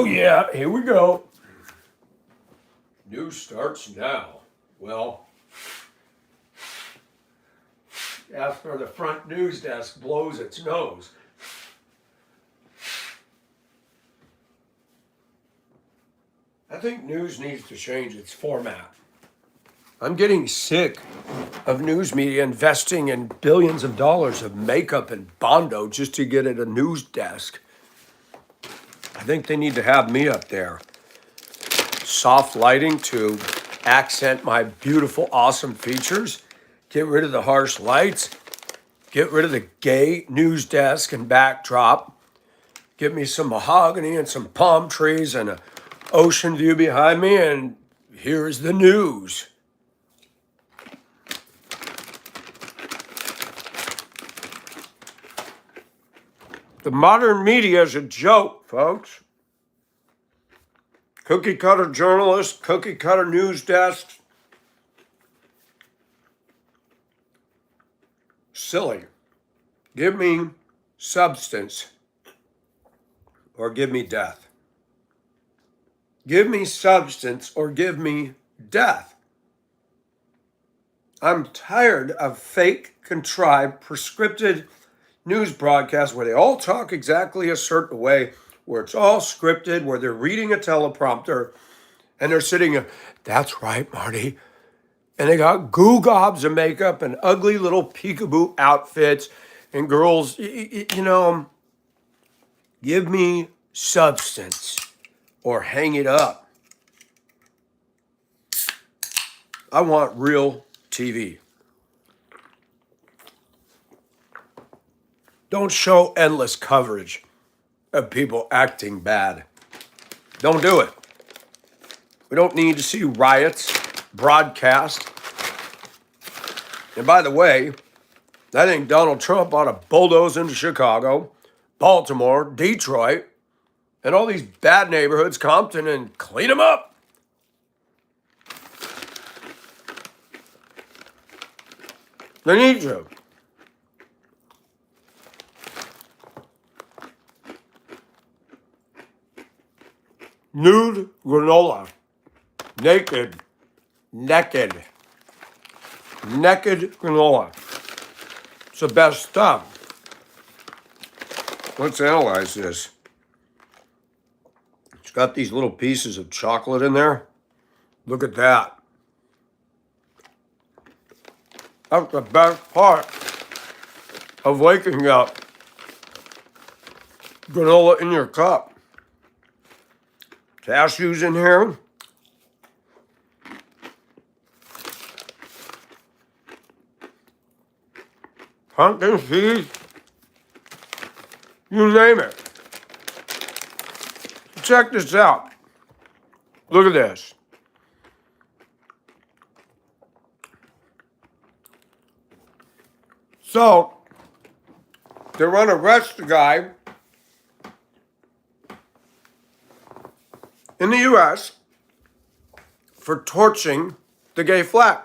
Oh yeah, here we go. News starts now. Well, after the front news desk blows its nose. I think news needs to change its format. I'm getting sick of news media investing in billions of dollars of makeup and Bondo just to get at a news desk. I think they need to have me up there. Soft lighting to accent my beautiful, awesome features. Get rid of the harsh lights. Get rid of the gay news desk and backdrop. Give me some mahogany and some palm trees and an ocean view behind me, and here's the news. The modern media is a joke, folks. Cookie cutter journalists, cookie cutter news desks. Silly. Give me substance or give me death. Give me substance or give me death. I'm tired of fake, contrived, prescripted news broadcasts where they all talk exactly a certain way, where it's all scripted, where they're reading a teleprompter and they're sitting, that's right, Marty. And they got goo gobs of makeup and ugly little peekaboo outfits and girls, give me substance or hang it up. I want real TV. Don't show endless coverage of people acting bad. Don't do it. We don't need to see riots broadcast. And by the way, I think Donald Trump ought to bulldoze into Chicago, Baltimore, Detroit, and all these bad neighborhoods, Compton, and clean them up. They need to. Nude granola. Naked granola. It's the best stuff. Let's analyze this. It's got these little pieces of chocolate in there. Look at that. That's the best part of waking up. Granola in your cup. Cashews in here. Pumpkin seeds. You name it. Check this out. Look at this. So, they're going to arrest the guy in the U.S. for torching the gay flag.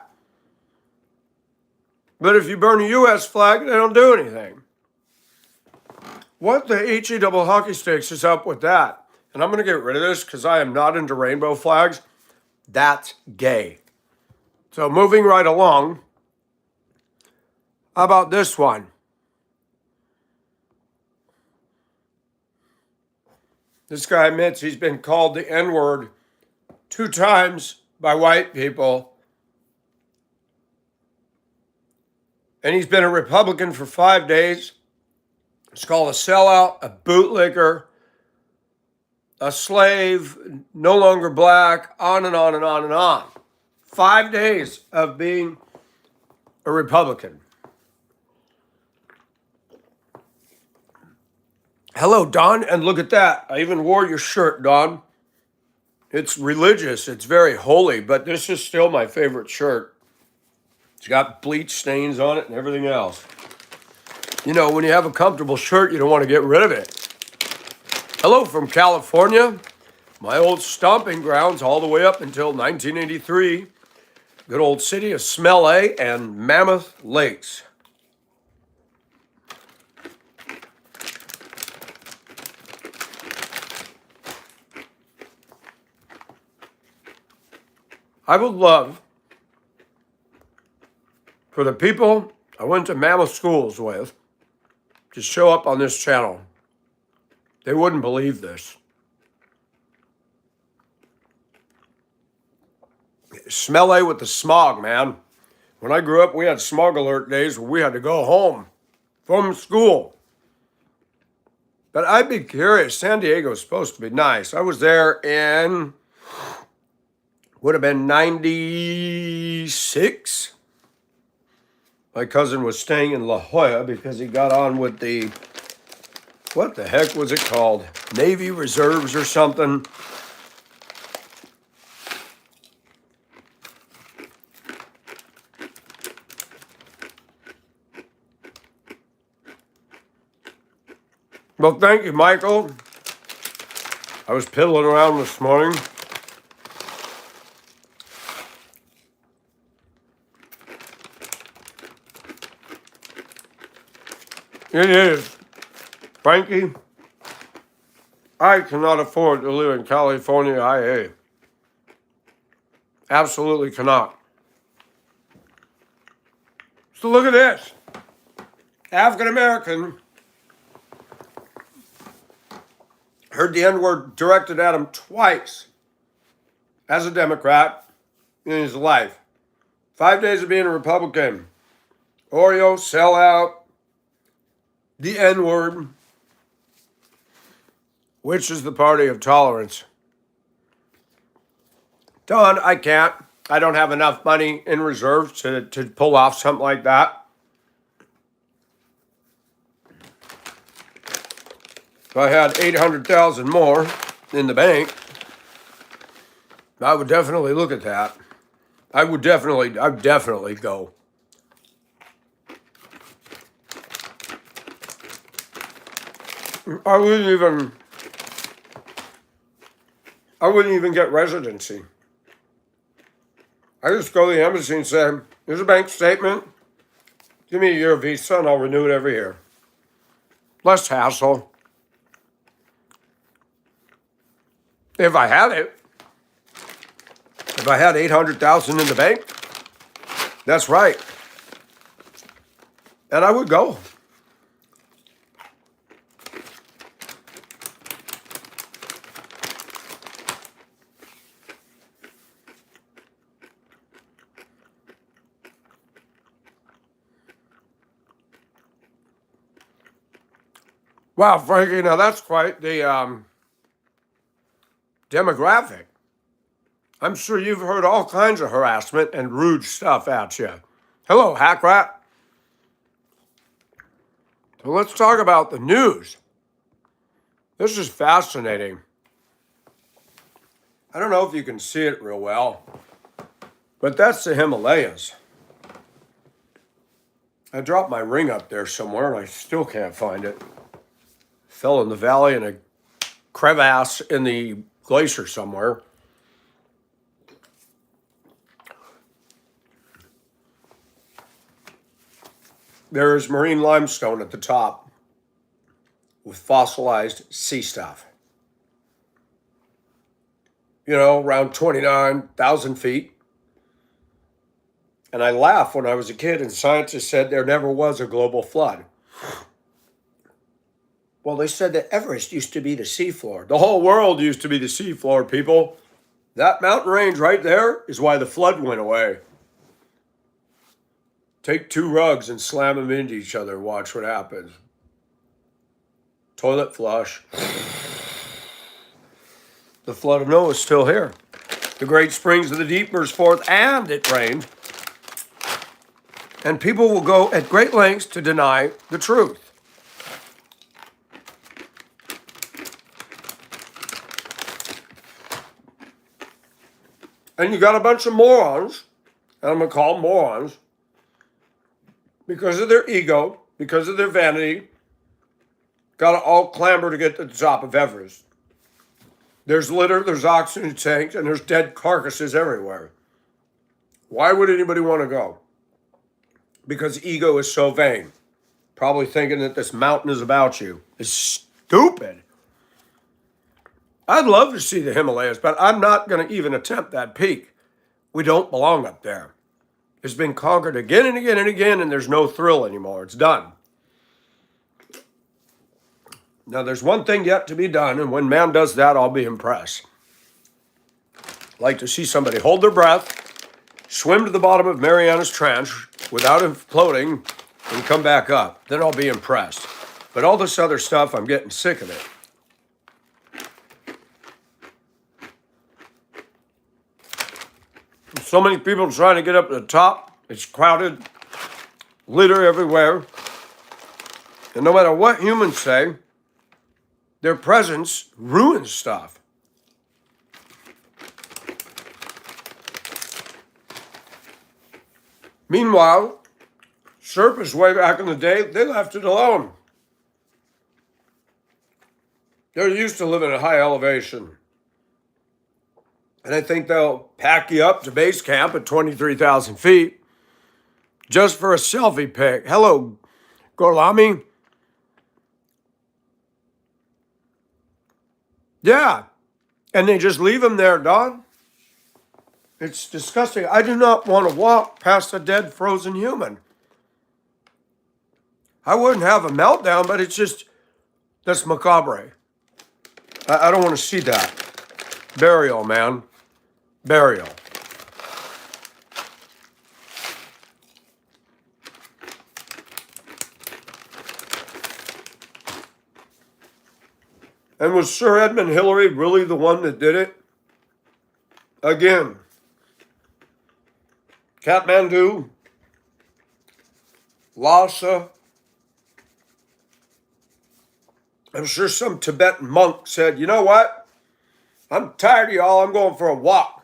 But if you burn a U.S. flag, they don't do anything. What the HE double hockey sticks is up with that? And I'm going to get rid of this because I am not into rainbow flags. That's gay. So moving right along, how about this one? This guy admits he's been called the N-word 2 times by white people. And he's been a Republican for 5 days. It's called a sellout, a bootlicker, a slave, no longer black, on and on and on and on. 5 days of being a Republican. Hello, Don, and look at that. I even wore your shirt, Don. It's religious, it's very holy, but this is still my favorite shirt. It's got bleach stains on it and everything else. You know, when you have a comfortable shirt, you don't want to get rid of it. Hello from California, my old stomping grounds all the way up until 1983. Good old city of Smell A and Mammoth Lakes. I would love for the people I went to mammoth schools with to show up on this channel. They wouldn't believe this. Smell A with the smog, man. When I grew up, we had smog alert days where we had to go home from school. But I'd be curious. San Diego's supposed to be nice. I was there in, would have been 96. My cousin was staying in La Jolla because he got on with the, what the heck was it called? Navy Reserves or something. Well, thank you, Michael. I was piddling around this morning. It is. Frankie, I cannot afford to live in California, IA. Absolutely cannot. So look at this. African American heard the N-word directed at him twice as a Democrat in his life. 5 days of being a Republican. Oreo, sellout, the N-word, which is the party of tolerance. Don, I can't. I don't have enough money in reserves to pull off something like that. If I had 800,000 more in the bank, I would definitely look at that. I'd definitely go. I wouldn't even get residency. I just go to the embassy and say, here's a bank statement. Give me a year visa and I'll renew it every year. Less hassle. If I had it. If I had 800,000 in the bank, that's right. And I would go. Wow, Frankie, now that's quite the demographic. I'm sure you've heard all kinds of harassment and rude stuff at you. Hello, Hackrat. So let's talk about the news. This is fascinating. I don't know if you can see it real well, but that's the Himalayas. I dropped my ring up there somewhere and I still can't find it. Fell in the valley in a crevasse in the glacier somewhere. There is marine limestone at the top with fossilized sea stuff. You know, around 29,000 feet. And I laughed when I was a kid and scientists said there never was a global flood. Well, they said that Everest used to be the seafloor. The whole world used to be the seafloor, people. That mountain range right there is why the flood went away. Take two rugs and slam them into each other. Watch what happens. Toilet flush. The flood of Noah is still here. The great springs of the deep burst forth, and it rained. And people will go at great lengths to deny the truth. And you got a bunch of morons, and I'm going to call them morons, because of their ego, because of their vanity, got to all clamber to get to the top of Everest. There's litter, there's oxygen tanks, and there's dead carcasses everywhere. Why would anybody want to go? Because ego is so vain. Probably thinking that this mountain is about you. It's stupid. I'd love to see the Himalayas, but I'm not going to even attempt that peak. We don't belong up there. It's been conquered again and again and again, and there's no thrill anymore. It's done. Now, there's one thing yet to be done, and when man does that, I'll be impressed. I'd like to see somebody hold their breath, swim to the bottom of Marianas Trench without imploding, and come back up. Then I'll be impressed. But all this other stuff, I'm getting sick of it. So many people trying to get up to the top. It's crowded, litter everywhere. And no matter what humans say, their presence ruins stuff. Meanwhile, Sherpas way back in the day, they left it alone. They're used to living at high elevation. And I think they'll pack you up to base camp at 23,000 feet just for a selfie pic. Hello, Gorlami. Yeah. And they just leave them there, Don. It's disgusting. I do not want to walk past a dead, frozen human. I wouldn't have a meltdown, but it's just, that's macabre. I don't want to see that. Burial, man. Burial. And was Sir Edmund Hillary really the one that did it? Again, Kathmandu, Lhasa. I'm sure some Tibetan monk said, you know what? I'm tired of y'all. I'm going for a walk.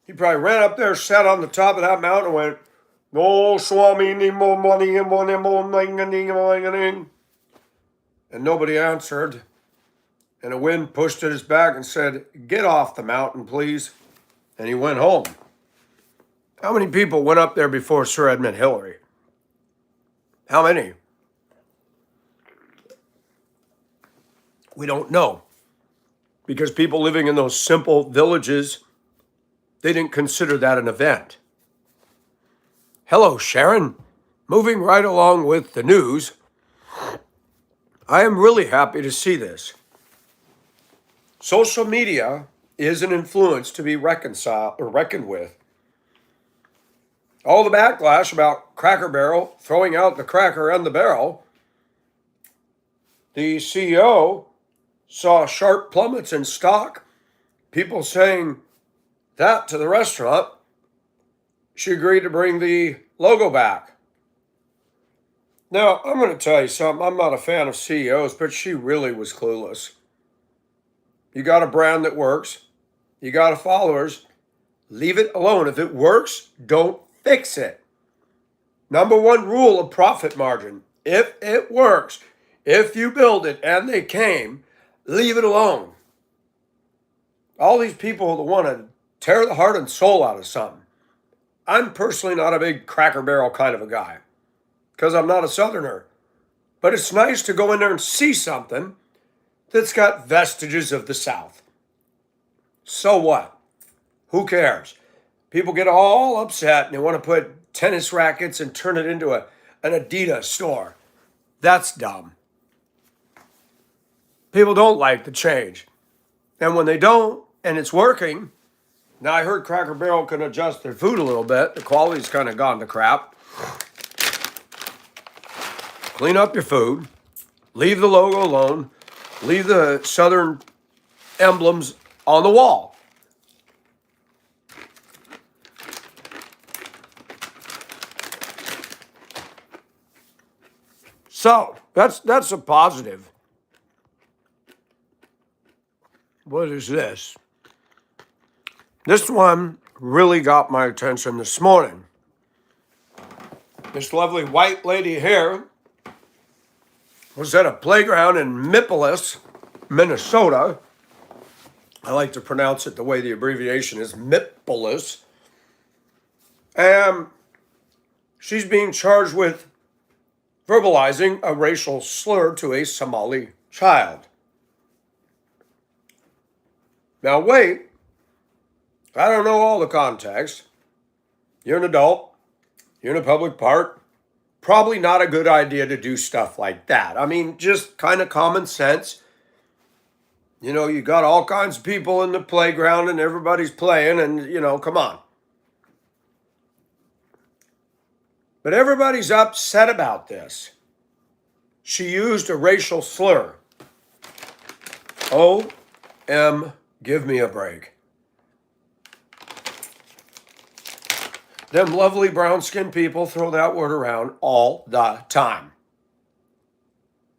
He probably ran up there, sat on the top of that mountain and went, no, Swami, ni mo money, and nobody answered. And a wind pushed at his back and said, get off the mountain, please. And he went home. How many people went up there before Sir Edmund Hillary? How many? We don't know. Because people living in those simple villages, they didn't consider that an event. Hello, Sharon. Moving right along with the news. I am really happy to see this. Social media is an influence to be reckoned with. All the backlash about Cracker Barrel throwing out the cracker and the barrel. The CEO saw sharp plummets in stock. People saying that to the restaurant. She agreed to bring the logo back. Now, I'm going to tell you something. I'm not a fan of CEOs, but she really was clueless. You got a brand that works. You got followers. Leave it alone. If it works, don't fix it. Number one rule of profit margin. If it works, if you build it and they came, leave it alone. All these people that want to tear the heart and soul out of something. I'm personally not a big Cracker Barrel kind of a guy because I'm not a Southerner. But it's nice to go in there and see something that's got vestiges of the South. So what? Who cares? People get all upset and they want to put tennis rackets and turn it into an Adidas store. That's dumb. People don't like the change. And when they don't, and it's working, now I heard Cracker Barrel can adjust their food a little bit. The quality's kind of gone to crap. Clean up your food. Leave the logo alone. Leave the Southern emblems on the wall. So that's a positive. What is this? This one really got my attention this morning. This lovely white lady here was at a playground in Minneapolis, Minnesota. I like to pronounce it the way the abbreviation is, Minneapolis. And she's being charged with verbalizing a racial slur to a Somali child. Now wait, I don't know all the context. You're an adult. You're in a public park. Probably not a good idea to do stuff like that. I mean, just kind of common sense. You know, you got all kinds of people in the playground and everybody's playing, and, you know, come on. But everybody's upset about this. She used a racial slur. Give me a break. Them lovely brown-skinned people throw that word around all the time.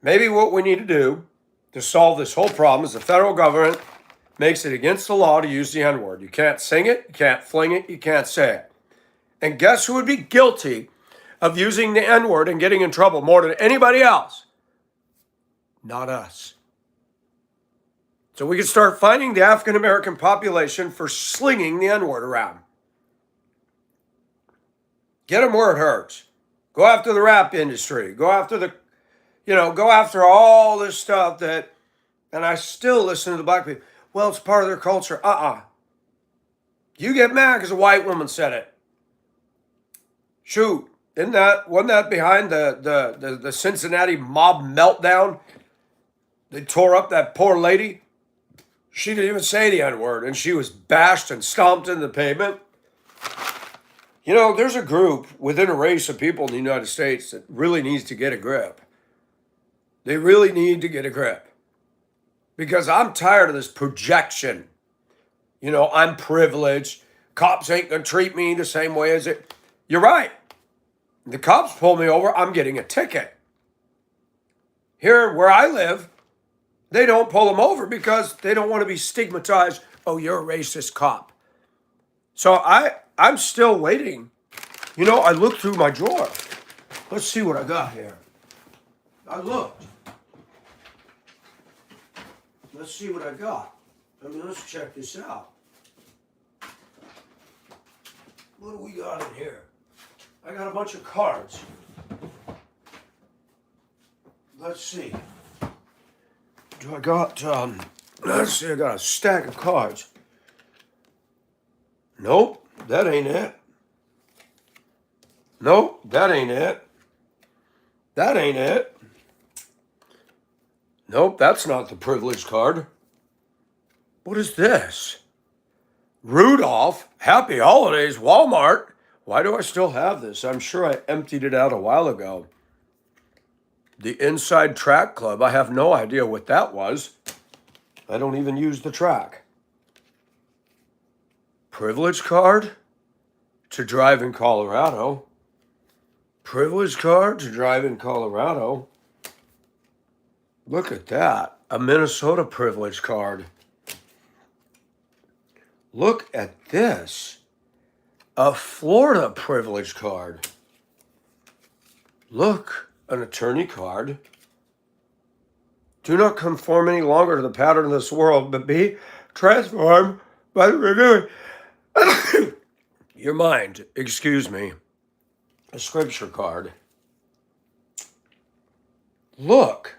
Maybe what we need to do to solve this whole problem is the federal government makes it against the law to use the N-word. You can't sing it, you can't fling it, you can't say it. And guess who would be guilty of using the N-word and getting in trouble more than anybody else? Not us. So we can start fining the African-American population for slinging the N-word around. Get them where it hurts. Go after the rap industry. Go after go after all this stuff that, and I still listen to the black people. Well, it's part of their culture. You get mad because a white woman said it. Shoot, wasn't that behind the Cincinnati mob meltdown? They tore up that poor lady. She didn't even say the N-word, and she was bashed and stomped into the pavement. You know, there's a group within a race of people in the United States that really needs to get a grip. They really need to get a grip. Because I'm tired of this projection. You know, I'm privileged. Cops ain't going to treat me the same way as it. You're right. The cops pull me over, I'm getting a ticket. Here where I live, they don't pull them over because they don't want to be stigmatized. Oh, you're a racist cop. So I'm still waiting. You know, I looked through my drawer. Let's see what I got here. I looked. Let's see what I got. I mean, let's check this out. What do we got in here? I got a bunch of cards. Let's see. I got a stack of cards. Nope, that ain't it. Nope, that ain't it. That ain't it. Nope, that's not the privilege card. What is this? Rudolph, Happy Holidays, Walmart. Why do I still have this? I'm sure I emptied it out a while ago. The Inside Track Club, I have no idea what that was. I don't even use the track. Privilege card to drive in Colorado. Privilege card to drive in Colorado. Look at that. A Minnesota privilege card. Look at this. A Florida privilege card. Look, an attorney card. Do not conform any longer to the pattern of this world, but be transformed by the renewing your mind. Excuse me. A scripture card. Look.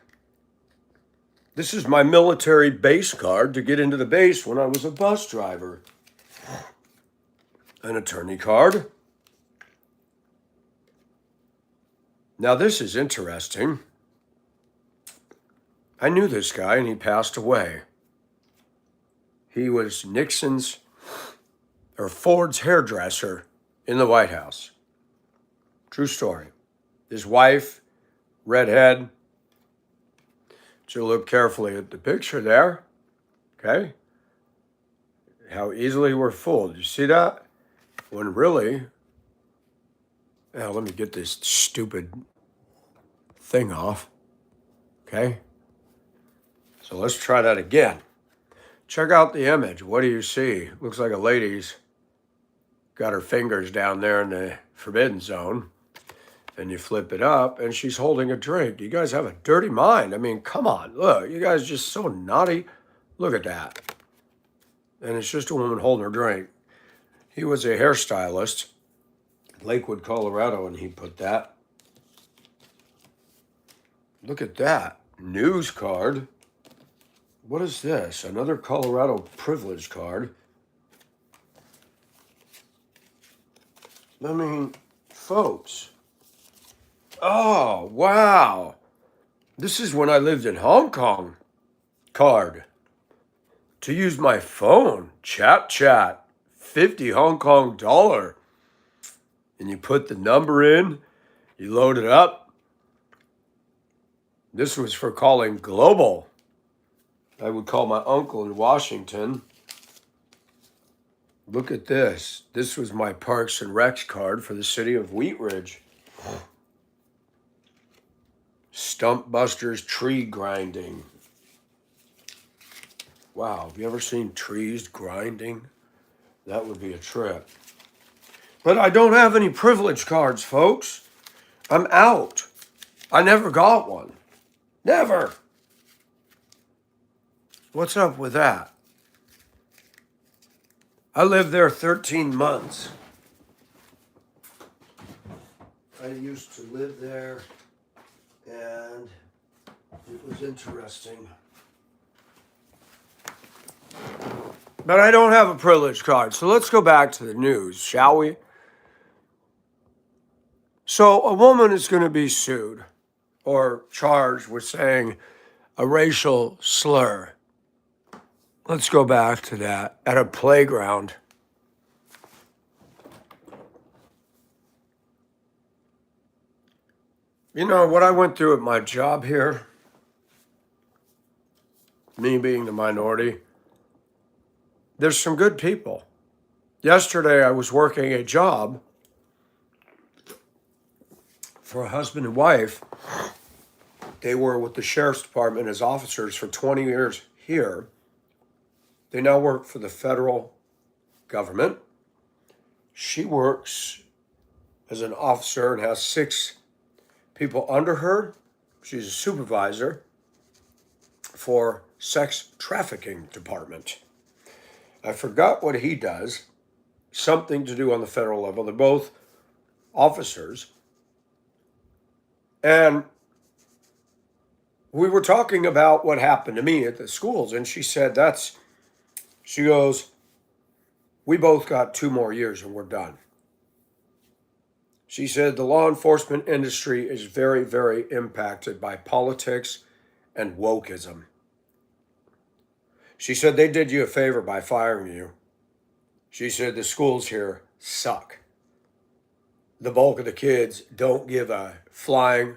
This is my military base card to get into the base when I was a bus driver. An attorney card. Now this is interesting. I knew this guy and he passed away. He was Ford's hairdresser in the White House. True story. His wife, redhead. So look carefully at the picture there. Okay? How easily we're fooled. You see that? When really, now let me get this stupid thing off. Okay? So let's try that again. Check out the image. What do you see? Looks like a lady's got her fingers down there in the forbidden zone. And you flip it up, and she's holding a drink. You guys have a dirty mind. I mean, come on. Look, you guys are just so naughty. Look at that. And it's just a woman holding her drink. He was a hairstylist, Lakewood, Colorado, and he put that. Look at that. News card. What is this? Another Colorado privilege card. I mean, folks. Oh, wow. This is when I lived in Hong Kong. Card. To use my phone. Chat. 50 Hong Kong dollar. And you put the number in. You load it up. This was for calling global. I would call my uncle in Washington. Look at this. This was my Parks and Recs card for the city of Wheat Ridge. Stump Busters tree grinding. Wow, have you ever seen trees grinding? That would be a trip. But I don't have any privilege cards, folks. I'm out. I never got one. Never. What's up with that? I lived there 13 months. I used to live there, and it was interesting. But I don't have a privilege card, so let's go back to the news, shall we? So a woman is going to be sued or charged with saying a racial slur. Let's go back to that. At a playground. You know, what I went through at my job here, me being the minority, there's some good people. Yesterday, I was working a job for a husband and wife. They were with the sheriff's department as officers for 20 years here. They now work for the federal government. She works as an officer and has 6 people under her. She's a supervisor for sex trafficking department. I forgot what he does. Something to do on the federal level. They're both officers. And we were talking about what happened to me at the schools, and she said she goes, we both got 2 more years and we're done. She said the law enforcement industry is very, very impacted by politics and wokeism. She said they did you a favor by firing you. She said the schools here suck. The bulk of the kids don't give a flying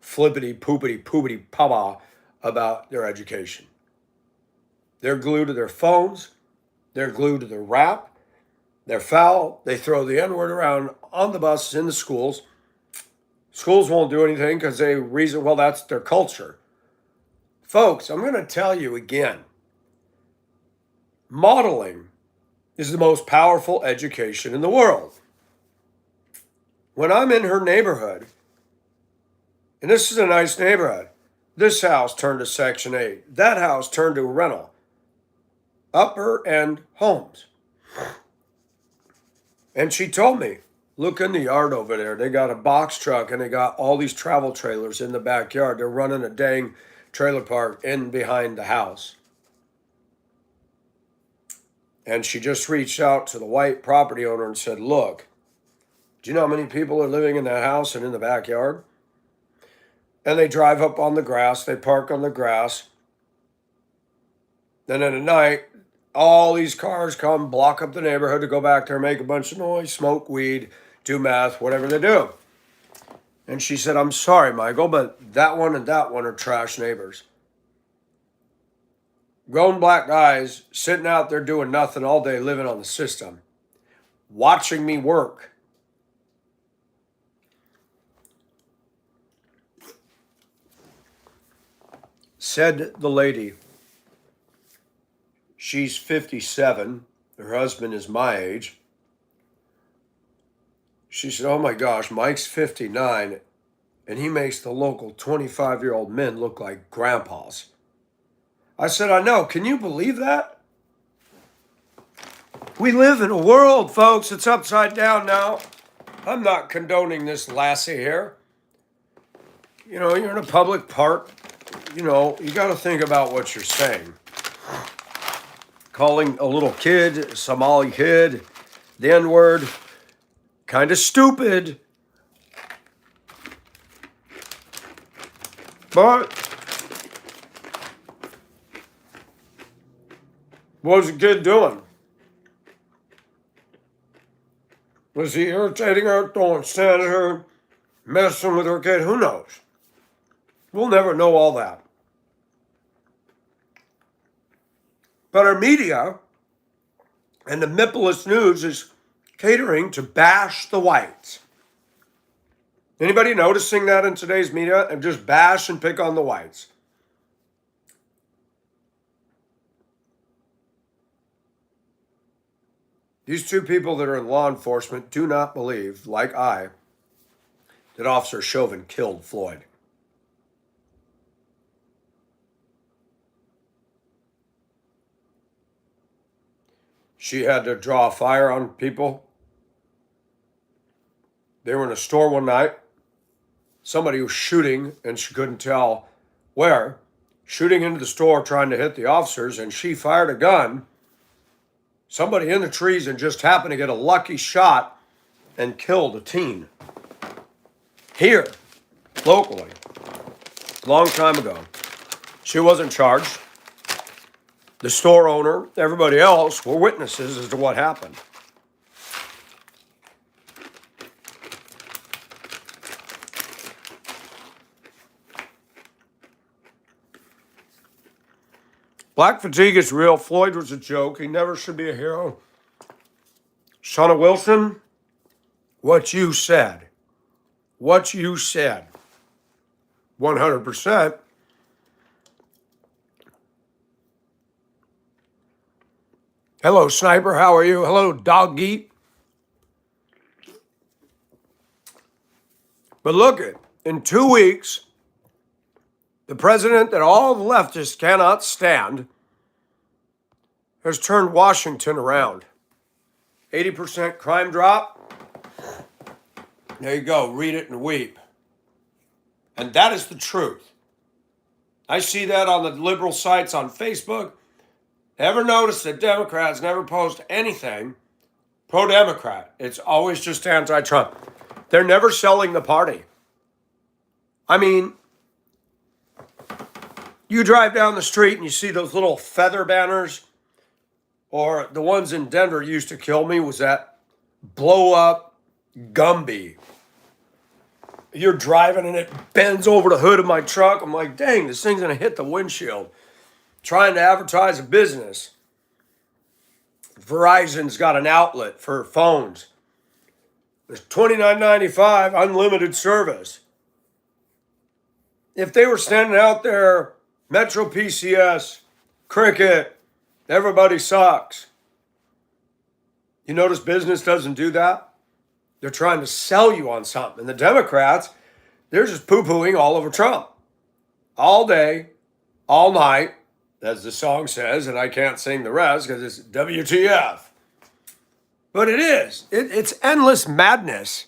flippity poopity poopity papa about their education. They're glued to their phones. They're glued to their rap. They're foul. They throw the N-word around on the buses in the schools. Schools won't do anything because they reason, well, that's their culture. Folks, I'm going to tell you again. Modeling is the most powerful education in the world. When I'm in her neighborhood, and this is a nice neighborhood, this house turned to Section 8. That house turned to a rental. Upper end homes. And she told me, look in the yard over there. They got a box truck and they got all these travel trailers in the backyard. They're running a dang trailer park in behind the house. And she just reached out to the white property owner and said, look, do you know how many people are living in that house and in the backyard? And they drive up on the grass. They park on the grass. Then at night, all these cars come, block up the neighborhood to go back there, make a bunch of noise, smoke weed, do meth, whatever they do. And she said, I'm sorry, Michael, but that one and that one are trash neighbors. Grown black guys sitting out there doing nothing all day, living on the system, watching me work. Said the lady, she's 57. Her husband is my age. She said, oh my gosh, Mike's 59, and he makes the local 25-year-old men look like grandpas. I said, I know. Can you believe that? We live in a world, folks, it's upside down now. I'm not condoning this lassie here. You know, you're in a public park. You know, you got to think about what you're saying. Calling a little kid, Somali kid, the N-word, kind of stupid. But what was the kid doing? Was he irritating her, throwing sand at her, messing with her kid? Who knows? We'll never know all that. But our media and the Mippolis News is catering to bash the whites. Anybody noticing that in today's media? And just bash and pick on the whites. These two people that are in law enforcement do not believe, like I, that Officer Chauvin killed Floyd. She had to draw fire on people. They were in a store one night. Somebody was shooting, and she couldn't tell where. Shooting into the store, trying to hit the officers, and she fired a gun. Somebody in the trees and just happened to get a lucky shot and killed a teen. Here, locally, long time ago. She wasn't charged. The store owner, everybody else were witnesses as to what happened. Black fatigue is real. Floyd was a joke. He never should be a hero. Shauna Wilson, what you said. 100%. Hello, Sniper. How are you? Hello, Doggy. But look it, in 2 weeks, the president that all the leftists cannot stand has turned Washington around. 80% crime drop. There you go. Read it and weep. And that is the truth. I see that on the liberal sites on Facebook. Ever notice that Democrats never post anything pro-Democrat? It's always just anti-Trump. They're never selling the party. I mean, you drive down the street and you see those little feather banners, or the ones in Denver used to kill me was that blow up Gumby. You're driving and it bends over the hood of my truck. I'm like, dang, this thing's gonna hit the windshield. Trying to advertise a business. Verizon's got an outlet for phones. There's $29.95 unlimited service. If they were standing out there, Metro PCS, Cricket, everybody sucks. You notice business doesn't do that? They're trying to sell you on something. And the Democrats, they're just poo-pooing all over Trump. All day, all night, as the song says, and I can't sing the rest because it's WTF. But it is. It's endless madness.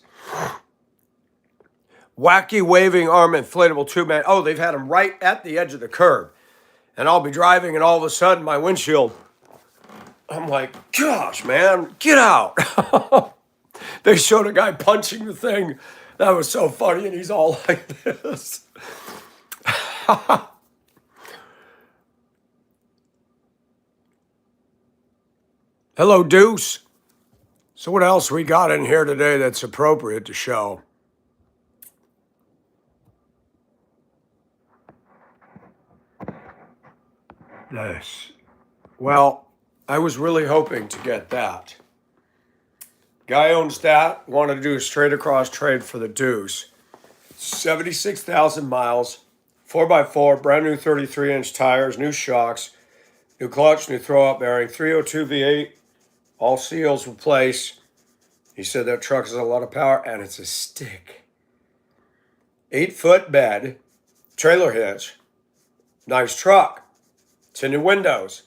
Wacky waving arm inflatable tube man. Oh, they've had him right at the edge of the curb. And I'll be driving and all of a sudden my windshield, I'm like, gosh, man, get out. They showed a guy punching the thing. That was so funny, and he's all like this. Hello, Deuce. So what else we got in here today that's appropriate to show? Nice. Well, I was really hoping to get that. Guy owns that, wanted to do a straight across trade for the Deuce. 76,000 miles, 4x4, brand new 33-inch tires, new shocks, new clutch, new throw-up bearing, 302 V8, all seals replaced. He said that truck has a lot of power, and it's a stick. 8-foot bed, trailer hitch, nice truck, tinted windows.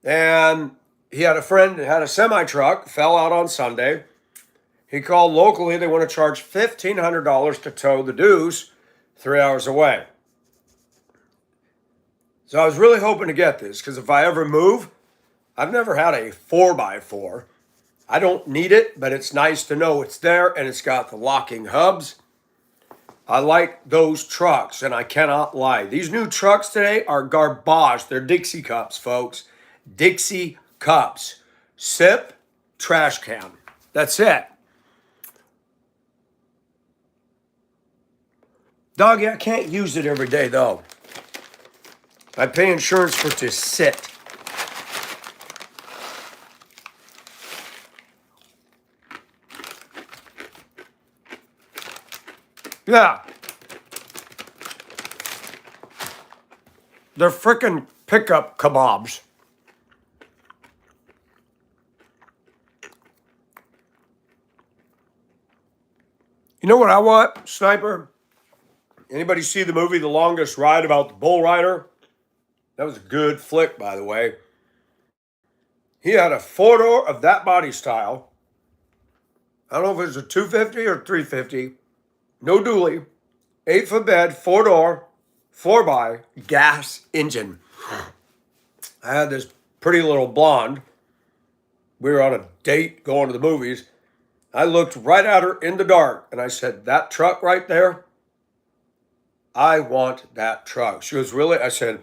And he had a friend that had a semi-truck, fell out on Sunday. He called locally. They want to charge $1,500 to tow the Deuce 3 hours away. So I was really hoping to get this because if I ever move, I've never had a 4x4. I don't need it, but it's nice to know it's there and it's got the locking hubs. I like those trucks, and I cannot lie. These new trucks today are garbage. They're Dixie cups, folks. Dixie cups. Sip, trash can. That's it. Doggy, I can't use it every day, though. I pay insurance for it to sit. Yeah. They're frickin' pickup kebabs. You know what I want, Sniper? Anybody see the movie The Longest Ride about the bull rider? That was a good flick, by the way. He had a four-door of that body style. I don't know if it was a 250 or 350. No dually. 8-foot bed, four-door, 4x, gas engine. I had this pretty little blonde. We were on a date going to the movies. I looked right at her in the dark and I said, that truck right there, I want that truck. She goes, really? I said,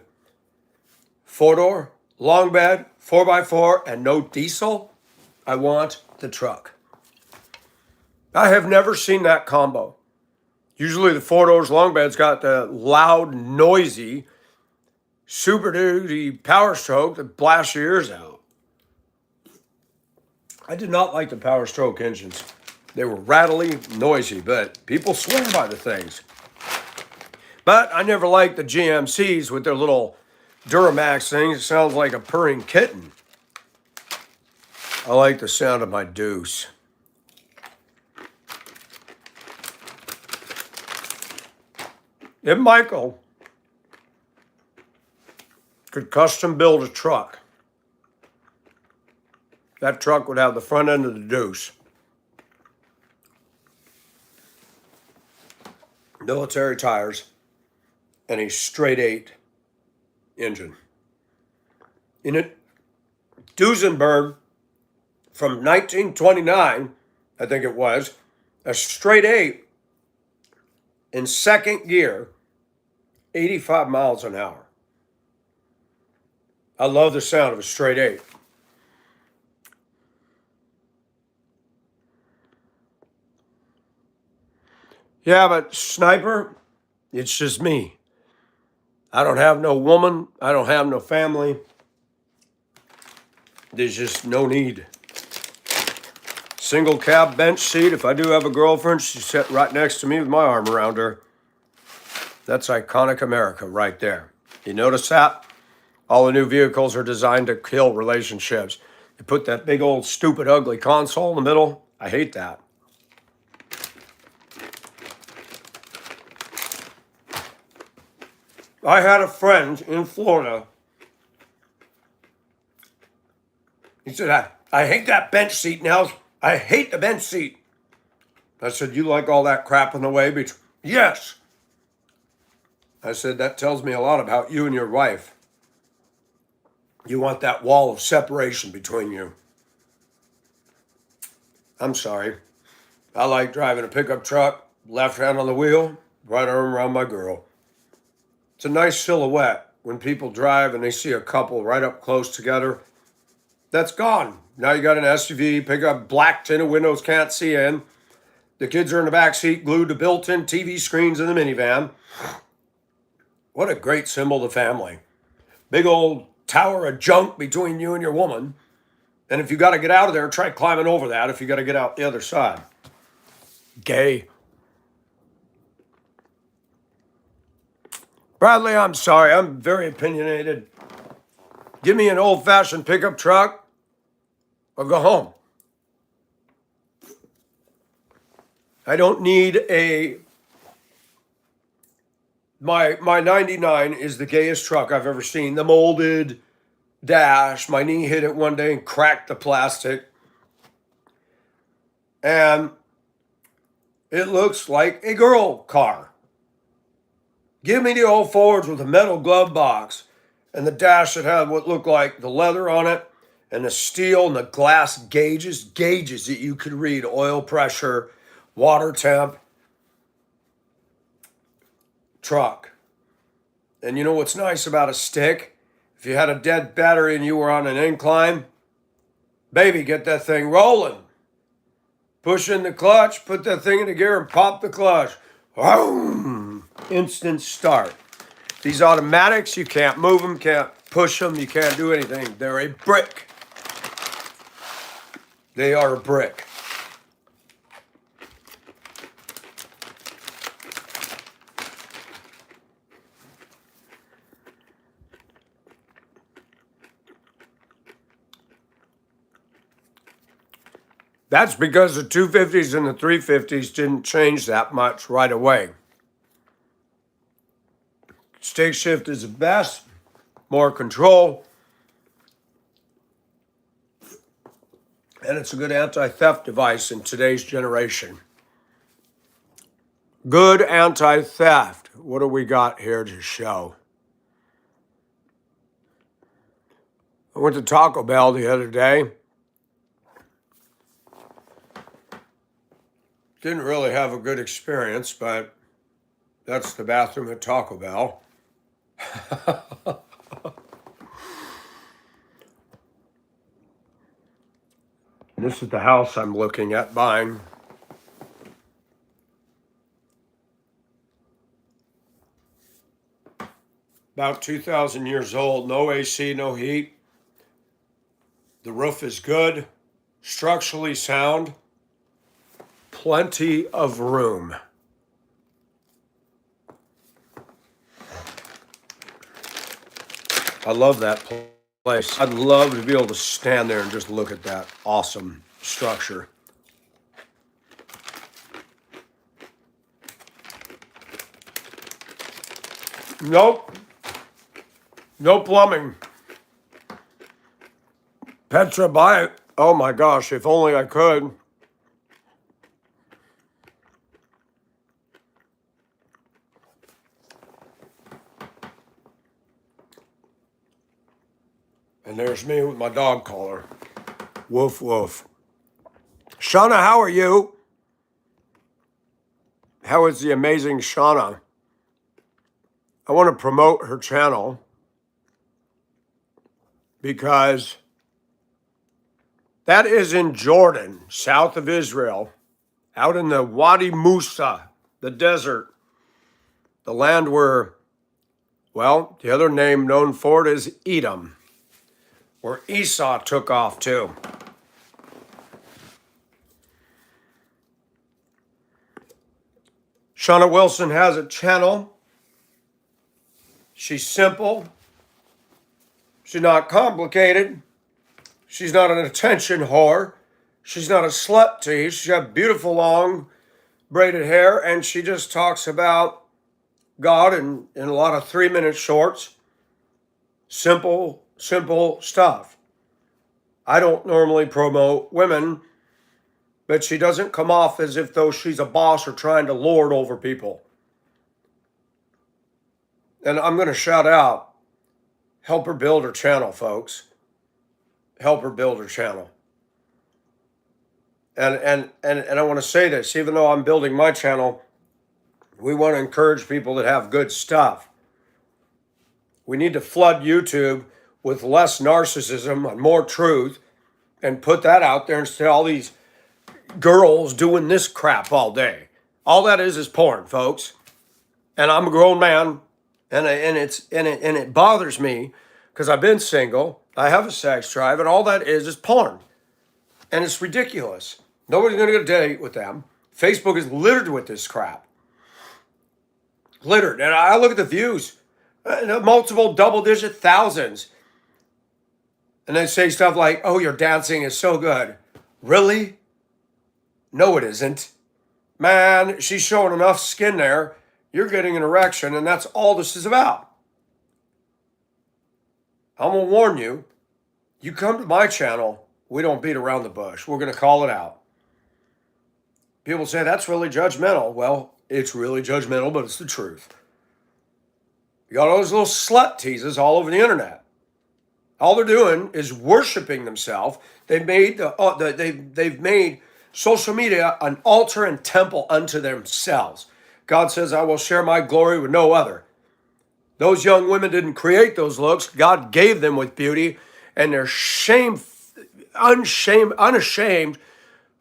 four-door, long bed, 4x4, and no diesel. I want the truck. I have never seen that combo. Usually the four doors long bed's got the loud, noisy, Super Duty Power Stroke that blasts your ears out. I did not like the Power Stroke engines. They were rattly, noisy, but people swear by the things. But I never liked the GMCs with their little Duramax things. It sounds like a purring kitten. I like the sound of my deuce. If Michael could custom build a truck, that truck would have the front end of the deuce. Military tires and a straight 8 engine. In it, Duesenberg from 1929, I think it was, a straight 8 in second gear, 85 miles an hour. I love the sound of a straight 8. Yeah, but Sniper, it's just me. I don't have no woman. I don't have no family. There's just no need. Single cab bench seat. If I do have a girlfriend, she's sit right next to me with my arm around her. That's iconic America right there. You notice that? All the new vehicles are designed to kill relationships. They put that big old stupid ugly console in the middle. I hate that. I had a friend in Florida. He said, I hate that bench seat, Nels. I hate the bench seat. I said, you like all that crap in the way? Yes. I said, that tells me a lot about you and your wife. You want that wall of separation between you. I'm sorry. I like driving a pickup truck, left hand on the wheel, right arm around my girl. It's a nice silhouette when people drive and they see a couple right up close together. That's gone. Now you got an SUV, pickup, black tinted windows, can't see in. The kids are in the back seat, glued to built-in TV screens in the minivan. What a great symbol of family. Big old tower of junk between you and your woman. And if you got to get out of there, try climbing over that if you got to get out the other side. Gay. Bradley, I'm sorry. I'm very opinionated. Give me an old-fashioned pickup truck or go home. I don't need a... My 99 is the gayest truck I've ever seen. The molded dash. My knee hit it one day and cracked the plastic. And it looks like a girl car. Give me the old Fords with a metal glove box and the dash that had what looked like the leather on it and the steel and the glass gauges that you could read oil pressure, water temp, truck. And you know what's nice about a stick? If you had a dead battery and you were on an incline, baby, get that thing rolling. Push in the clutch, put that thing into gear and pop the clutch. Boom! Instant start. These automatics, you can't move them, can't push them, you can't do anything. They're a brick. They are a brick. That's because the 250s and the 350s didn't change that much right away. Stick shift is the best, more control, and it's a good anti-theft device in today's generation. Good anti-theft. What do we got here to show? I went to Taco Bell the other day. Didn't really have a good experience, but that's the bathroom at Taco Bell. This is the house I'm looking at buying. About 2,000 years old, no AC, no heat. The roof is good, structurally sound, plenty of room. I love that place. I'd love to be able to stand there and just look at that awesome structure. Nope. No plumbing. Petra, buy it. Oh my gosh, if only I could. And there's me with my dog collar. Woof, woof. Shauna, how are you? How is the amazing Shauna? I want to promote her channel because that is in Jordan, south of Israel, out in the Wadi Musa, the desert, the land where, well, the other name known for it is Edom, where Esau took off to. Shauna Wilson has a channel. She's simple. She's not complicated. She's not an attention whore. She's not a slut tease. She's got beautiful long braided hair, and she just talks about God in a lot of 3-minute shorts. Simple stuff. I don't normally promote women, but she doesn't come off as if though she's a boss or trying to lord over people. And I'm going to shout out, help her build her channel, folks. Help her build her channel. And I want to say this, even though I'm building my channel, we want to encourage people that have good stuff. We need to flood YouTube with less narcissism and more truth and put that out there instead of all these girls doing this crap all day. All that is porn, folks. And I'm a grown man, and it bothers me because I've been single, I have a sex drive, and all that is porn. And it's ridiculous. Nobody's going to get a date with them. Facebook is littered with this crap. Littered. And I look at the views, multiple double-digit thousands. And they say stuff like, oh, your dancing is so good. Really? No, it isn't. Man, she's showing enough skin there. You're getting an erection, and that's all this is about. I'm going to warn you. You come to my channel, we don't beat around the bush. We're going to call it out. People say, that's really judgmental. Well, it's really judgmental, but it's the truth. You got all those little slut teases all over the internet. All they're doing is worshiping themselves. They've made social media an altar and temple unto themselves. God says, I will share my glory with no other. Those young women didn't create those looks. God gave them with beauty, and they're unashamed,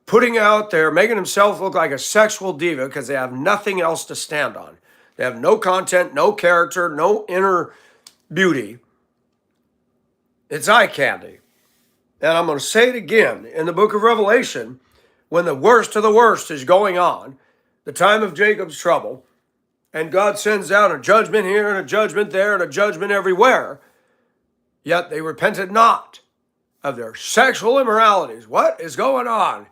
putting out there, making themselves look like a sexual diva because they have nothing else to stand on. They have no content, no character, no inner beauty. It's eye candy. And I'm going to say it again. In the book of Revelation, when the worst of the worst is going on, the time of Jacob's trouble, and God sends down a judgment here and a judgment there and a judgment everywhere, yet they repented not of their sexual immoralities. What is going on?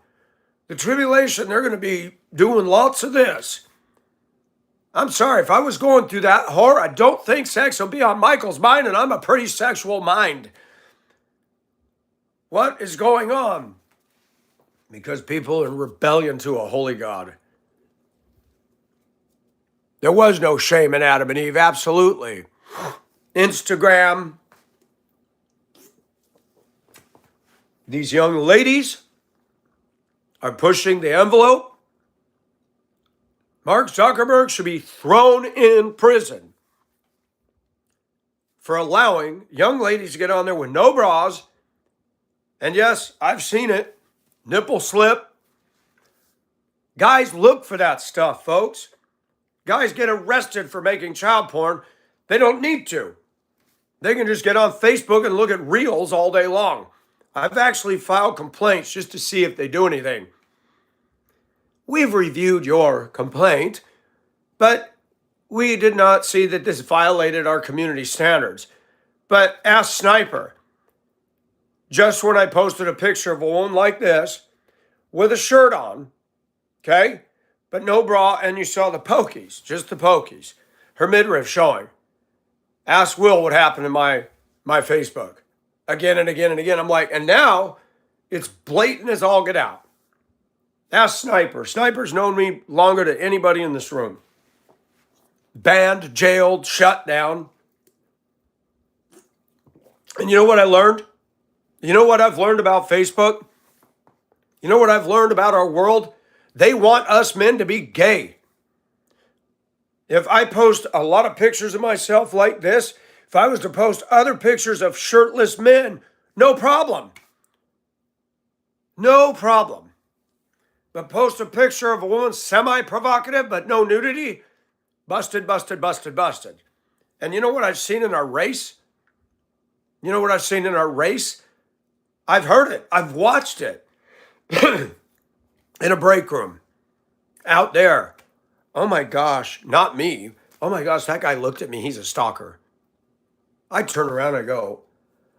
The tribulation, they're going to be doing lots of this. I'm sorry, if I was going through that horror, I don't think sex will be on Michael's mind, and I'm a pretty sexual mind. What is going on? Because people are in rebellion to a holy God. There was no shame in Adam and Eve, absolutely. Instagram. These young ladies are pushing the envelope. Mark Zuckerberg should be thrown in prison for allowing young ladies to get on there with no bras. And yes, I've seen it. Nipple slip. Guys look for that stuff, folks. Guys get arrested for making child porn. They don't need to. They can just get on Facebook and look at reels all day long. I've actually filed complaints just to see if they do anything. We've reviewed your complaint, but we did not see that this violated our community standards. But ask Sniper. Just when I posted a picture of a woman like this with a shirt on, okay, but no bra, and you saw the pokies, just the pokies, her midriff showing. Ask Will what happened in my Facebook. Again and again and again. I'm like, and now it's blatant as all get out. Ask Sniper. Sniper's known me longer than anybody in this room. Banned, jailed, shut down. And you know what I learned? You know what I've learned about Facebook? You know what I've learned about our world? They want us men to be gay. If I post a lot of pictures of myself like this, if I was to post other pictures of shirtless men, no problem. No problem. But post a picture of a woman semi-provocative but no nudity, busted, busted, busted, busted. And you know what I've seen in our race? You know what I've seen in our race? I've heard it. I've watched it. In a break room. Out there. Oh my gosh, not me. Oh my gosh, that guy looked at me. He's a stalker. I turn around and go,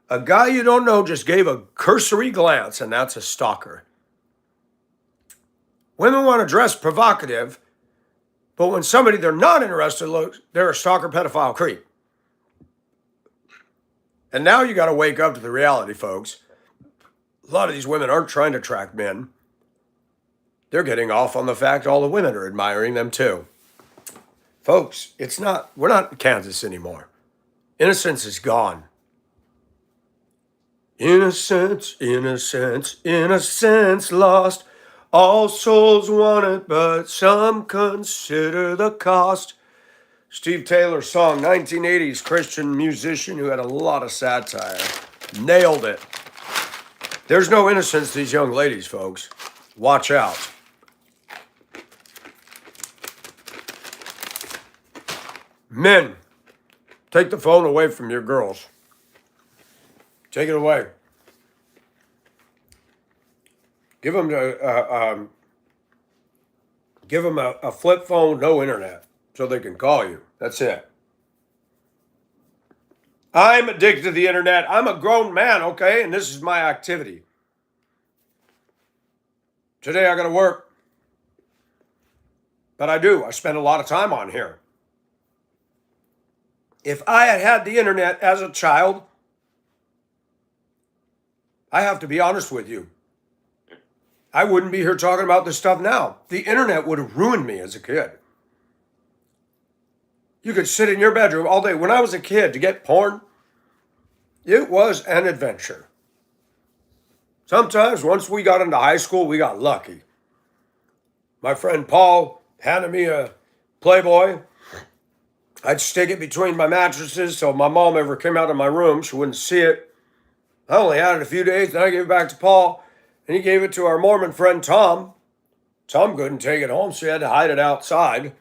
a guy you don't know just gave a cursory glance, and that's a stalker. Women want to dress provocative, but when somebody they're not interested looks, they're a stalker, pedophile, creep. And now you got to wake up to the reality, folks. A lot of these women aren't trying to attract men. They're getting off on the fact all the women are admiring them too. Folks, we're not in Kansas anymore. Innocence is gone. Innocence, innocence, innocence lost. All souls want it, but some consider the cost. Steve Taylor's song, 1980s Christian musician who had a lot of satire. Nailed it. There's no innocence to these young ladies, folks. Watch out. Men, take the phone away from your girls. Take it away. Give them a flip phone, no internet, so they can call you. That's it. I'm addicted to the internet. I'm a grown man, okay? And this is my activity. Today I got to work. But I do. I spend a lot of time on here. If I had had the internet as a child, I have to be honest with you, I wouldn't be here talking about this stuff now. The internet would have ruined me as a kid. You could sit in your bedroom all day. When I was a kid, to get porn, It was an adventure. Sometimes once we got into high school, we got lucky. My friend Paul handed me a Playboy. I'd stick it between my mattresses so if my mom ever came out of my room, she wouldn't see it. I only had it a few days, then I gave it back to Paul, and he gave it to our Mormon friend Tom. Tom couldn't take it home, so he had to hide it outside.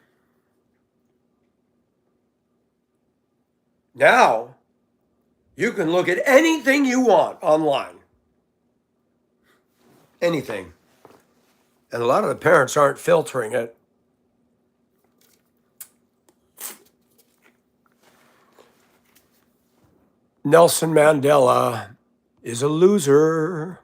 Now, you can look at anything you want online. Anything. And a lot of the parents aren't filtering it. Nelson Mandela is a loser.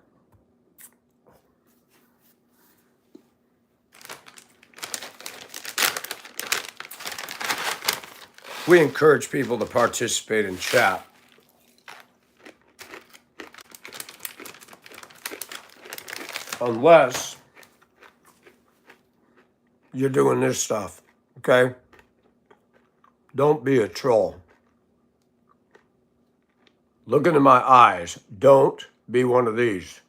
We encourage people to participate in chat. Unless you're doing this stuff, okay? Don't be a troll. Look into my eyes. Don't be one of these.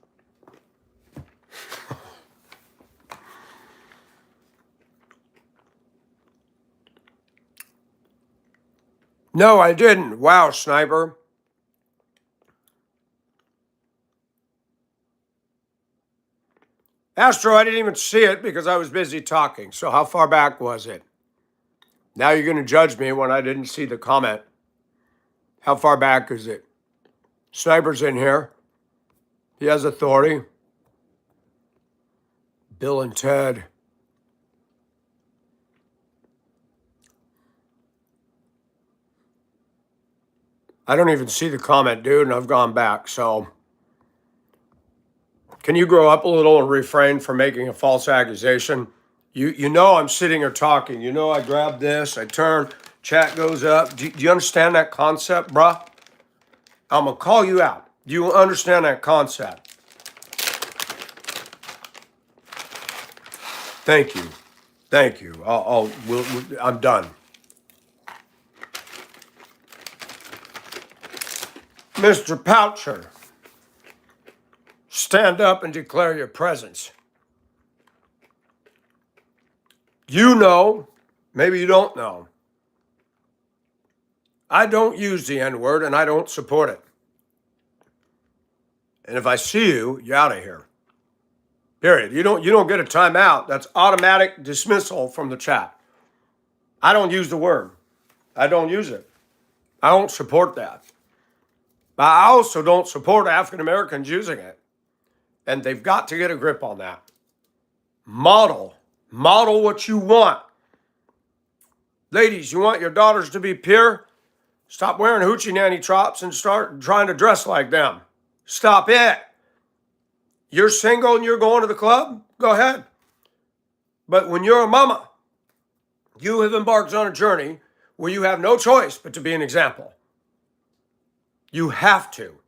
No, I didn't. Wow, Sniper. Astro, I didn't even see it because I was busy talking. So how far back was it? Now you're going to judge me when I didn't see the comment. How far back is it? Sniper's in here. He has authority. Bill and Ted. I don't even see the comment, dude, and I've gone back. So can you grow up a little and refrain from making a false accusation? You know I'm sitting here talking. You know I grab this, I turn, chat goes up. Do you understand that concept, bruh? I'm going to call you out. Do you understand that concept? Thank you. Thank you. I'm done. Mr. Poucher, stand up and declare your presence. You know, maybe you don't know. I don't use the N-word and I don't support it. And if I see you, you're out of here. Period. You don't get a timeout. That's automatic dismissal from the chat. I don't use the word. I don't use it. I don't support that. But I also don't support African Americans using it. And they've got to get a grip on that. Model what you want. Ladies, you want your daughters to be pure? Stop wearing hoochie nanny chops and start trying to dress like them. Stop it. You're single and you're going to the club? Go ahead. But when you're a mama, you have embarked on a journey where you have no choice but to be an example. You have to.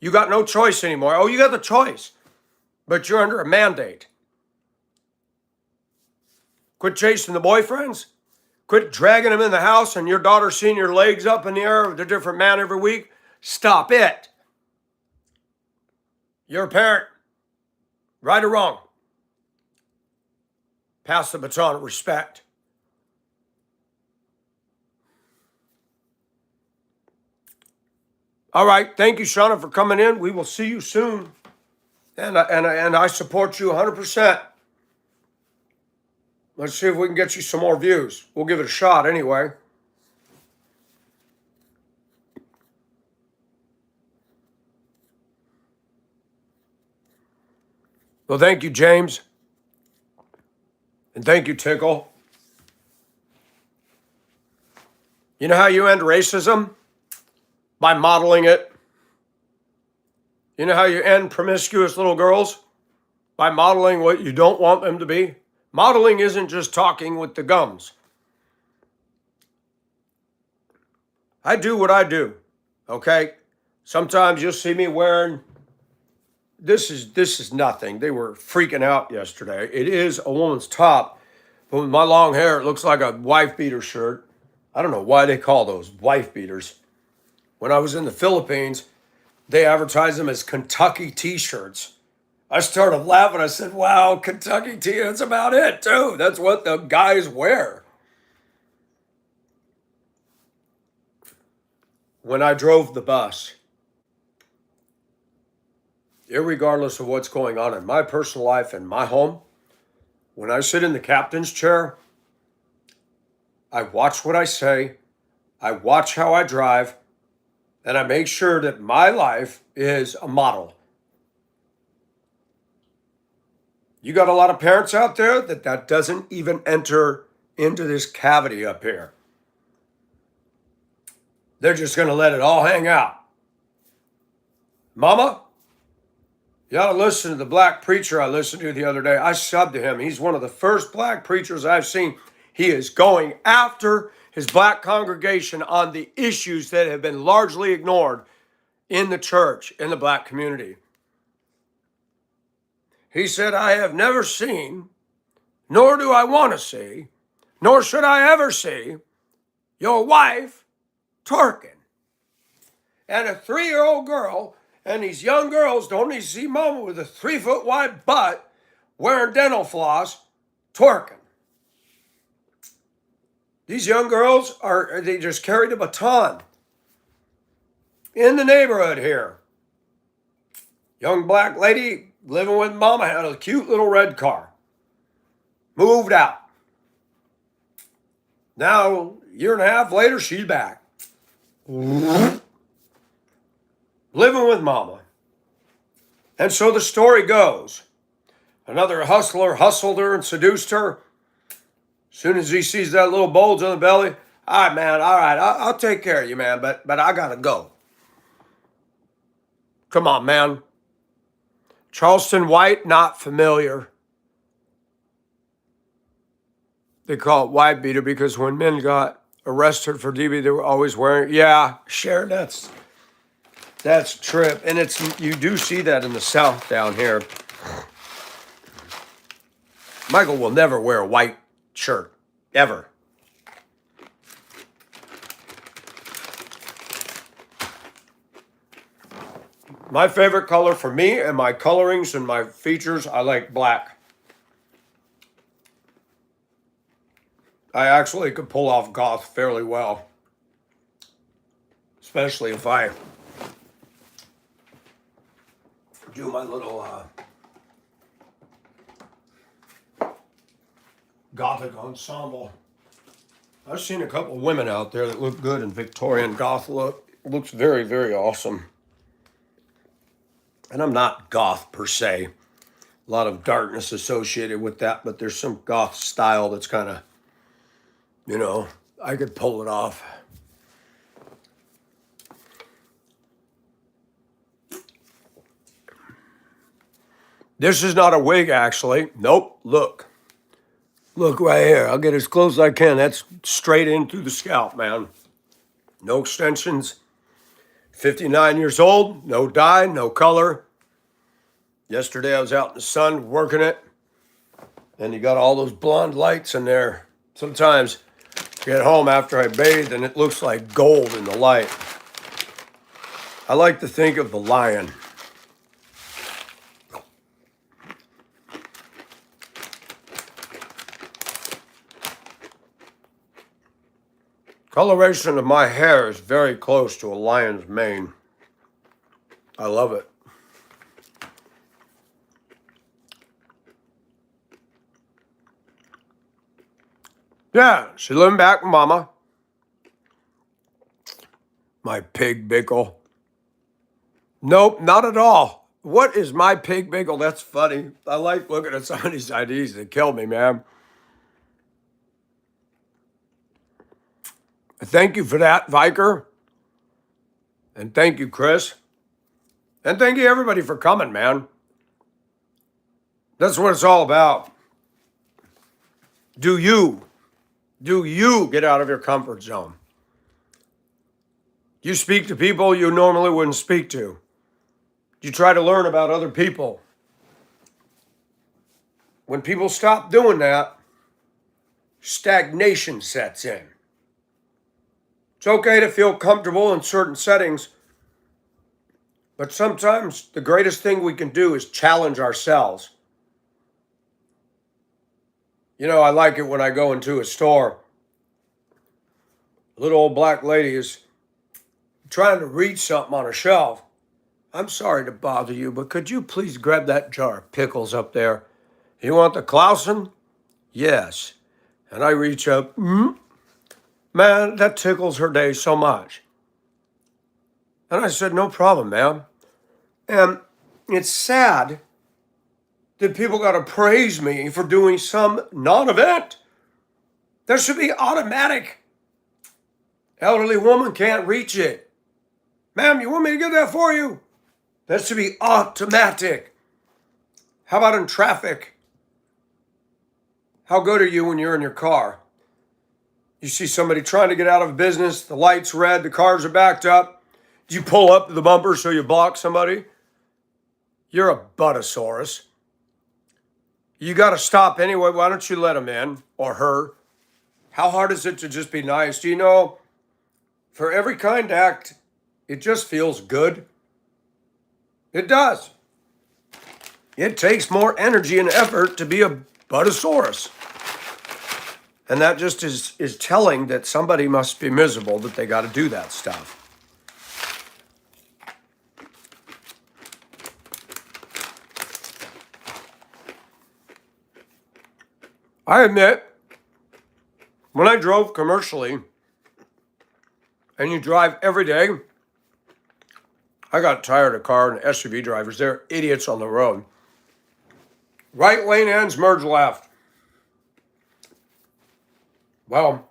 You got no choice anymore. Oh, you got the choice, but you're under a mandate. Quit chasing the boyfriends. Quit dragging them in the house and your daughter seeing your legs up in the air with a different man every week. Stop it. You're a parent, right or wrong. Pass the baton of respect. All right, thank you, Shauna, for coming in. We will see you soon, and I support you 100%. Let's see if we can get you some more views. We'll give it a shot anyway. Well, thank you, James. And thank you, Tickle. You know how you end racism? By modeling it. You know how you end promiscuous little girls? By modeling what you don't want them to be. Modeling isn't just talking with the gums. I do what I do, okay? Sometimes you'll see me wearing, this is nothing. They were freaking out yesterday. It is a woman's top, but with my long hair, it looks like a wife beater shirt. I don't know why they call those wife beaters. When I was in the Philippines, they advertised them as Kentucky t-shirts. I started laughing. I said, wow, Kentucky tea, that's about it, too. That's what the guys wear. When I drove the bus, irregardless of what's going on in my personal life and my home, when I sit in the captain's chair, I watch what I say, I watch how I drive, and I make sure that my life is a model. You got a lot of parents out there that doesn't even enter into this cavity up here. They're just going to let it all hang out. Mama, you ought to listen to the black preacher I listened to the other day. I subbed to him. He's one of the first black preachers I've seen. He is going after his black congregation on the issues that have been largely ignored in the church, in the black community. He said, I have never seen, nor do I want to see, nor should I ever see, your wife twerking. And a 3-year-old girl, and these young girls don't need to see mama with a 3-foot wide butt wearing dental floss twerking. These young girls they just carried a baton in the neighborhood here. Young black lady living with mama had a cute little red car. Moved out. Now, a year and a half later, she's back. Living with mama. And so the story goes. Another hustler hustled her and seduced her. As soon as he sees that little bulge on the belly, all right, man, all right, I'll take care of you, man, but I gotta go. Come on, man. Charleston White, not familiar. They call it white beater because when men got arrested for DV, they were always wearing, yeah, Sharon, that's trip. And you do see that in the South down here. Michael will never wear a white shirt, ever. My favorite color for me and my colorings and my features, I like black. I actually could pull off goth fairly well. Especially if I do my little gothic ensemble. I've seen a couple of women out there that look good in Victorian goth look. It looks very, very awesome. And I'm not goth per se. A lot of darkness associated with that, but there's some goth style that's kind of, I could pull it off. This is not a wig, actually. Nope, look. Look right here. I'll get as close as I can. That's straight in through the scalp, man. No extensions. 59 years old, no dye, no color. Yesterday I was out in the sun working it, and you got all those blonde lights in there. Sometimes I get home after I bathe and it looks like gold in the light. I like to think of the lion. Coloration of my hair is very close to a lion's mane. I love it. Yeah, she living back with mama. My pig bickle. Nope, not at all. What is my pig bickle? That's funny. I like looking at some of these IDs that kill me, man. Thank you for that, Viker. And thank you, Chris. And thank you, everybody, for coming, man. That's what it's all about. Do you get out of your comfort zone? You speak to people you normally wouldn't speak to. You try to learn about other people. When people stop doing that, stagnation sets in. It's okay to feel comfortable in certain settings, but sometimes the greatest thing we can do is challenge ourselves. You know, I like it when I go into a store. A little old black lady is trying to read something on a shelf. I'm sorry to bother you, but could you please grab that jar of pickles up there? You want the Clausen? Yes. And I reach up. Man, that tickles her day so much. And I said, no problem, ma'am. And it's sad that people got to praise me for doing some non-event. There should be automatic. Elderly woman can't reach it. Ma'am, you want me to get that for you? That should be automatic. How about in traffic? How good are you when you're in your car? You see somebody trying to get out of business, the light's red, the cars are backed up. Do you pull up the bumper so you block somebody? You're a buttosaurus. You got to stop anyway. Why don't you let him in or her? How hard is it to just be nice? Do you know, for every kind act, it just feels good. It does. It takes more energy and effort to be a buttosaurus. And that just is telling that somebody must be miserable that they got to do that stuff. I admit, when I drove commercially, and you drive every day, I got tired of car and SUV drivers. They're idiots on the road. Right lane ends, merge left. Well,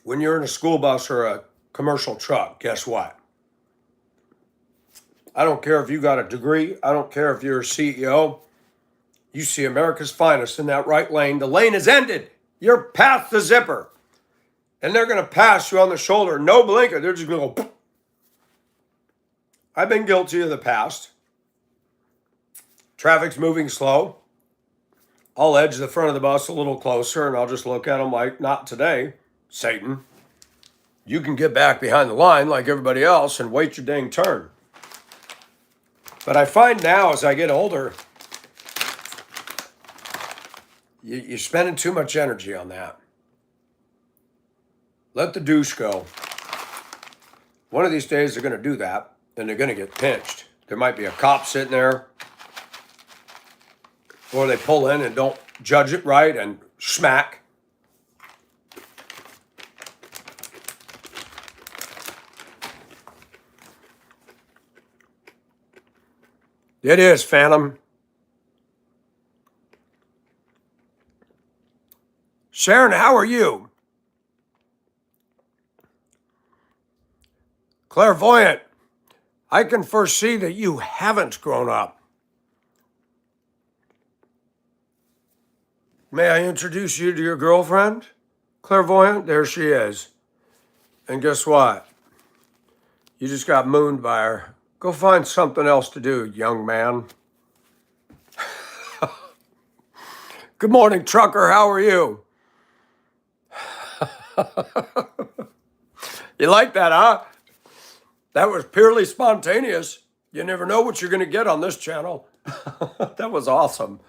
when you're in a school bus or a commercial truck, guess what? I don't care if you got a degree. I don't care if you're a CEO. You see America's finest in that right lane. The lane is ended. You're past the zipper. And they're going to pass you on the shoulder. No blinker. They're just going to go. I've been guilty of the past. Traffic's moving slow. I'll edge the front of the bus a little closer and I'll just look at them like, not today, Satan. You can get back behind the line like everybody else and wait your dang turn. But I find now as I get older, you're spending too much energy on that. Let the douche go. One of these days they're going to do that and they're going to get pinched. There might be a cop sitting there. Or they pull in and don't judge it right and smack. It is, Phantom. Sharon, how are you? Clairvoyant, I can foresee that you haven't grown up. May I introduce you to your girlfriend? Clairvoyant, there she is. And guess what? You just got mooned by her. Go find something else to do, young man. Good morning, trucker. How are you? You like that, huh? That was purely spontaneous. You never know what you're going to get on this channel. That was awesome.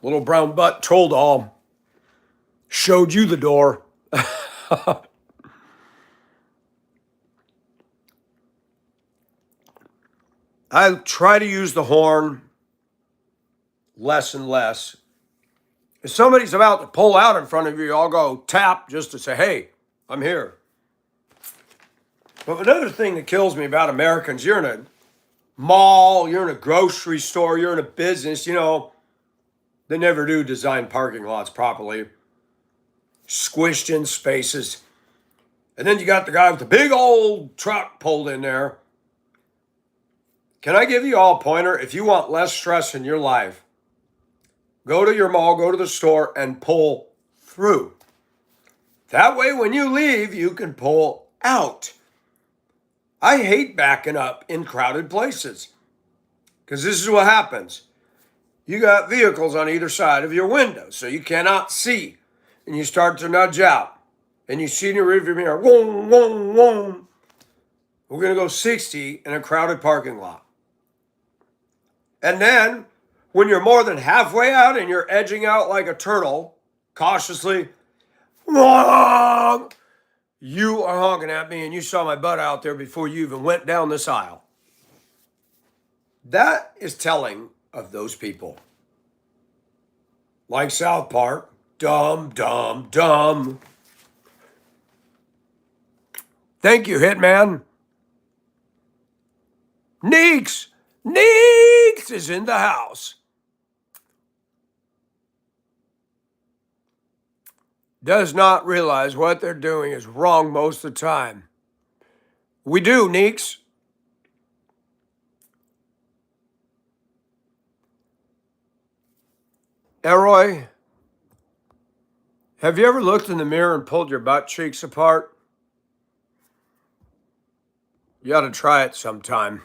Little brown butt troll doll showed you the door. I try to use the horn less and less. If somebody's about to pull out in front of you, I'll go tap just to say, hey, I'm here. But another thing that kills me about Americans, you're in a mall, you're in a grocery store, you're in a business, you know, they never do design parking lots properly. Squished in spaces. And then you got the guy with the big old truck pulled in there. Can I give you all a pointer? If you want less stress in your life, go to your mall, go to the store, and pull through. That way, when you leave, you can pull out. I hate backing up in crowded places because this is what happens. You got vehicles on either side of your window, so you cannot see. and you start to nudge out, and you see in your rearview mirror, whoom, whoom, whoom. We're going to go 60 in a crowded parking lot. And then, when you're more than halfway out and you're edging out like a turtle, cautiously, honk, you are honking at me and you saw my butt out there before you even went down this aisle. That is telling of those people. Like South Park, dumb, dumb, dumb. Thank you, Hitman. Neeks! Neeks is in the house. Does not realize what they're doing is wrong most of the time. We do, Neeks. Elroy, have you ever looked in the mirror and pulled your butt cheeks apart? You ought to try it sometime.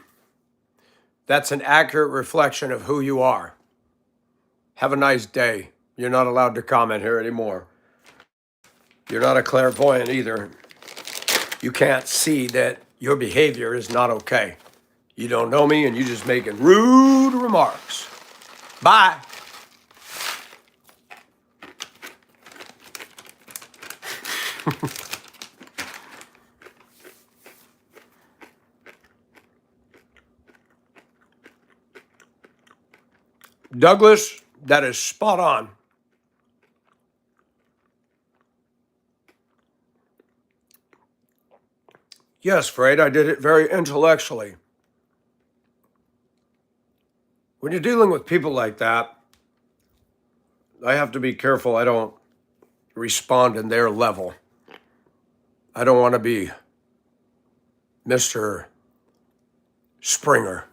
That's an accurate reflection of who you are. Have a nice day. You're not allowed to comment here anymore. You're not a clairvoyant either. You can't see that your behavior is not okay. You don't know me and you're just making rude remarks. Bye. Douglas, that is spot on. Yes, Fred, I did it very intellectually. When you're dealing with people like that, I have to be careful I don't respond in their level. I don't want to be Mr. Springer.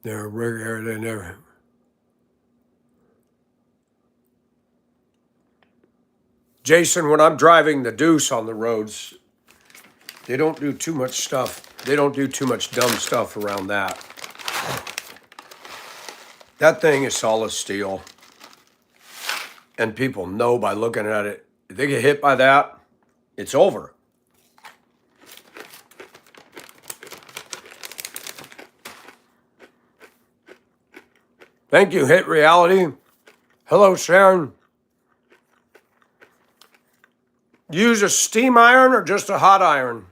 They're never. Jason, when I'm driving the Deuce on the roads, they don't do too much stuff. They don't do too much dumb stuff around that. That thing is solid steel. And people know by looking at it, if they get hit by that, it's over. Thank you, Hit Reality. Hello, Sharon. Use a steam iron or just a hot iron?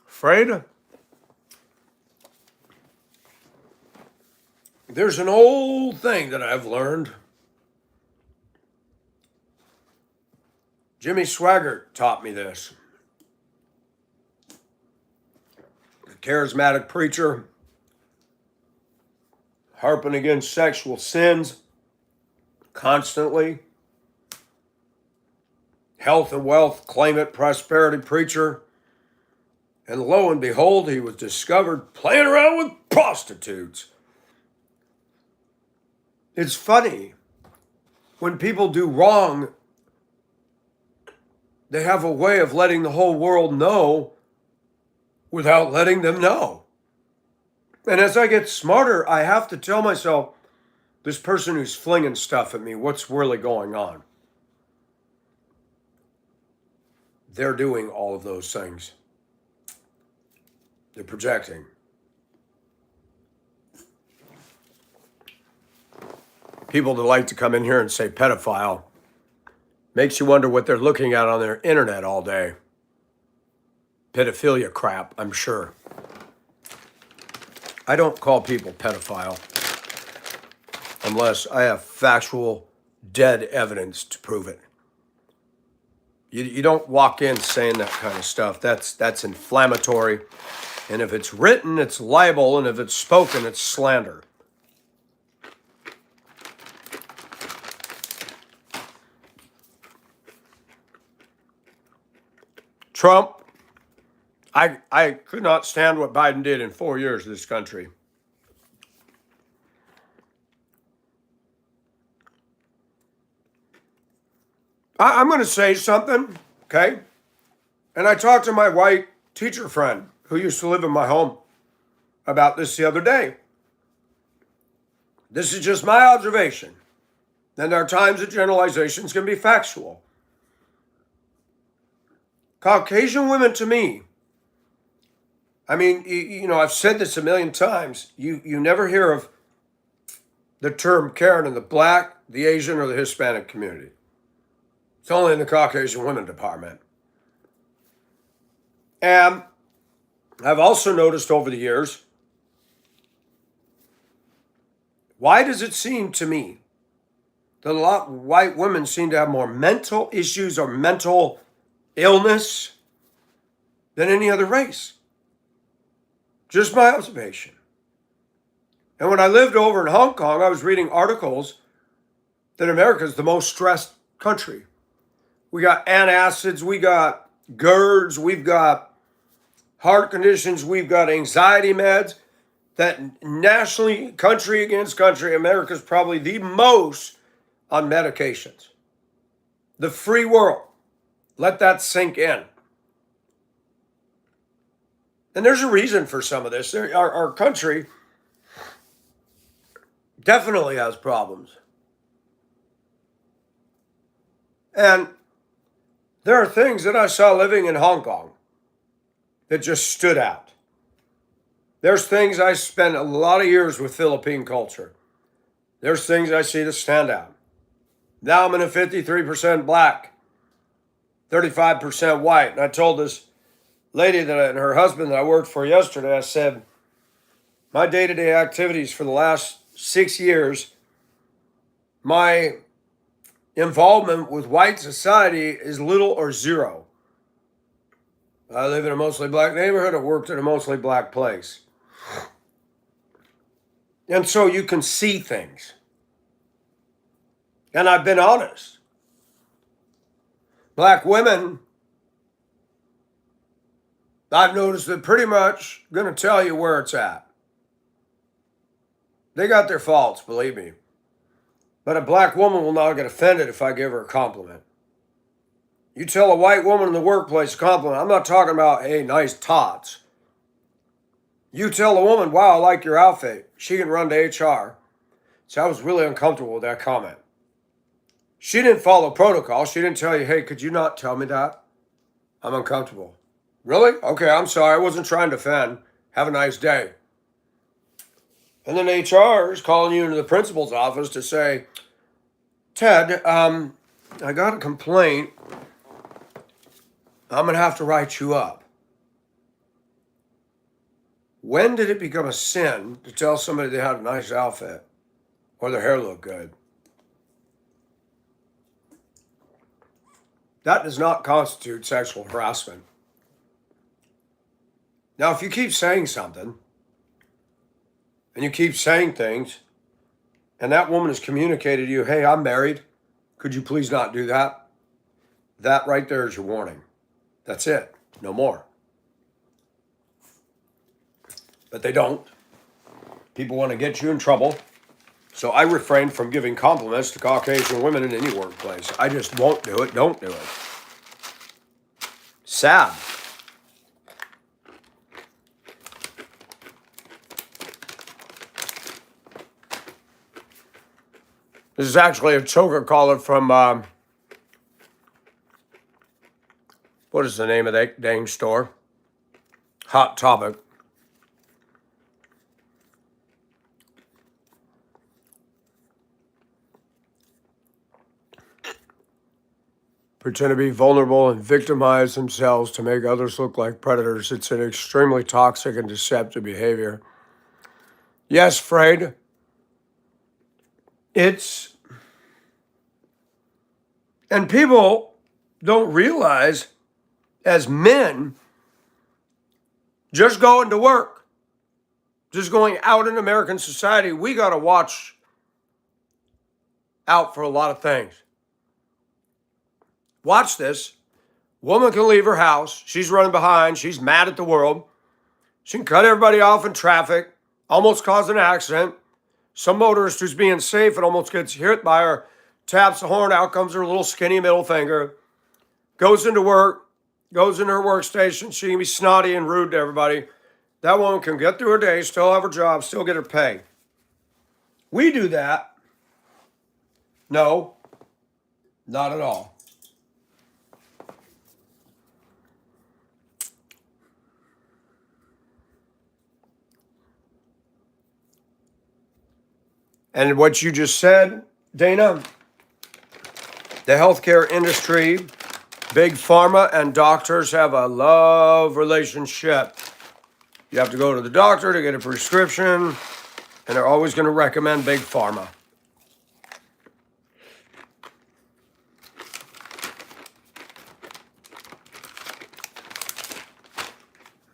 Afraid? There's an old thing that I've learned. Jimmy Swaggart taught me this. A charismatic preacher, harping against sexual sins constantly. Health and wealth, claim it, prosperity preacher. And lo and behold, he was discovered playing around with prostitutes. It's funny. When people do wrong, they have a way of letting the whole world know without letting them know. And as I get smarter, I have to tell myself, this person who's flinging stuff at me, what's really going on? They're doing all of those things. They're projecting. People that like to come in here and say pedophile makes you wonder what they're looking at on their internet all day. Pedophilia crap, I'm sure. I don't call people pedophile unless I have factual, dead evidence to prove it. You don't walk in saying that kind of stuff. That's inflammatory. And if it's written, it's libel. And if it's spoken, it's slander. Trump, I could not stand what Biden did in 4 years to this country. I'm going to say something, okay? And I talked to my white teacher friend who used to live in my home about this the other day. This is just my observation. And there are times that generalizations can be factual. Caucasian women, to me, I mean, I've said this a million times. You never hear of the term Karen in the Black, the Asian, or the Hispanic community. It's only in the Caucasian women department. And I've also noticed over the years, why does it seem to me that a lot of white women seem to have more mental issues or mental illness than any other race? Just my observation. And when I lived over in Hong Kong, I was reading articles that America is the most stressed country. We got antacids, we got GERDs, we've got heart conditions, we've got anxiety meds. That nationally, country against country, America's probably the most on medications. The free world. Let that sink in. And there's a reason for some of this. Our country definitely has problems. And there are things that I saw living in Hong Kong that just stood out. There's things I spent a lot of years with Philippine culture. There's things I see that stand out. Now I'm in a 53% black, 35% white. And I told this lady and her husband that I worked for yesterday, I said, my day-to-day activities for the last 6 years, my involvement with white society is little or zero. I live in a mostly black neighborhood. I worked in a mostly black place. And so you can see things. And I've been honest. Black women, I've noticed that pretty much going to tell you where it's at. They got their faults, believe me. But a black woman will not get offended if I give her a compliment. You tell a white woman in the workplace a compliment. I'm not talking about, hey, nice tots. You tell a woman, wow, I like your outfit. She can run to HR. So I was really uncomfortable with that comment. She didn't follow protocol. She didn't tell you, hey, could you not tell me that? I'm uncomfortable. Really? Okay, I'm sorry. I wasn't trying to offend. Have a nice day. And then HR is calling you into the principal's office to say, Ted, I got a complaint. I'm going to have to write you up. When did it become a sin to tell somebody they had a nice outfit or their hair looked good? That does not constitute sexual harassment. Now, if you keep saying something and you keep saying things and that woman has communicated to you, hey, I'm married, could you please not do that? That right there is your warning. That's it. No more. But they don't. People want to get you in trouble. So I refrain from giving compliments to Caucasian women in any workplace. I just won't do it. Don't do it. Sad. This is actually a choker collar from, what is the name of that dang store? Hot Topic. Pretend to be vulnerable and victimize themselves to make others look like predators. It's an extremely toxic and deceptive behavior. Yes, Fred. And people don't realize, as men, just going to work, just going out in American society, we got to watch out for a lot of things. Watch this. Woman can leave her house. She's running behind. She's mad at the world. She can cut everybody off in traffic, almost cause an accident. Some motorist who's being safe and almost gets hit by her taps the horn, out comes her little skinny middle finger, goes into work, goes into her workstation. She can be snotty and rude to everybody. That woman can get through her day, still have her job, still get her pay. We do that. No, not at all. And what you just said, Dana, the healthcare industry, big pharma, and doctors have a love relationship. You have to go to the doctor to get a prescription, and they're always going to recommend big pharma.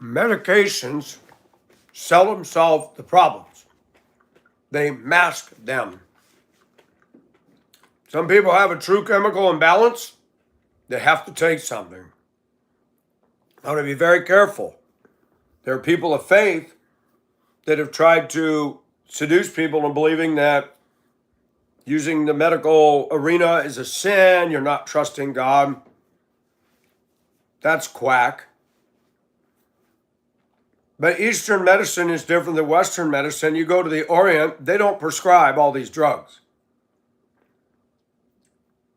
Medications seldom solve the problems. They mask them. Some people have a true chemical imbalance. They have to take something. I want to be very careful. There are people of faith that have tried to seduce people into believing that using the medical arena is a sin, you're not trusting God. That's quack. But Eastern medicine is different than Western medicine. You go to the Orient, they don't prescribe all these drugs.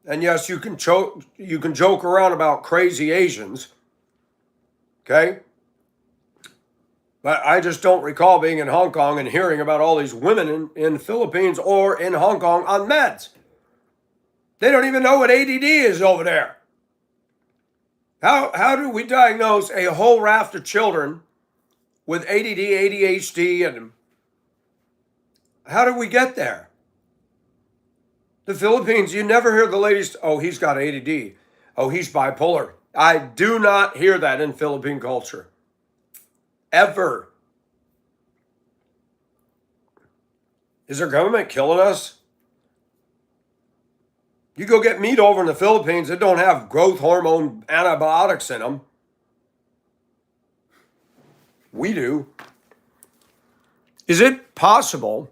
And yes, you can joke around about crazy Asians, okay? But I just don't recall being in Hong Kong and hearing about all these women in the Philippines or in Hong Kong on meds. They don't even know what ADD is over there. How do we diagnose a whole raft of children with ADD, ADHD, and how did we get there? The Philippines, you never hear the ladies, oh, he's got ADD. Oh, he's bipolar. I do not hear that in Philippine culture. Ever. Is our government killing us? You go get meat over in the Philippines that don't have growth hormone antibiotics in them. We do. Is it possible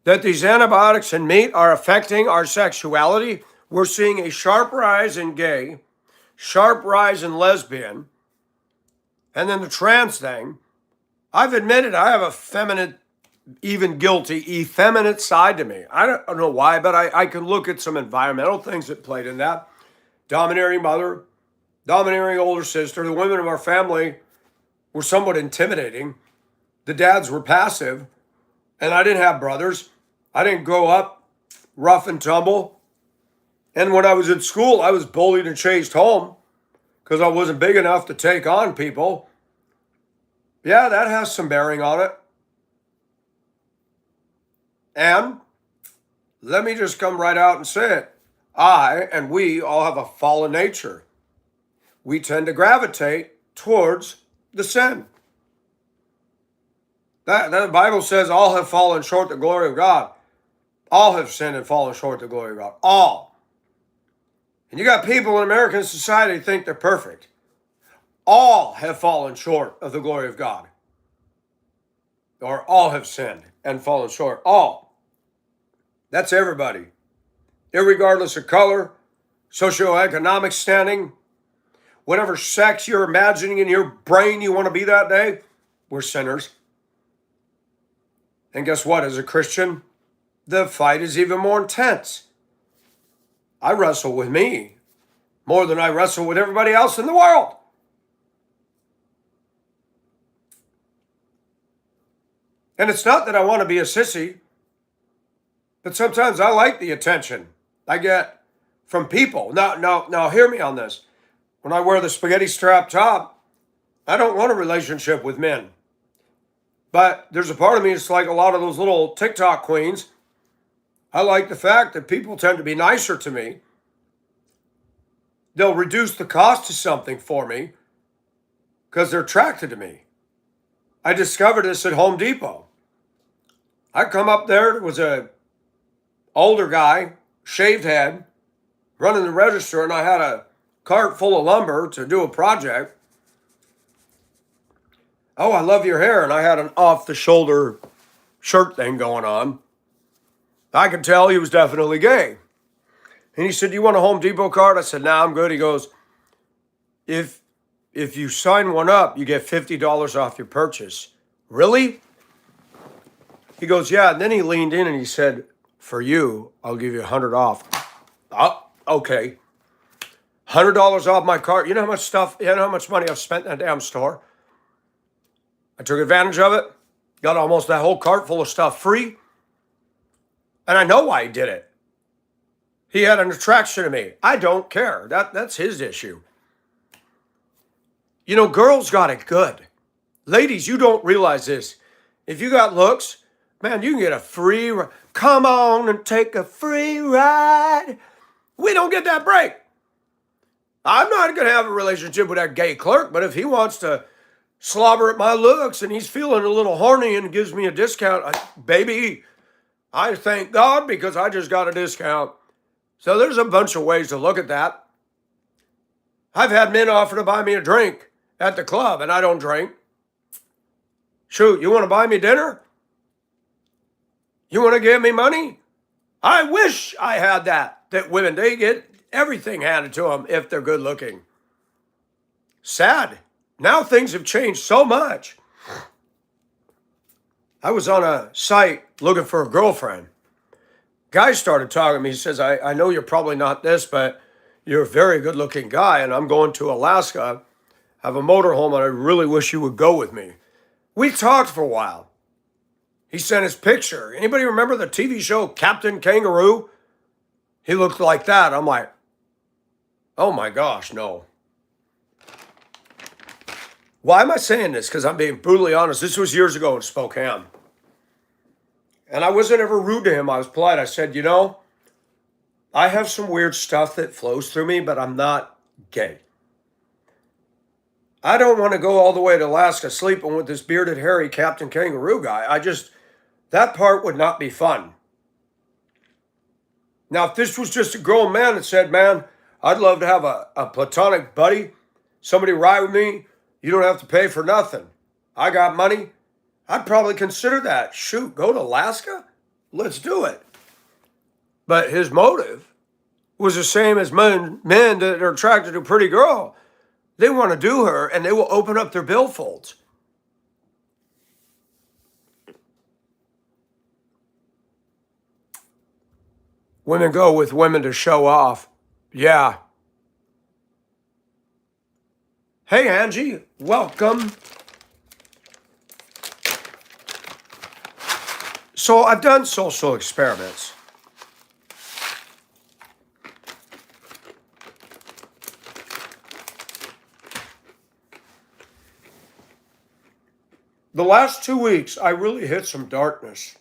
that these antibiotics in meat are affecting our sexuality? We're seeing a sharp rise in gay, sharp rise in lesbian, and then the trans thing. I've admitted I have a feminine, even guilty, effeminate side to me. I don't know why, but I can look at some environmental things that played in that. Domineering mother, domineering older sister. The women of our family were somewhat intimidating. The dads were passive, and I didn't have brothers. I didn't grow up rough and tumble. And when I was in school, I was bullied and chased home because I wasn't big enough to take on people. Yeah, that has some bearing on it. And let me just come right out and say it. I and we all have a fallen nature. We tend to gravitate towards the sin. That the Bible says all have fallen short of the glory of God. All have sinned and fallen short of the glory of God. All. And you got people in American society who think they're perfect. All have fallen short of the glory of God. Or all have sinned and fallen short. All. That's everybody. Irregardless of color, socioeconomic standing, whatever sex you're imagining in your brain you want to be that day, we're sinners. And guess what? As a Christian, the fight is even more intense. I wrestle with me more than I wrestle with everybody else in the world. And it's not that I want to be a sissy, but sometimes I like the attention I get from people. Now, hear me on this. When I wear the spaghetti strap top, I don't want a relationship with men. But there's a part of me that's like a lot of those little TikTok queens. I like the fact that people tend to be nicer to me. They'll reduce the cost of something for me because they're attracted to me. I discovered this at Home Depot. I come up there, it was a older guy, shaved head, running the register, and I had a cart full of lumber to do a project. Oh, I love your hair. And I had an off-the-shoulder shirt thing going on. I could tell he was definitely gay. And he said, "Do you want a Home Depot card?" I said, "No, I'm good." He goes, if if you sign one up, you get $50 off your purchase. Really? He goes, yeah. And then he leaned in and he said, for you, I'll give you 100 off. Oh, okay. $100 off my cart. You know how much money I've spent in that damn store? I took advantage of it. Got almost that whole cart full of stuff free. And I know why he did it. He had an attraction to me. I don't care. That's his issue. You know, girls got it good. Ladies, you don't realize this. If you got looks, man, you can get a free ride. Come on and take a free ride. We don't get that break. I'm not going to have a relationship with that gay clerk, but if he wants to slobber at my looks and he's feeling a little horny and gives me a discount, baby, I thank God because I just got a discount. So there's a bunch of ways to look at that. I've had men offer to buy me a drink at the club and I don't drink. Shoot, you want to buy me dinner? You want to give me money? I wish I had that women, they get everything handed to them if they're good looking. Sad. Now things have changed so much. I was on a site looking for a girlfriend. Guy started talking to me. He says, I know you're probably not this, but you're a very good looking guy. And I'm going to Alaska, have a motorhome, and I really wish you would go with me. We talked for a while. He sent his picture. Anybody remember the TV show Captain Kangaroo? He looked like that. I'm like, oh my gosh, no. Why am I saying this? Because I'm being brutally honest. This was years ago in Spokane. And I wasn't ever rude to him. I was polite. I said, you know, I have some weird stuff that flows through me, but I'm not gay. I don't want to go all the way to Alaska sleeping with this bearded, hairy Captain Kangaroo guy. That part would not be fun. Now, if this was just a grown man that said, man, I'd love to have a platonic buddy, somebody ride with me, you don't have to pay for nothing. I got money. I'd probably consider that. Shoot, go to Alaska? Let's do it. But his motive was the same as men that are attracted to a pretty girl. They want to do her, and they will open up their billfolds. Women go with women to show off. Yeah. Hey, Angie, welcome. So I've done social experiments. The last 2 weeks, I really hit some darkness.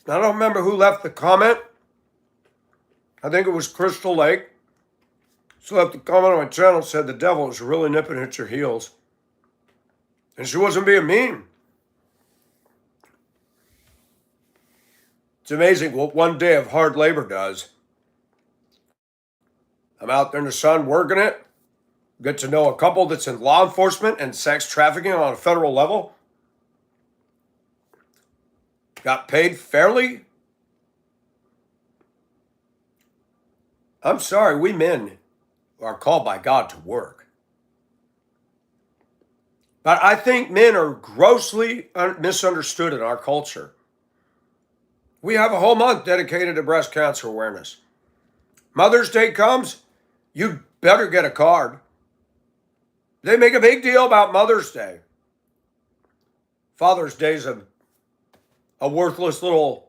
I don't remember who left the comment. I think it was Crystal Lake. She left a comment on my channel and said the devil is really nipping at your heels. And she wasn't being mean. It's amazing what one day of hard labor does. I'm out there in the sun working it. Get to know a couple that's in law enforcement and sex trafficking on a federal level. Got paid fairly. I'm sorry, we men are called by God to work. But I think men are grossly misunderstood in our culture. We have a whole month dedicated to breast cancer awareness. Mother's Day comes, you'd better get a card. They make a big deal about Mother's Day. Father's Day is a worthless little,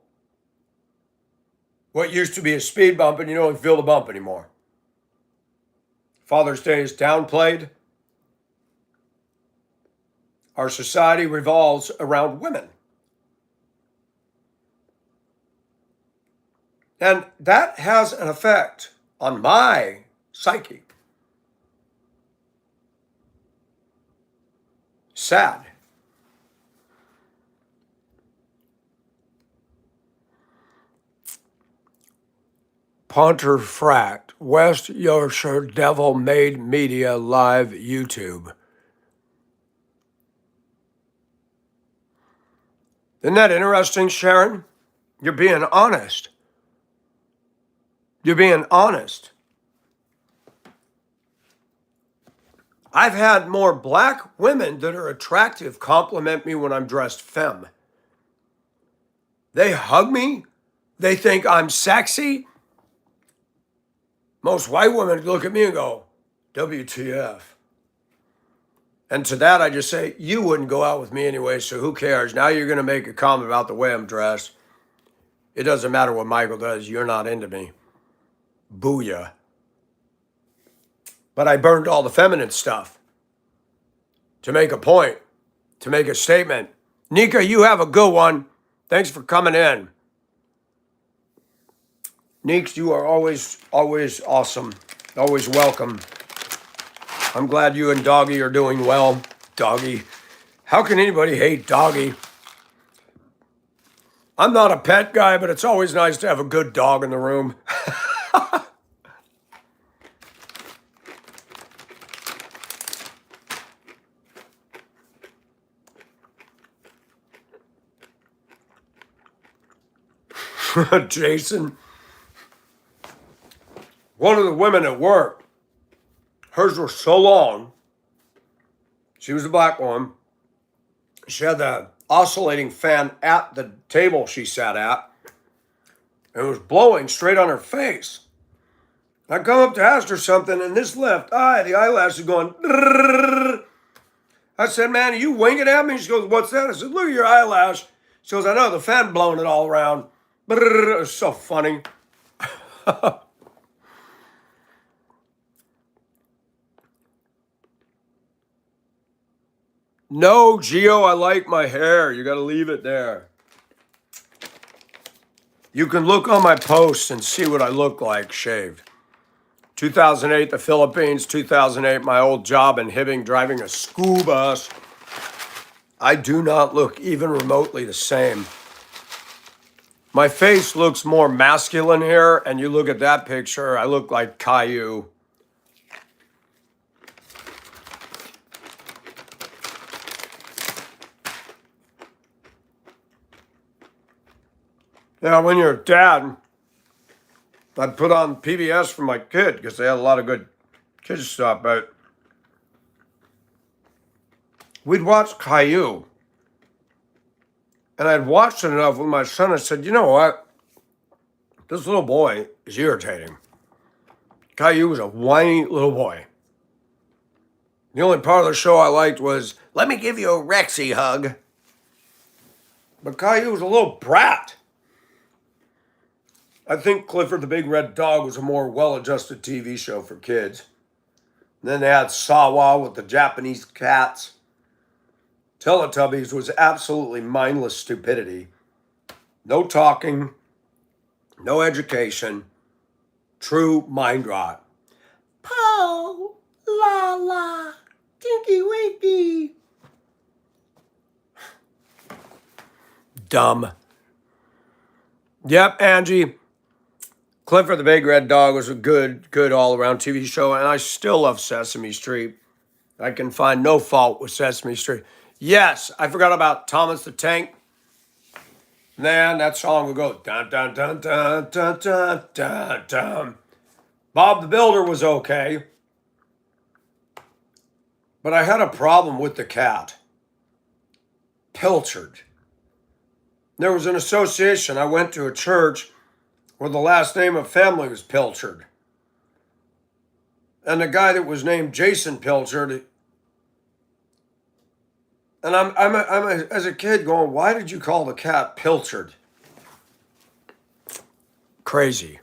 what used to be a speed bump, and you don't feel the bump anymore. Father's Day is downplayed. Our society revolves around women. And that has an effect on my psyche. Sad. Pontefract, West Yorkshire Devil Made Media Live YouTube. Isn't that interesting, Sharon? You're being honest. You're being honest. I've had more black women that are attractive compliment me when I'm dressed femme. They hug me. They think I'm sexy. Most white women look at me and go, WTF. And to that, I just say, you wouldn't go out with me anyway, so who cares? Now you're going to make a comment about the way I'm dressed. It doesn't matter what Michael does. You're not into me. Booyah. But I burned all the feminine stuff to make a point, to make a statement. Nika, you have a good one. Thanks for coming in. Neeks, you are always awesome. Always welcome. I'm glad you and Doggy are doing well. Doggy. How can anybody hate Doggy? I'm not a pet guy, but it's always nice to have a good dog in the room. Jason, one of the women at work, hers were so long. She was a black one. She had the oscillating fan at the table she sat at, and it was blowing straight on her face. I come up to ask her something, and this left eye, the eyelash is going. Drrrr. I said, man, are you winking at me? She goes, what's that? I said, look at your eyelash. She goes, I know, the fan blowing it all around. It was so funny. No, Gio, I like my hair. You got to leave it there. You can look on my posts and see what I look like shaved. 2008, the Philippines. 2008, my old job in Hibbing, driving a school bus. I do not look even remotely the same. My face looks more masculine here, and you look at that picture, I look like Caillou. Now, when you're a dad, I'd put on PBS for my kid because they had a lot of good kids stuff, but we'd watch Caillou. And I'd watched it enough with my son. I said, you know what? This little boy is irritating. Caillou was a whiny little boy. The only part of the show I liked was, let me give you a Rexy hug. But Caillou was a little brat. I think Clifford the Big Red Dog was a more well-adjusted TV show for kids. And then they had Sawa with the Japanese cats. Teletubbies was absolutely mindless stupidity. No talking, no education, true mind rot. Po, la la, tinky winky. Dumb. Yep, Angie. Clifford the Big Red Dog was a good all-around TV show, and I still love Sesame Street. I can find no fault with Sesame Street. Yes, I forgot about Thomas the Tank. Man, that song would go dun dun dun dun dun dun dun dun. Bob the Builder was okay, but I had a problem with the cat. Pilchard. There was an association. I went to a church where the last name of family was Pilchard. And the guy that was named Jason Pilchard, and I'm as a kid going, why did you call the cat Pilchard? Crazy.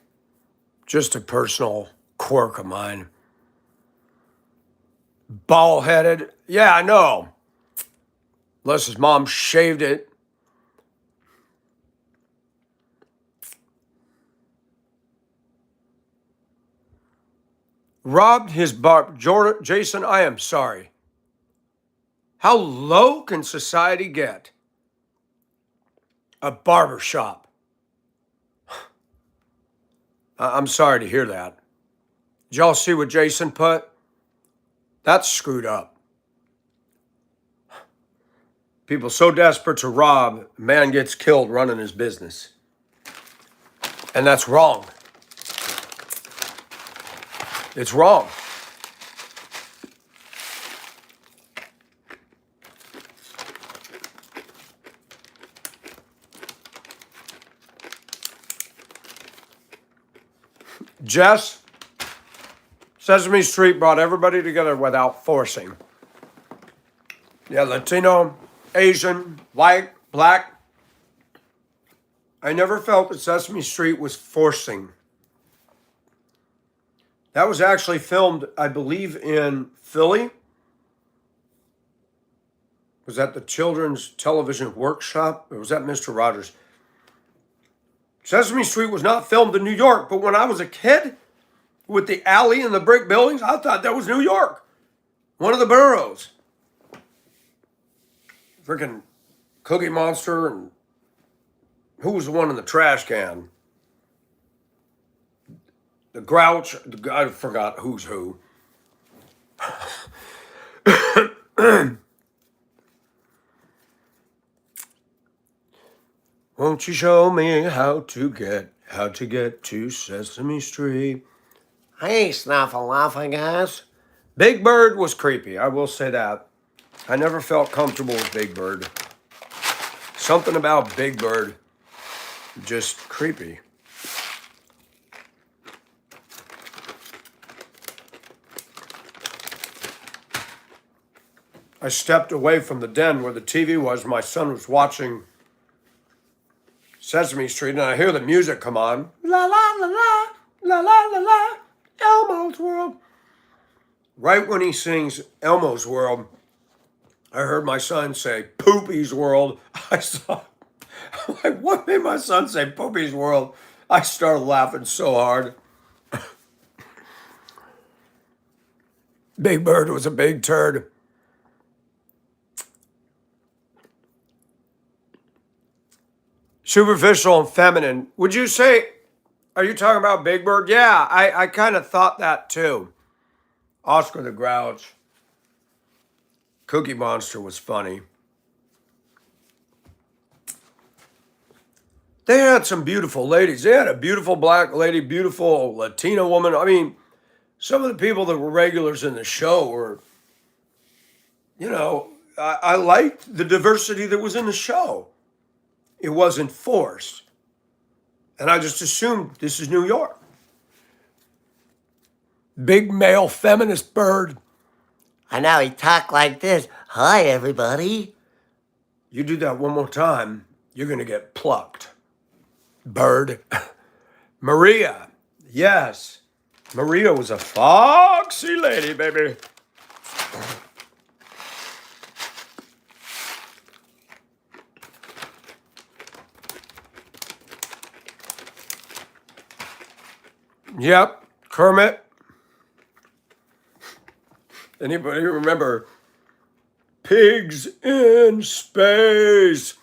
Just a personal quirk of mine. Bald-headed. Yeah, I know. Unless his mom shaved it. Robbed his Jason, I am sorry. How low can society get? A barber shop. I'm sorry to hear that. Did y'all see what Jason put? That's screwed up. People so desperate to rob, a man gets killed running his business. And that's wrong. It's wrong. Jess, Sesame Street brought everybody together without forcing. Yeah, Latino, Asian, white, black. I never felt that Sesame Street was forcing. That was actually filmed, I believe, in Philly. Was that the Children's Television Workshop? Or was that Mr. Rogers? Sesame Street was not filmed in New York, but when I was a kid, with the alley and the brick buildings, I thought that was New York. One of the boroughs. Freaking Cookie Monster, and who was the one in the trash can? The Grouch. I forgot who's who. Won't you show me how to get to Sesame Street? Hey, Snuffleupagus. Big Bird was creepy, I will say that. I never felt comfortable with Big Bird. Something about Big Bird, just creepy. I stepped away from the den where the TV was. My son was watching Sesame Street, and I hear the music come on. La la la la, la la la la, Elmo's World. Right when he sings Elmo's World, I heard my son say Poopy's World. I'm like, what made my son say Poopy's World? I started laughing so hard. Big Bird was a big turd. Superficial and feminine. Would you say, are you talking about Big Bird? Yeah, I kind of thought that too. Oscar the Grouch. Cookie Monster was funny. They had some beautiful ladies. They had a beautiful black lady, beautiful Latina woman. I mean, some of the people that were regulars in the show were, I liked the diversity that was in the show. It wasn't forced. And I just assumed this is New York. Big male feminist bird. I know he talked like this. Hi, everybody. You do that one more time, you're going to get plucked. Bird. Maria. Yes. Maria was a foxy lady, baby. Yep, Kermit. Anybody remember Pigs in Space?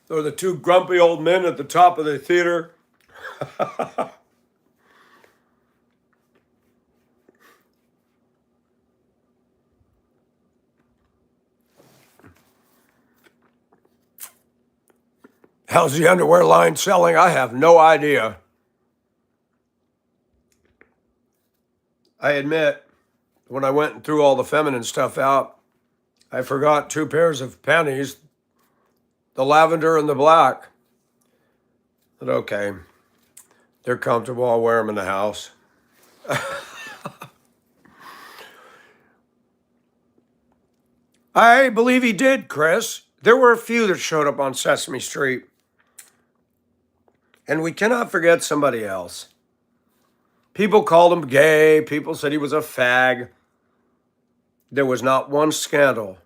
Or the two grumpy old men at the top of the theater? How's the underwear line selling? I have no idea. I admit, when I went and threw all the feminine stuff out, I forgot 2 pairs of panties, the lavender and the black. But okay, they're comfortable. I'll wear them in the house. I believe he did, Chris. There were a few that showed up on Sesame Street. And we cannot forget somebody else. People called him gay. People said he was a fag. There was not one scandal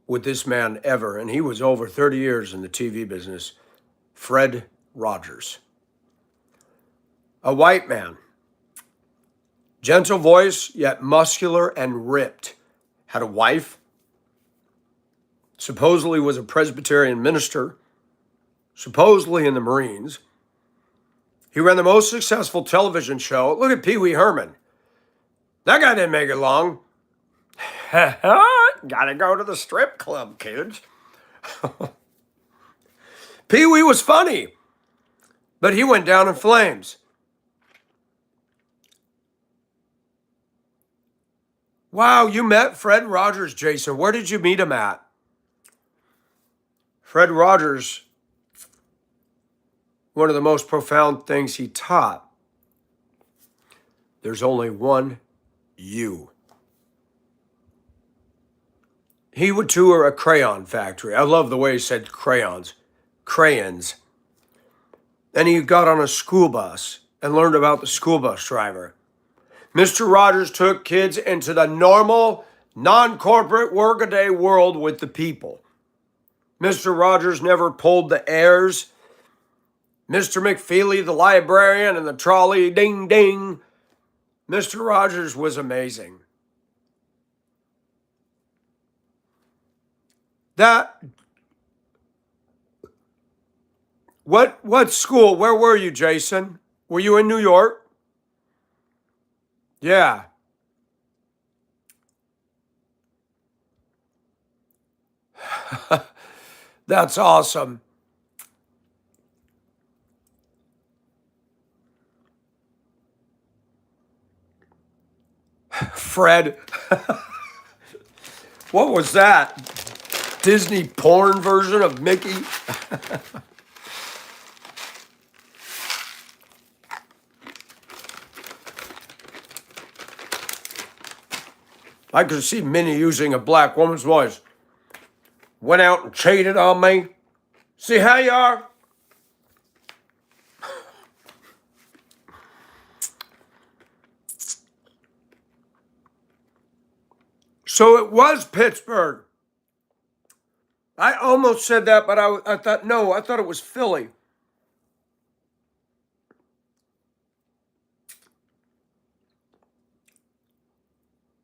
with this man ever, and he was over 30 years in the TV business. Fred Rogers. A white man. Gentle voice, yet muscular and ripped. Had a wife. Supposedly was a Presbyterian minister. Supposedly in the Marines. He ran the most successful television show. Look at Pee Wee Herman. That guy didn't make it long. Gotta go to the strip club, kids. Pee Wee was funny, but he went down in flames. Wow, you met Fred Rogers, Jason. Where did you meet him at? Fred Rogers, one of the most profound things he taught There's only one you. He would tour a crayon factory. I love the way he said crayons. Crayons. And he got on a school bus and learned about the school bus driver. Mr. Rogers took kids into the normal, non-corporate workaday world with the people. Mr. Rogers never pulled the airs. Mr. McFeely, the librarian, and the trolley, ding, ding. Mr. Rogers was amazing. What school? Where were you, Jason? Were you in New York? Yeah. That's awesome. Fred. What was that? Disney porn version of Mickey? I could see Minnie using a black woman's voice. Went out and cheated on me. See how you are? So it was Pittsburgh. I almost said that, but I thought, no, I thought it was Philly.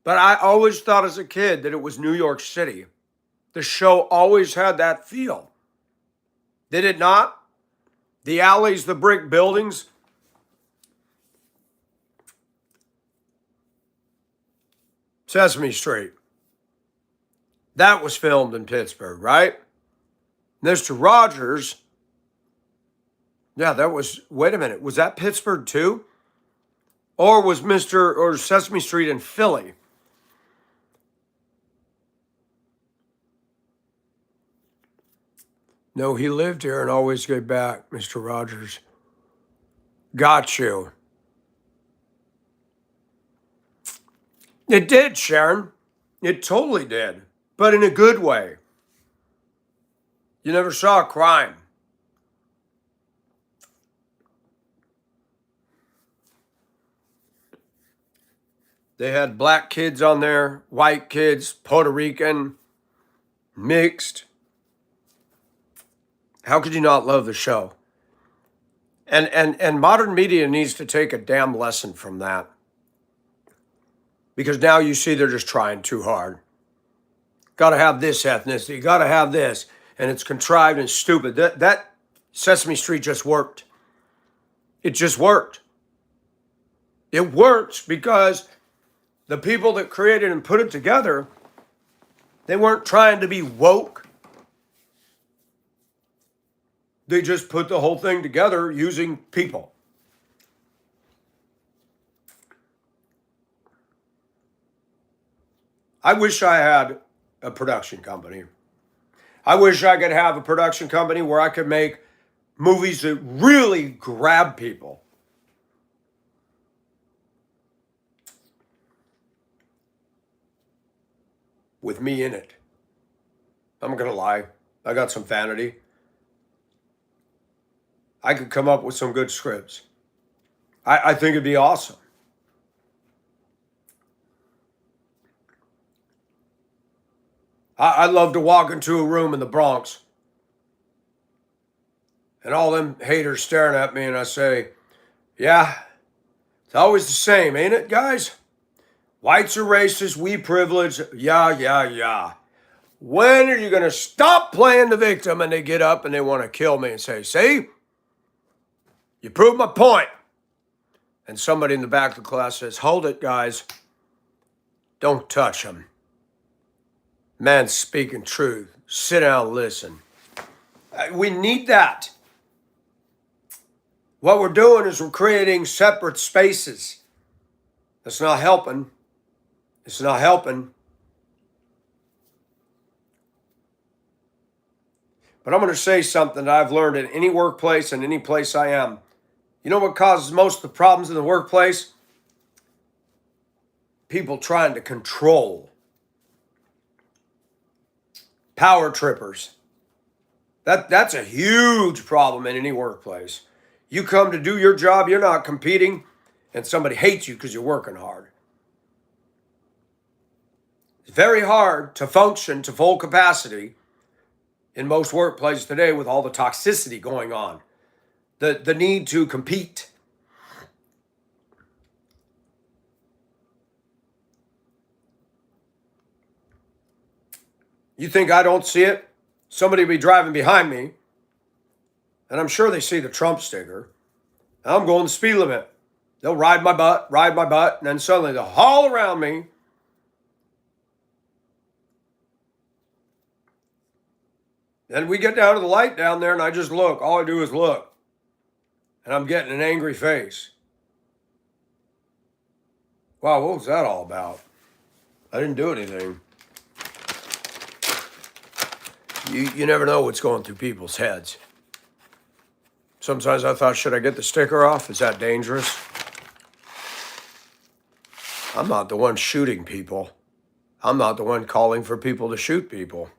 But I always thought as a kid that it was New York City. The show always had that feel. Did it not? The alleys, the brick buildings. Sesame Street. That was filmed in Pittsburgh, right? Mr. Rogers. Yeah, that was, wait a minute, was that Pittsburgh too? Or was Sesame Street in Philly? No, he lived here and always gave back, Mr. Rogers. Got you. It did, Sharon. It totally did. But in a good way. You never saw a crime. They had black kids on there, white kids, Puerto Rican, mixed. How could you not love the show? And modern media needs to take a damn lesson from that. Because now you see they're just trying too hard. Got to have this ethnicity, got to have this. And it's contrived and stupid. That Sesame Street just worked. It just worked. It works because the people that created and put it together, they weren't trying to be woke. They just put the whole thing together using people. I wish I had a production company. I wish I could have a production company where I could make movies that really grab people. With me in it. I'm not gonna lie. I got some vanity. I could come up with some good scripts. I think it'd be awesome. I'd love to walk into a room in the Bronx and all them haters staring at me and I say, yeah, it's always the same, ain't it, guys? Whites are racist, we privileged, yeah. When are you going to stop playing the victim? And they get up and they want to kill me and say, see? You proved my point. And somebody in the back of the class says, hold it, guys. Don't touch him. Man's speaking truth. Sit down, listen. We need that. What we're doing is we're creating separate spaces. That's not helping. It's not helping. But I'm going to say something that I've learned in any workplace and any place I am. You know what causes most of the problems in the workplace? people trying to control. Power trippers. That's a huge problem in any workplace. You come to do your job, you're not competing, and somebody hates you because you're working hard. It's very hard to function to full capacity in most workplaces today with all the toxicity going on. The need to compete. You think I don't see it? Somebody will be driving behind me, and I'm sure they see the Trump sticker. I'm going the speed limit. They'll ride my butt, and then suddenly they'll haul around me. Then we get down to the light down there, and I just look. All I do is look. And I'm getting an angry face. Wow, what was that all about? I didn't do anything. You never know what's going through people's heads. Sometimes I thought, should I get the sticker off? Is that dangerous? I'm not the one shooting people. I'm not the one calling for people to shoot people.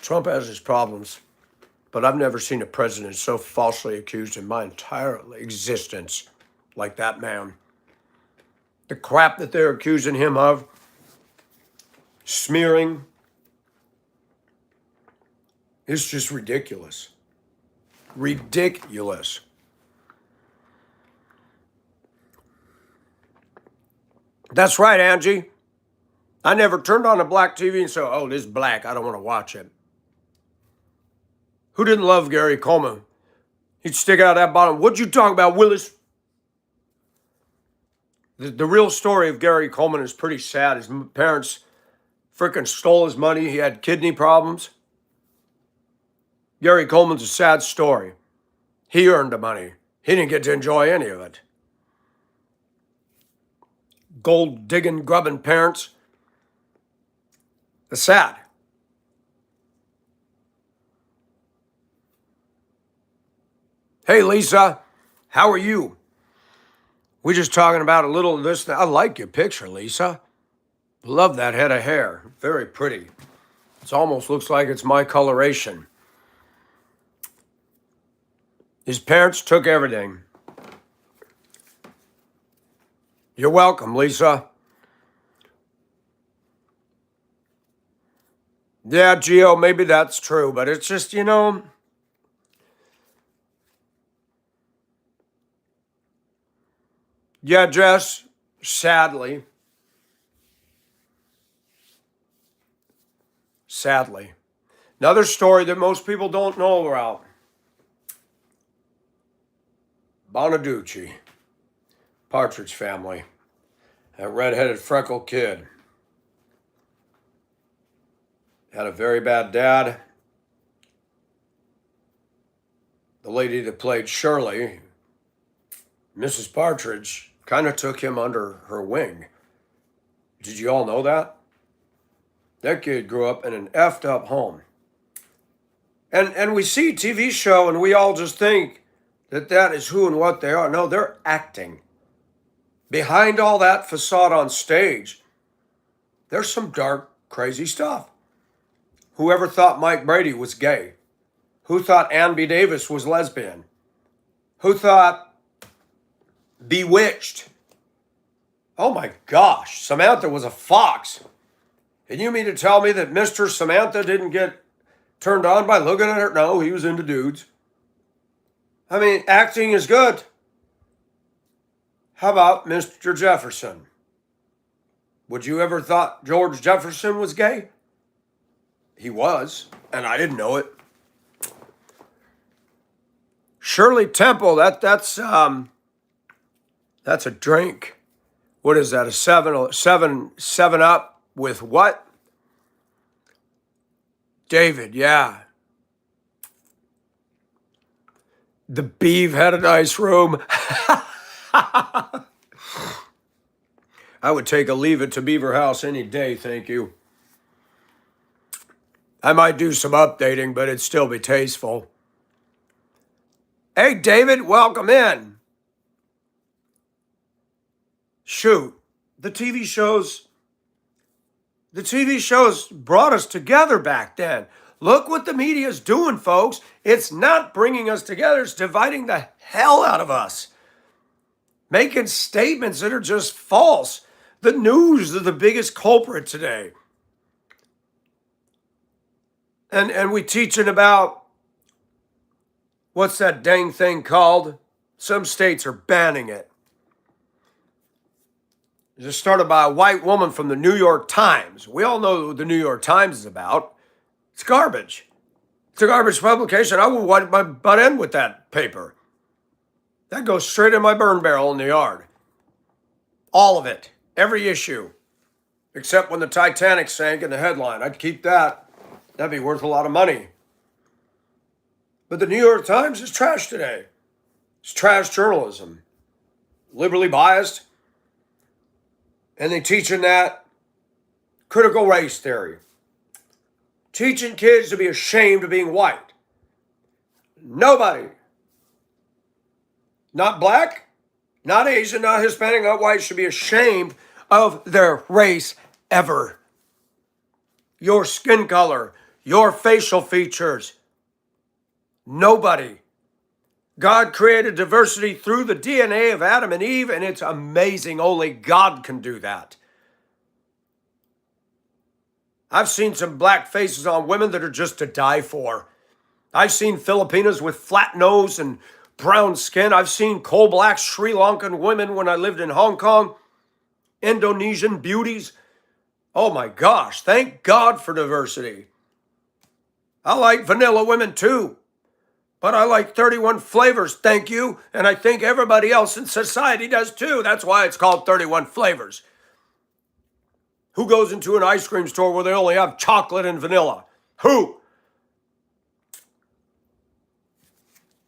Trump has his problems, but I've never seen a president so falsely accused in my entire existence like that man. The crap that they're accusing him of, smearing, is just ridiculous. Ridiculous. That's right, Angie. I never turned on a black TV and said, oh, this is black, I don't want to watch it. Who didn't love Gary Coleman? He'd stick out that bottom. What'd you talk about, Willis? The real story of Gary Coleman is pretty sad. His parents freaking stole his money. He had kidney problems. Gary Coleman's a sad story. He earned the money. He didn't get to enjoy any of it. Gold digging, grubbing parents. It's sad. Hey, Lisa, how are you? We're just talking about a little of this. I like your picture, Lisa. Love that head of hair. Very pretty. It almost looks like it's my coloration. His parents took everything. You're welcome, Lisa. Yeah, Gio, maybe that's true, but it's just, Yeah, Jess, sadly. Another story that most people don't know about. Bonaducci, Partridge Family, that redheaded freckled kid. Had a very bad dad. The lady that played Shirley, Mrs. Partridge, kind of took him under her wing. Did you all know that? That kid grew up in an effed up home. And we see TV show and we all just think that is who and what they are. No, they're acting. Behind all that facade on stage, there's some dark, crazy stuff. Whoever thought Mike Brady was gay? Who thought Ann B. Davis was lesbian? Who thought Bewitched? Oh my gosh, Samantha was a fox. And you mean to tell me that Mr. Samantha didn't get turned on by looking at her? No, he was into dudes. I mean, acting is good. How about Mr. Jefferson? Would you ever thought George Jefferson was gay? He was, and I didn't know it. Shirley Temple, that's a drink. What is that? A 7 Up with what? David, yeah. The Beeve had a nice room. I would take a Leave It to Beaver house any day, thank you. I might do some updating, but it'd still be tasteful. Hey, David, welcome in. Shoot, the TV shows, the TV shows brought us together back then. Look what the media is doing, folks. It's not bringing us together, it's dividing the hell out of us, making statements that are just false. The news is the biggest culprit today. And we teaching about, what's that dang thing called? Some states are banning it. It was started by a white woman from the New York Times. We all know what the New York Times is about. It's garbage. It's a garbage publication. I would wipe my butt end with that paper. That goes straight in my burn barrel in the yard. All of it. Every issue. Except when the Titanic sank in the headline. I'd keep that. That'd be worth a lot of money. But the New York Times is trash today. It's trash journalism. Liberally biased. And they teaching that critical race theory. Teaching kids to be ashamed of being white. Nobody, not black, not Asian, not Hispanic, not white, should be ashamed of their race ever. Your skin color, your facial features. Nobody. God created diversity through the DNA of Adam and Eve, and it's amazing. Only God can do that. I've seen some black faces on women that are just to die for. I've seen Filipinas with flat nose and brown skin. I've seen coal black Sri Lankan women when I lived in Hong Kong. Indonesian beauties. Oh my gosh, thank God for diversity. I like vanilla women too. But I like 31 flavors, thank you. And I think everybody else in society does too. That's why it's called 31 flavors. Who goes into an ice cream store where they only have chocolate and vanilla? Who?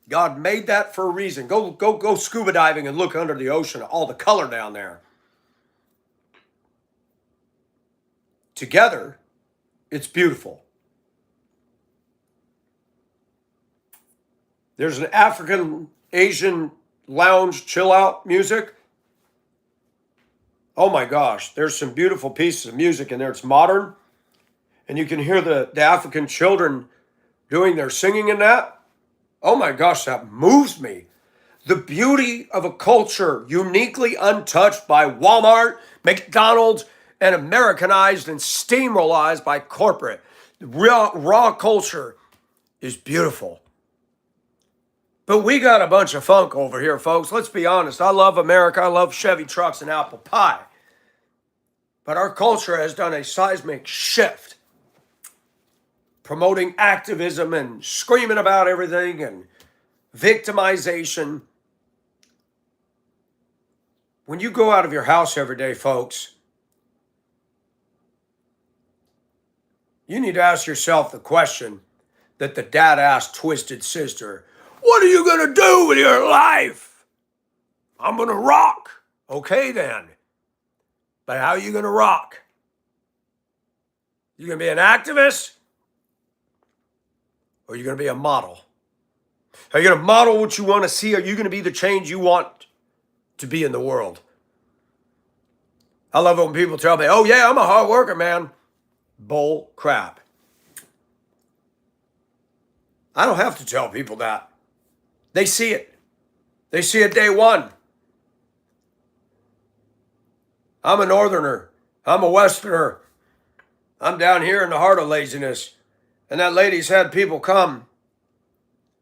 God made that for a reason. Go scuba diving and look under the ocean, all the color down there. Together, it's beautiful. There's an African Asian lounge chill out music. Oh my gosh, there's some beautiful pieces of music in there. It's modern. And you can hear the African children doing their singing in that. Oh my gosh, that moves me. The beauty of a culture uniquely untouched by Walmart, McDonald's, and Americanized and steamrollized by corporate. Raw culture is beautiful. But we got a bunch of funk over here, folks. Let's be honest. I love America. I love Chevy trucks and apple pie. But our culture has done a seismic shift, promoting activism and screaming about everything and victimization. When you go out of your house every day, folks, you need to ask yourself the question that the dad asked Twisted Sister. What are you going to do with your life? I'm going to rock. Okay, then. But how are you going to rock? You going to be an activist? Or are you going to be a model? Are you going to model what you want to see? Are you going to be the change you want to be in the world? I love it when people tell me, oh yeah, I'm a hard worker, man. Bull crap. I don't have to tell people that. They see it. They see it day one. I'm a northerner. I'm a westerner. I'm down here in the heart of laziness. And that lady's had people come.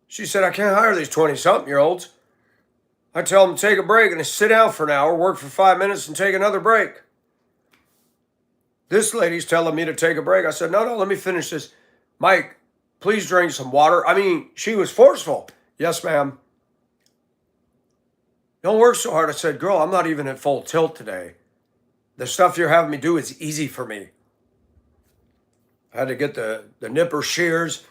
She said, I can't hire these 20-something-year-olds. I tell them to take a break and to sit down for an hour, work for 5 minutes, and take another break. This lady's telling me to take a break. I said, no, let me finish this. Mike, please drink some water. I mean, she was forceful. Yes, ma'am. Don't work so hard. I said, girl, I'm not even at full tilt today. The stuff you're having me do is easy for me. I had to get the nipper shears.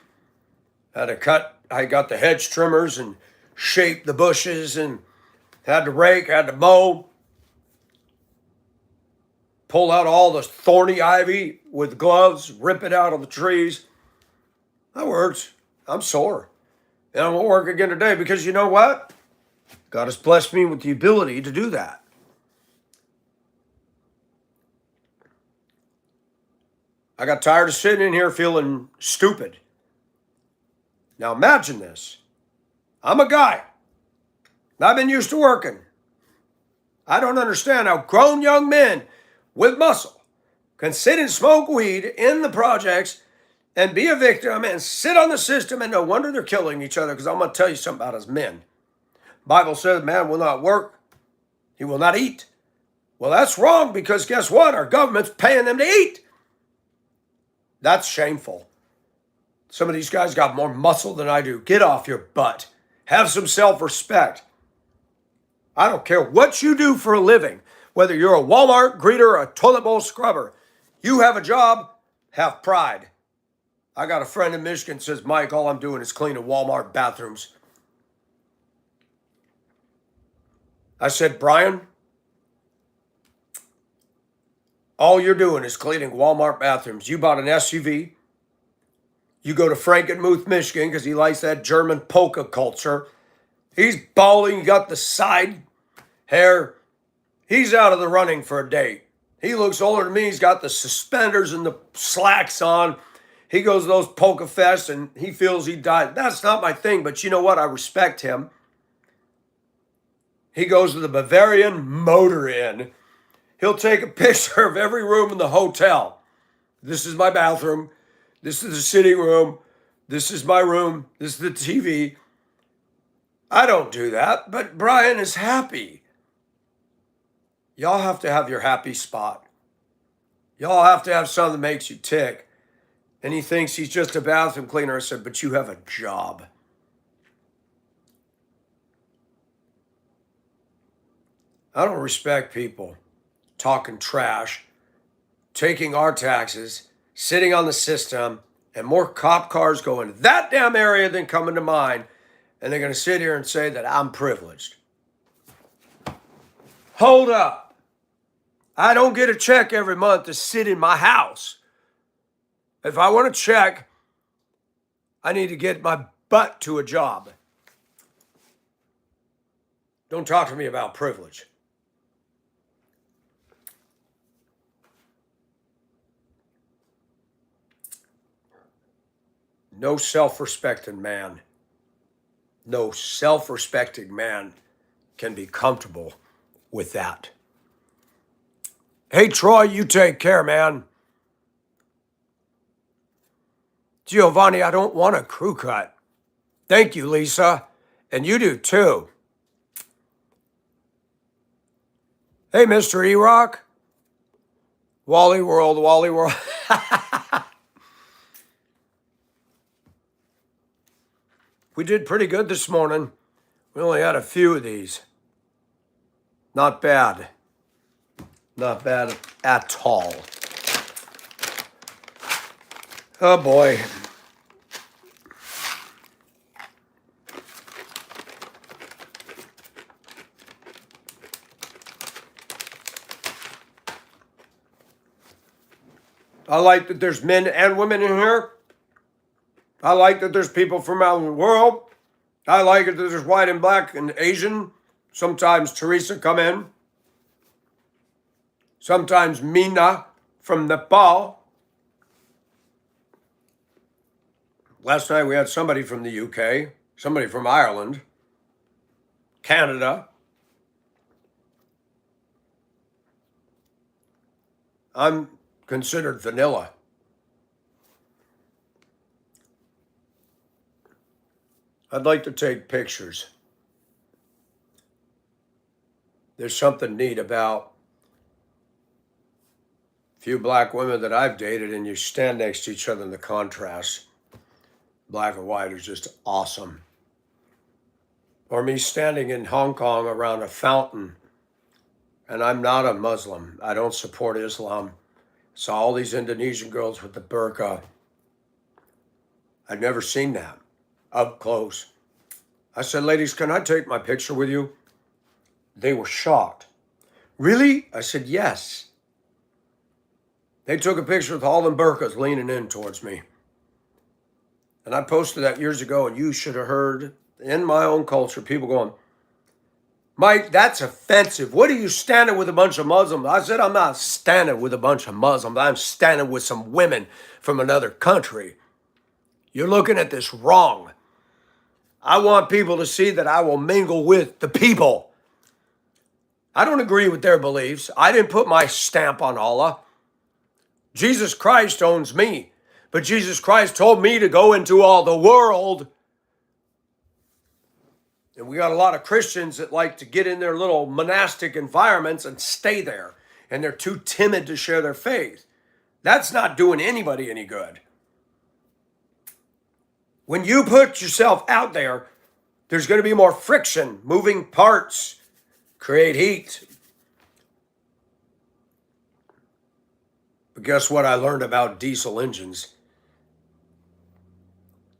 I got the hedge trimmers and shape the bushes and had to rake, had to mow. Pull out all the thorny ivy with gloves, rip it out of the trees. That works. I'm sore. And I'm going to work again today because you know what? God has blessed me with the ability to do that. I got tired of sitting in here feeling stupid. Now imagine this. I'm a guy. I've been used to working. I don't understand how grown young men with muscle can sit and smoke weed in the projects and be a victim and sit on the system, and no wonder they're killing each other, because I'm going to tell you something about us men. Bible says man will not work, he will not eat. Well, that's wrong, because guess what? Our government's paying them to eat. That's shameful. Some of these guys got more muscle than I do. Get off your butt. Have some self-respect. I don't care what you do for a living, whether you're a Walmart greeter or a toilet bowl scrubber. You have a job, have pride. I got a friend in Michigan says, Mike, all I'm doing is cleaning Walmart bathrooms. I said, Brian, all you're doing is cleaning Walmart bathrooms. You bought an SUV. You go to Frankenmuth, Michigan, because he likes that German polka culture. He's balding, he got the side hair. He's out of the running for a date. He looks older than me. He's got the suspenders and the slacks on. He goes to those polka fests and he feels he died. That's not my thing, but you know what? I respect him. He goes to the Bavarian Motor Inn. He'll take a picture of every room in the hotel. This is my bathroom. This is the sitting room. This is my room. This is the TV. I don't do that, but Brian is happy. Y'all have to have your happy spot. Y'all have to have something that makes you tick. And he thinks he's just a bathroom cleaner. I said, but you have a job. I don't respect people talking trash, taking our taxes, sitting on the system, and more cop cars go into that damn area than coming to mine. And they're going to sit here and say that I'm privileged. Hold up. I don't get a check every month to sit in my house. If I want to check, I need to get my butt to a job. Don't talk to me about privilege. No self-respecting man. No self-respecting man can be comfortable with that. Hey, Troy, you take care, man. Giovanni, I don't want a crew cut. Thank you, Lisa. And you do too. Hey, Mr. E-Rock. Wally World, Wally World. We did pretty good this morning. We only had a few of these. Not bad. Not bad at all. Oh boy. I like that there's men and women in here. I like that there's people from around the world. I like it that there's white and black and Asian. Sometimes Teresa come in. Sometimes Meena from Nepal. Last night we had somebody from the UK, somebody from Ireland, Canada. I'm considered vanilla. I'd like to take pictures. There's something neat about a few black women that I've dated, and you stand next to each other in the contrast. Black and white is just awesome. Or me standing in Hong Kong around a fountain, and I'm not a Muslim. I don't support Islam. Saw all these Indonesian girls with the burqa. I'd never seen that up close. I said, ladies, can I take my picture with you? They were shocked. Really? I said, yes. They took a picture with all them burqas leaning in towards me. And I posted that years ago, and you should have heard in my own culture people going, Mike, that's offensive. What are you standing with a bunch of Muslims? I said, I'm not standing with a bunch of Muslims. I'm standing with some women from another country. You're looking at this wrong. I want people to see that I will mingle with the people. I don't agree with their beliefs. I didn't put my stamp on Allah. Jesus Christ owns me. But Jesus Christ told me to go into all the world. And we got a lot of Christians that like to get in their little monastic environments and stay there. And they're too timid to share their faith. That's not doing anybody any good. When you put yourself out there, there's going to be more friction, moving parts, create heat. But guess what I learned about diesel engines?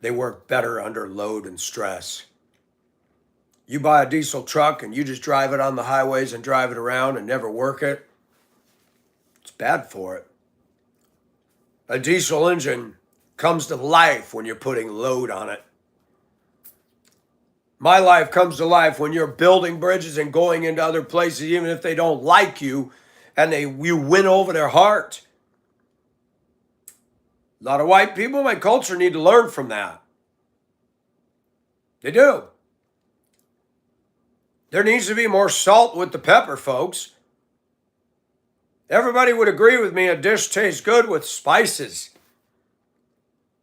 They work better under load and stress. You buy a diesel truck and you just drive it on the highways and drive it around and never work it. It's bad for it. A diesel engine comes to life when you're putting load on it. My life comes to life when you're building bridges and going into other places, even if they don't like you, and you win over their heart. A lot of white people in my culture need to learn from that. They do. There needs to be more salt with the pepper, folks. Everybody would agree with me a dish tastes good with spices.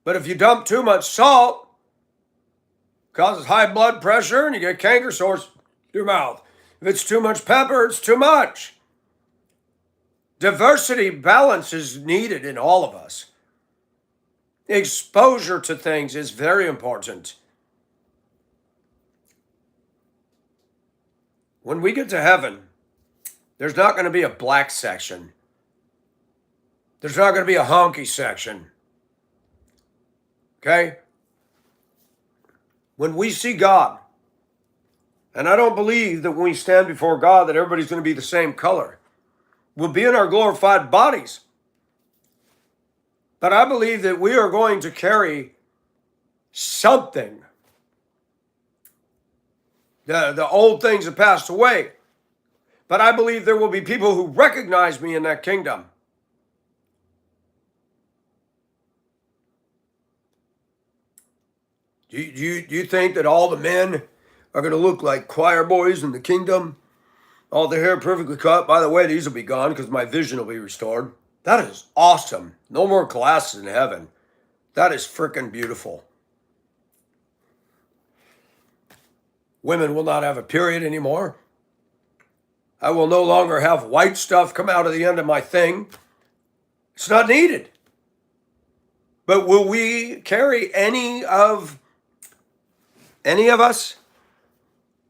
But if you dump too much salt, it causes high blood pressure and you get canker sores in your mouth. If it's too much pepper, it's too much. Diversity, balance is needed in all of us. Exposure to things is very important. When we get to heaven, there's not going to be a black section. There's not going to be a honky section. Okay? When we see God, and I don't believe that when we stand before God that everybody's going to be the same color. We'll be in our glorified bodies. But I believe that we are going to carry something. The old things have passed away. But I believe there will be people who recognize me in that kingdom. Do you think that all the men are going to look like choir boys in the kingdom? All the hair perfectly cut. By the way, these will be gone because my vision will be restored. That is awesome. No more glasses in heaven. That is freaking beautiful. Women will not have a period anymore. I will no longer have white stuff come out of the end of my thing. It's not needed. But will we carry any of us?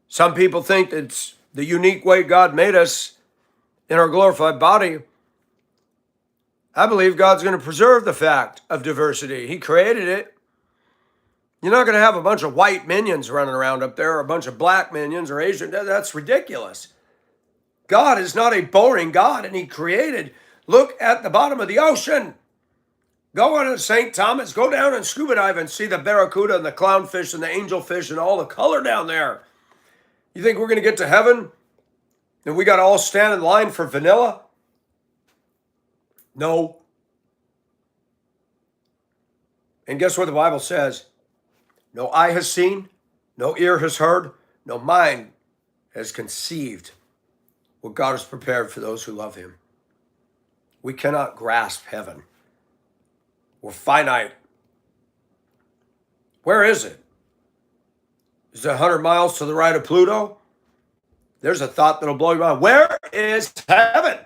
Some people think it's the unique way God made us in our glorified body. I believe God's going to preserve the fact of diversity. He created it. You're not going to have a bunch of white minions running around up there, or a bunch of black minions or Asian. That's ridiculous. God is not a boring God, and he created. Look at the bottom of the ocean. Go on to St. Thomas, go down and scuba dive and see the barracuda and the clownfish and the angelfish and all the color down there. You think we're going to get to heaven and we got to all stand in line for vanilla? No. And guess what the Bible says? No eye has seen, no ear has heard, no mind has conceived what God has prepared for those who love him. We cannot grasp heaven. We're finite. Where is it? Is it 100 miles to the right of Pluto? There's a thought that'll blow your mind. Where is heaven?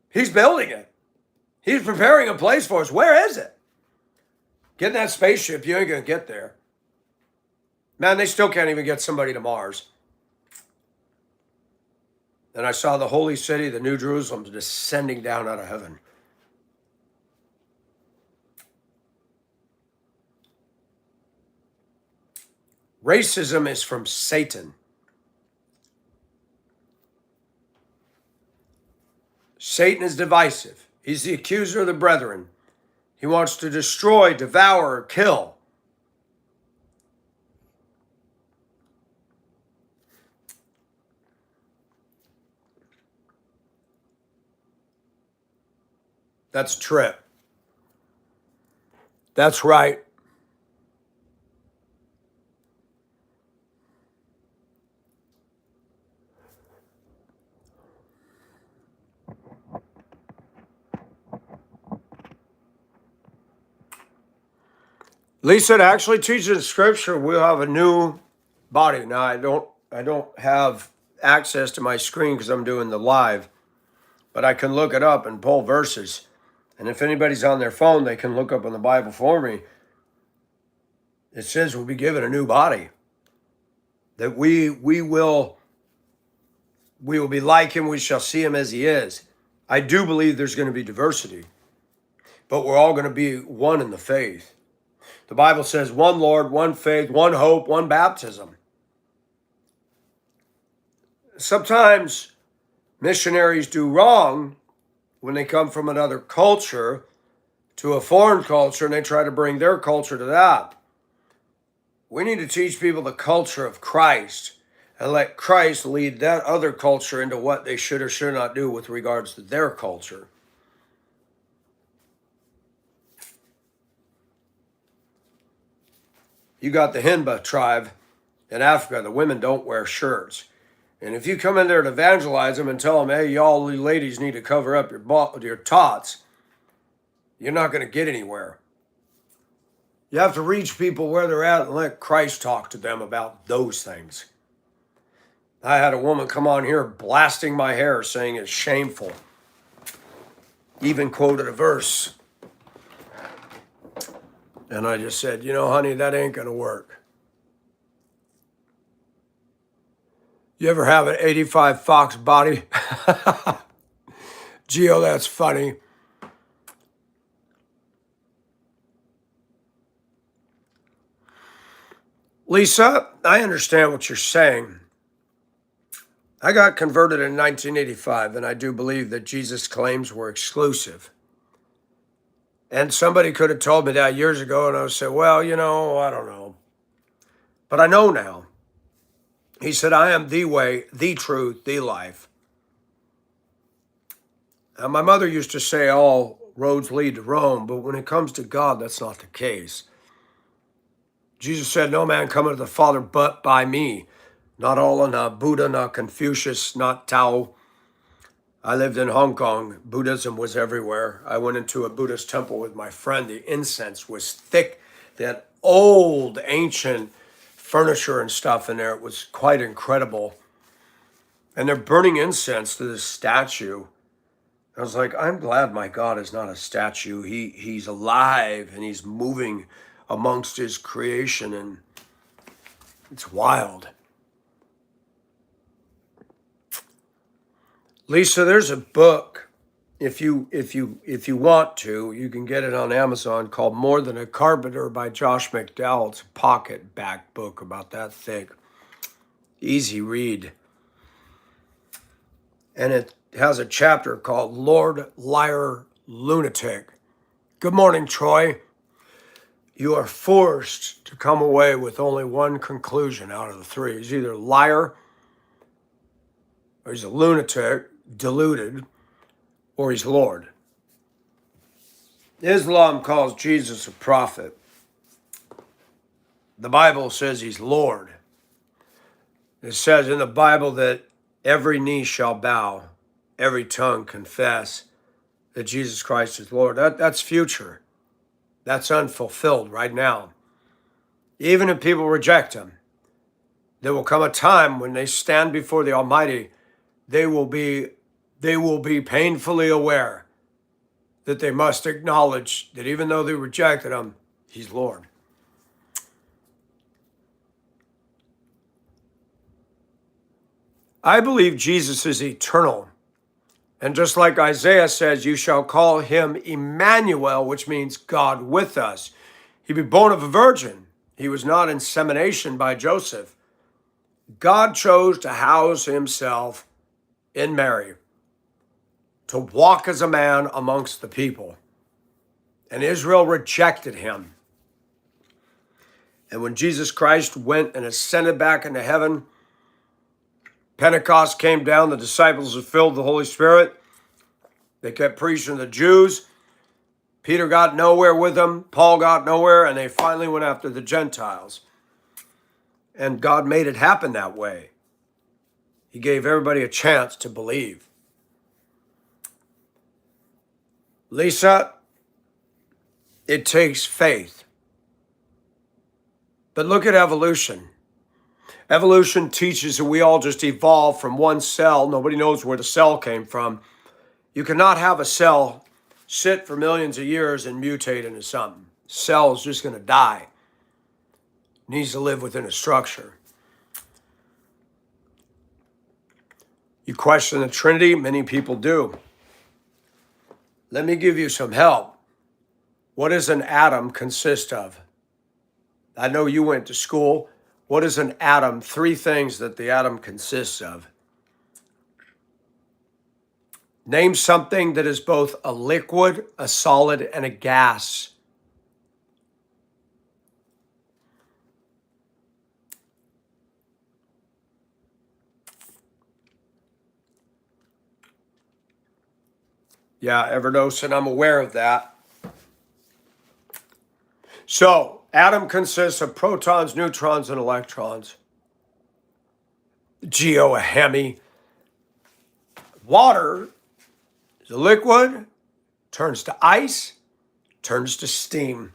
He's building it. He's preparing a place for us. Where is it? Get in that spaceship. You ain't going to get there. Man, they still can't even get somebody to Mars. And I saw the holy city, the New Jerusalem, descending down out of heaven. Racism is from Satan. Satan is divisive. He's the accuser of the brethren. He wants to destroy, devour, kill. That's Trip. That's right. Lisa, it actually teaches in Scripture we'll have a new body. Now I don't have access to my screen because I'm doing the live, but I can look it up and pull verses. And if anybody's on their phone, they can look up in the Bible for me. It says we'll be given a new body. That we will be like him, we shall see him as he is. I do believe there's going to be diversity, but we're all going to be one in the faith. The Bible says one Lord, one faith, one hope, one baptism. Sometimes missionaries do wrong when they come from another culture to a foreign culture and they try to bring their culture to that. We need to teach people the culture of Christ and let Christ lead that other culture into what they should or should not do with regards to their culture. You got the Himba tribe in Africa. The women don't wear shirts. And if you come in there to evangelize them and tell them, hey, y'all ladies need to cover up your tots, you're not going to get anywhere. You have to reach people where they're at and let Christ talk to them about those things. I had a woman come on here blasting my hair saying it's shameful. Even quoted a verse. And I just said, you know, honey, that ain't going to work. You ever have an 85 Fox body? Gio, that's funny. Lisa, I understand what you're saying. I got converted in 1985, and I do believe that Jesus' claims were exclusive. And somebody could have told me that years ago, and I would say, well, you know, I don't know. But I know now. He said, I am the way, the truth, the life. Now, my mother used to say all roads lead to Rome, but when it comes to God, that's not the case. Jesus said, no man cometh to the Father but by me. Not Allah, not Buddha, not Confucius, not Tao. I lived in Hong Kong. Buddhism was everywhere. I went into a Buddhist temple with my friend. The incense was thick. They had old, ancient furniture and stuff in there. It was quite incredible. And they're burning incense to this statue. I was like, I'm glad my God is not a statue. He's alive and he's moving amongst his creation, and it's wild. Lisa, there's a book. If you want to, you can get it on Amazon called More Than a Carpenter by Josh McDowell. It's a pocket back book about that thick. Easy read. And it has a chapter called Lord, Liar, Lunatic. Good morning, Troy. You are forced to come away with only one conclusion out of the three. He's either a liar, or he's a lunatic, deluded, or he's Lord. Islam calls Jesus a prophet. The Bible says he's Lord. It says in the Bible that every knee shall bow, every tongue confess that Jesus Christ is Lord. That's future. That's unfulfilled right now. Even if people reject him, there will come a time when they stand before the Almighty, they will be painfully aware that they must acknowledge that even though they rejected him, he's Lord. I believe Jesus is eternal. And just like Isaiah says, you shall call him Emmanuel, which means God with us. He be born of a virgin. He was not insemination by Joseph. God chose to house himself in Mary, to walk as a man amongst the people. and Israel rejected him. And when Jesus Christ went and ascended back into heaven, Pentecost came down, the disciples were filled with the Holy Spirit. They kept preaching to the Jews. Peter got nowhere with them. Paul got nowhere, and they finally went after the Gentiles. And God made it happen that way. He gave everybody a chance to believe. Lisa, it takes faith. But look at evolution. Evolution teaches that we all just evolved from one cell. Nobody knows where the cell came from. You cannot have a cell sit for millions of years and mutate into something. Cell is just going to die. It needs to live within a structure. You question the Trinity? Many people do. Let me give you some help. What does an atom consist of? I know you went to school. What is an atom? 3 things that the atom consists of. Name something that is both a liquid, a solid, and a gas. Yeah, Everdos, and I'm aware of that. So, atom consists of protons, neutrons, and electrons. Geohemy. Water is a liquid, turns to ice, turns to steam.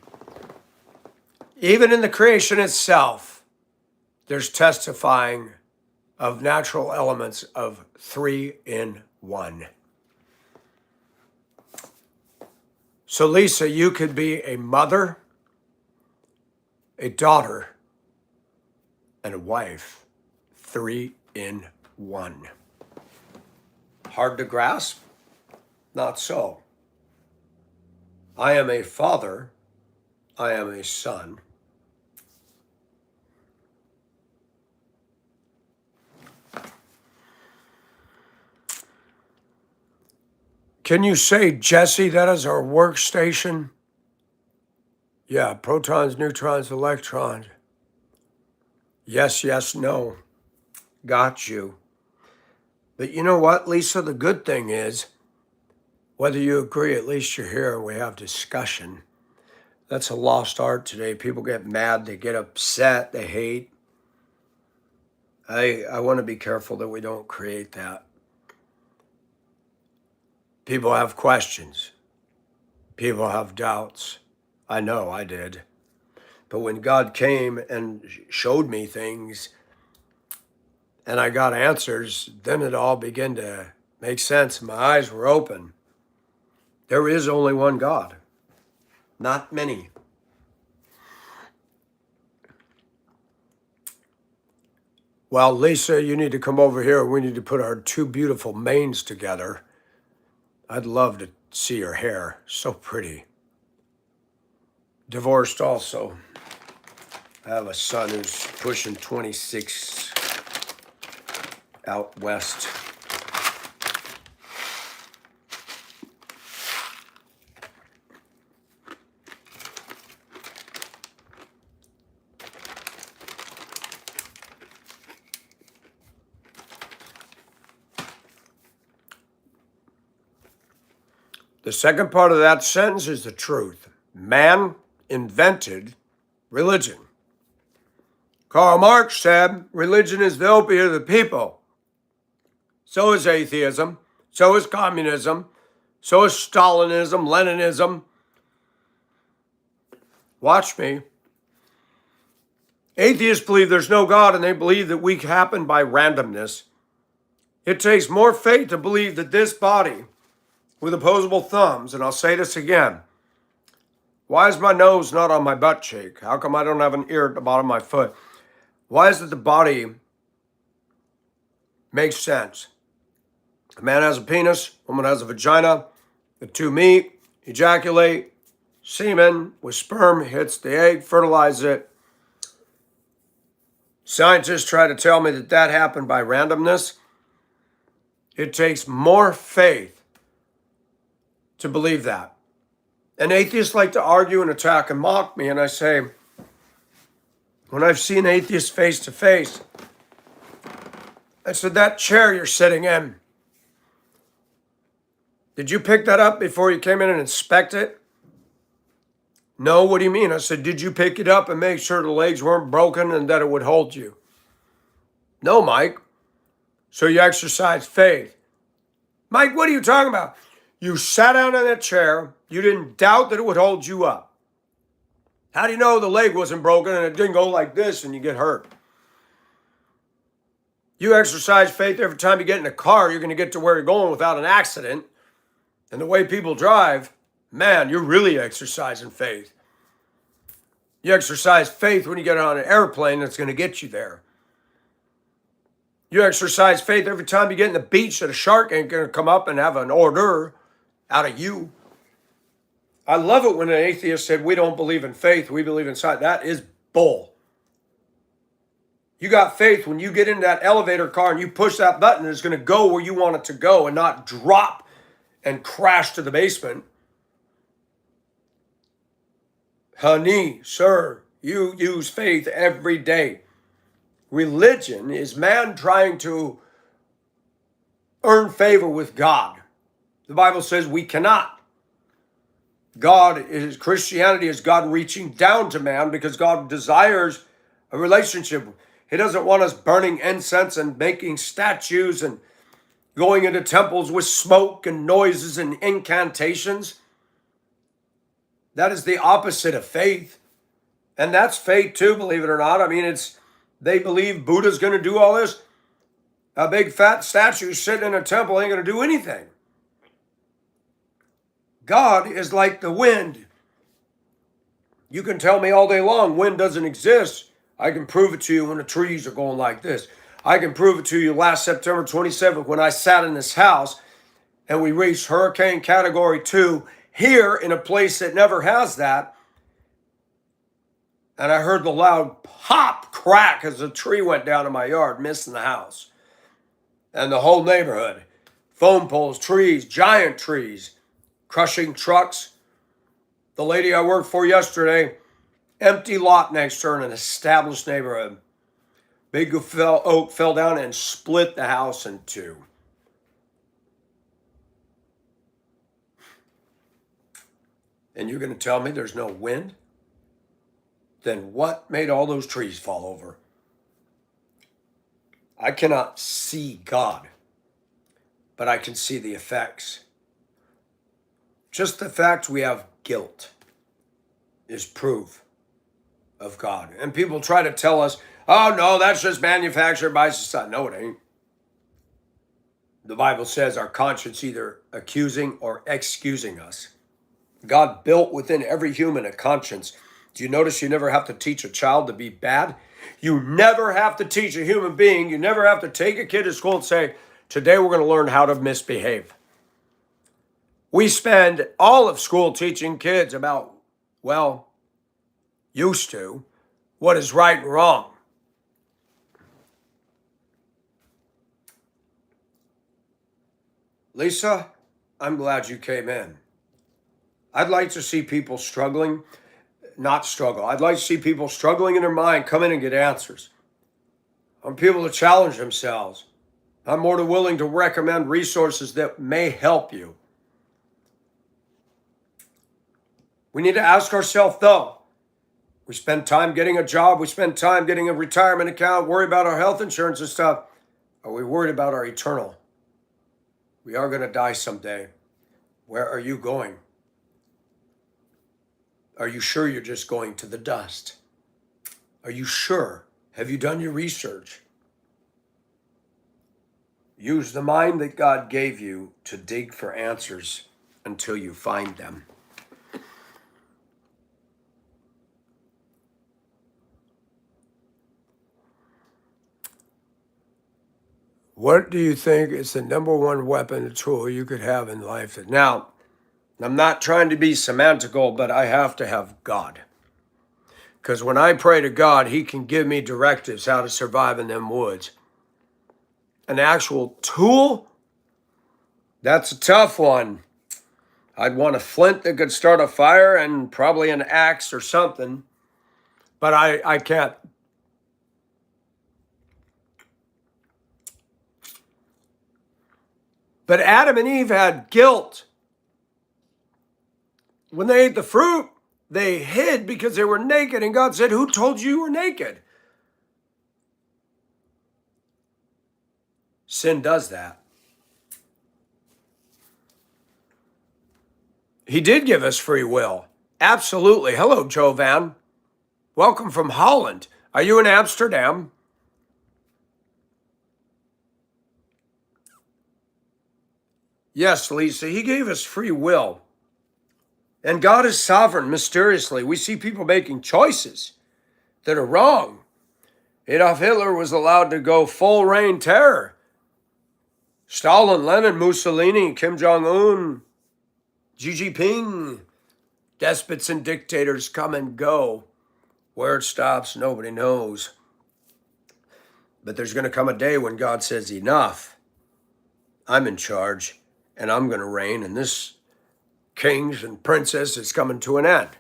Even in the creation itself, there's testifying of natural elements of 3 in 1. So, Lisa, you could be a mother, a daughter, and a wife. 3 in 1. Hard to grasp? Not so. I am a father. I am a son. Can you say, Jesse, that is our workstation? Yeah, protons, neutrons, electrons. Yes, yes, no. Got you. But you know what, Lisa? The good thing is, whether you agree, at least you're here and we have discussion. That's a lost art today. People get mad, they get upset, they hate. I want to be careful that we don't create that. People have questions. People have doubts. I know I did. But when God came and showed me things and I got answers, then it all began to make sense. My eyes were open. There is only one God, not many. Well, Lisa, you need to come over here. We need to put our 2 beautiful manes together. I'd love to see your hair. So pretty. Divorced also. I have a son who's pushing 26 out west. The second part of that sentence is the truth. Man invented religion. Karl Marx said religion is the opiate of the people. So is atheism. So is communism. So is Stalinism, Leninism. Watch me. Atheists believe there's no God and they believe that we happen by randomness. It takes more faith to believe that this body with opposable thumbs, and I'll say this again. Why is my nose not on my butt cheek? How come I don't have an ear at the bottom of my foot? Why is it the body makes sense? A man has a penis, a woman has a vagina, the 2 meet, ejaculate, semen with sperm hits the egg, fertilizes it. Scientists try to tell me that that happened by randomness. It takes more faith to believe that. And atheists like to argue and attack and mock me. And I say, when I've seen atheists face to face, I said, that chair you're sitting in, did you pick that up before you came in and inspect it? No, what do you mean? I said, did you pick it up and make sure the legs weren't broken and that it would hold you? No, Mike. So you exercised faith. Mike, what are you talking about? You sat down in that chair. You didn't doubt that it would hold you up. How do you know the leg wasn't broken and it didn't go like this and you get hurt? You exercise faith every time you get in a car, you're going to get to where you're going without an accident. And the way people drive, man, you're really exercising faith. You exercise faith when you get on an airplane that's going to get you there. You exercise faith every time you get in the beach that a shark ain't going to come up and have an order out of you. I love it when an atheist said, we don't believe in faith, we believe in science. That is bull. You got faith when you get in that elevator car and you push that button, it's going to go where you want it to go and not drop and crash to the basement. Honey, sir, you use faith every day. Religion is man trying to earn favor with God. The Bible says we cannot. Christianity is God reaching down to man because God desires a relationship. He doesn't want us burning incense and making statues and going into temples with smoke and noises and incantations. That is the opposite of faith. And that's faith too, believe it or not. I mean, they believe Buddha's going to do all this. A big fat statue sitting in a temple ain't going to do anything. God is like the wind. You can tell me all day long wind doesn't exist. I can prove it to you when the trees are going like this. I can prove it to you last September 27th when I sat in this house and we reached Hurricane Category 2 here in a place that never has that. And I heard the loud pop crack as a tree went down in my yard, missing the house. And the whole neighborhood, phone poles, trees, giant trees, crushing trucks. The lady I worked for yesterday, empty lot next to her in an established neighborhood. Big oak fell down and split the house in two. And you're going to tell me there's no wind? Then what made all those trees fall over? I cannot see God, but I can see the effects. Just the fact we have guilt is proof of God. And people try to tell us, oh no, that's just manufactured by society. No, it ain't. The Bible says our conscience either accusing or excusing us. God built within every human a conscience. Do you notice you never have to teach a child to be bad? You never have to teach a human being. You never have to take a kid to school and say, today we're going to learn how to misbehave. We spend all of school teaching kids about, well, used to, what is right and wrong. Lisa, I'm glad you came in. I'd like to see people struggling, not struggle. I'd like to see people struggling in their mind come in and get answers. I want people to challenge themselves. I'm more than willing to recommend resources that may help you. We need to ask ourselves, though, we spend time getting a job, we spend time getting a retirement account, worry about our health insurance and stuff. Are we worried about our eternal? We are going to die someday. Where are you going? Are you sure you're just going to the dust? Are you sure? Have you done your research? Use the mind that God gave you to dig for answers until you find them. What do you think is the number one weapon or tool you could have in life? Now, I'm not trying to be semantical, but I have to have God. Because when I pray to God, he can give me directives how to survive in them woods. An actual tool? That's a tough one. I'd want a flint that could start a fire and probably an axe or something. But I can't. But Adam and Eve had guilt. When they ate the fruit, they hid because they were naked. And God said, "Who told you you were naked?" Sin does that. He did give us free will. Absolutely. Hello, Jovan. Welcome from Holland. Are you in Amsterdam? Yes, Lisa. He gave us free will. And God is sovereign mysteriously. We see people making choices that are wrong. Adolf Hitler was allowed to go full reign terror. Stalin, Lenin, Mussolini, Kim Jong-un, Xi Jinping, despots and dictators come and go. Where it stops, nobody knows. But there's going to come a day when God says, enough. I'm in charge, and I'm going to reign, and this kings and princess is coming to an end.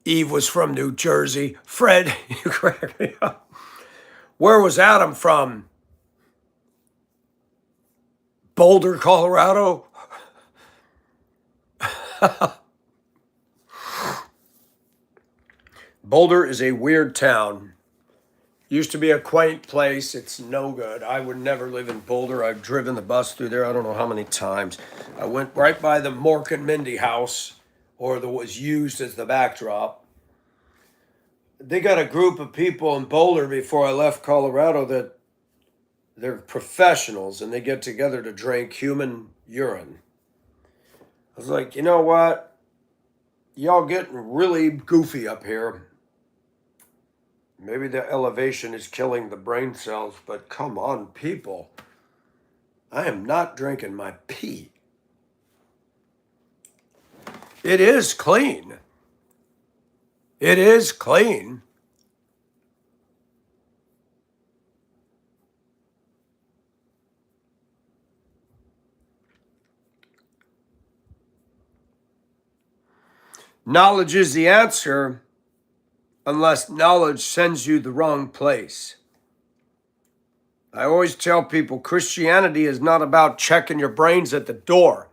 Eve was from New Jersey. Fred, you crack me up. Where was Adam from? Boulder, Colorado? Boulder is a weird town. Used to be a quaint place. It's no good. I would never live in Boulder. I've driven the bus through there I don't know how many times. I went right by the Mork and Mindy house, or that was used as the backdrop. They got a group of people in Boulder before I left Colorado that they're professionals and they get together to drink human urine. I was like, you know what? Y'all getting really goofy up here. Maybe the elevation is killing the brain cells, but come on, people. I am not drinking my pee. It is clean. It is clean. Knowledge is the answer unless knowledge sends you the wrong place. I always tell people Christianity is not about checking your brains at the door.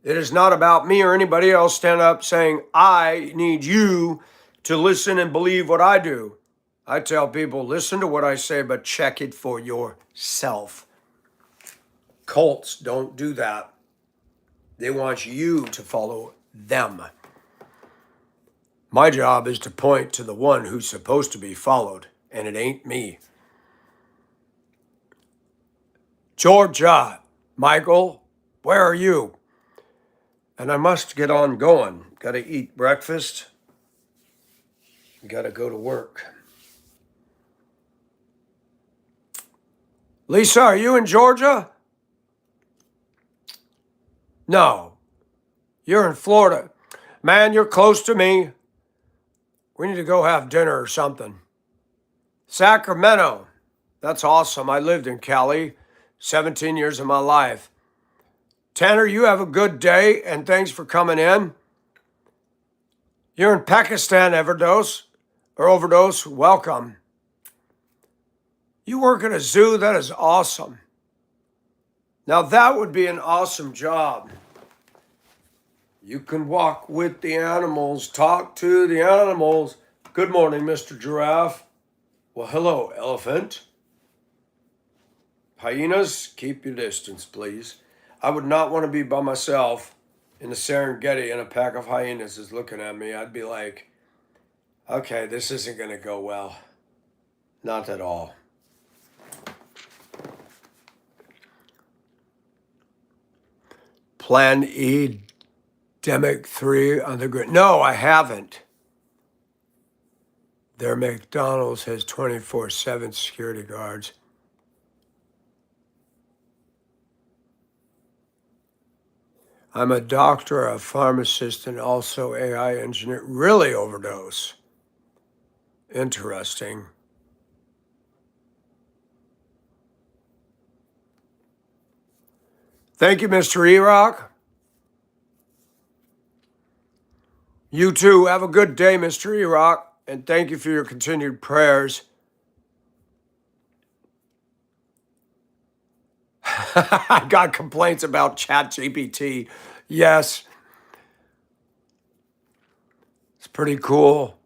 It is not about me or anybody else standing up saying, I need you to listen and believe what I do. I tell people, listen to what I say, but check it for yourself. Cults don't do that. They want you to follow them. My job is to point to the one who's supposed to be followed, and it ain't me. Georgia, Michael, where are you? And I must get on going. Got to eat breakfast. Got to go to work. Lisa, are you in Georgia? No. You're in Florida. Man, you're close to me. We need to go have dinner or something. Sacramento. That's awesome. I lived in Cali 17 years of my life. Tanner, you have a good day, and thanks for coming in. You're in Pakistan, Overdose. Welcome. You work at a zoo? That is awesome. Now that would be an awesome job. You can walk with the animals, talk to the animals. Good morning, Mr. Giraffe. Well, hello, elephant. Hyenas, keep your distance, please. I would not want to be by myself in the Serengeti and a pack of hyenas is looking at me. I'd be like, okay, this isn't going to go well. Not at all. Plan E Demic 3 on the grid. No, I haven't. Their McDonald's has 24/7 security guards. I'm a doctor, a pharmacist, and also AI engineer. Really, Overdose? Interesting. Thank you, Mr. E-Rock. You too. Have a good day, Mr. E-Rock. And thank you for your continued prayers. I got complaints about ChatGPT. Yes, it's pretty cool.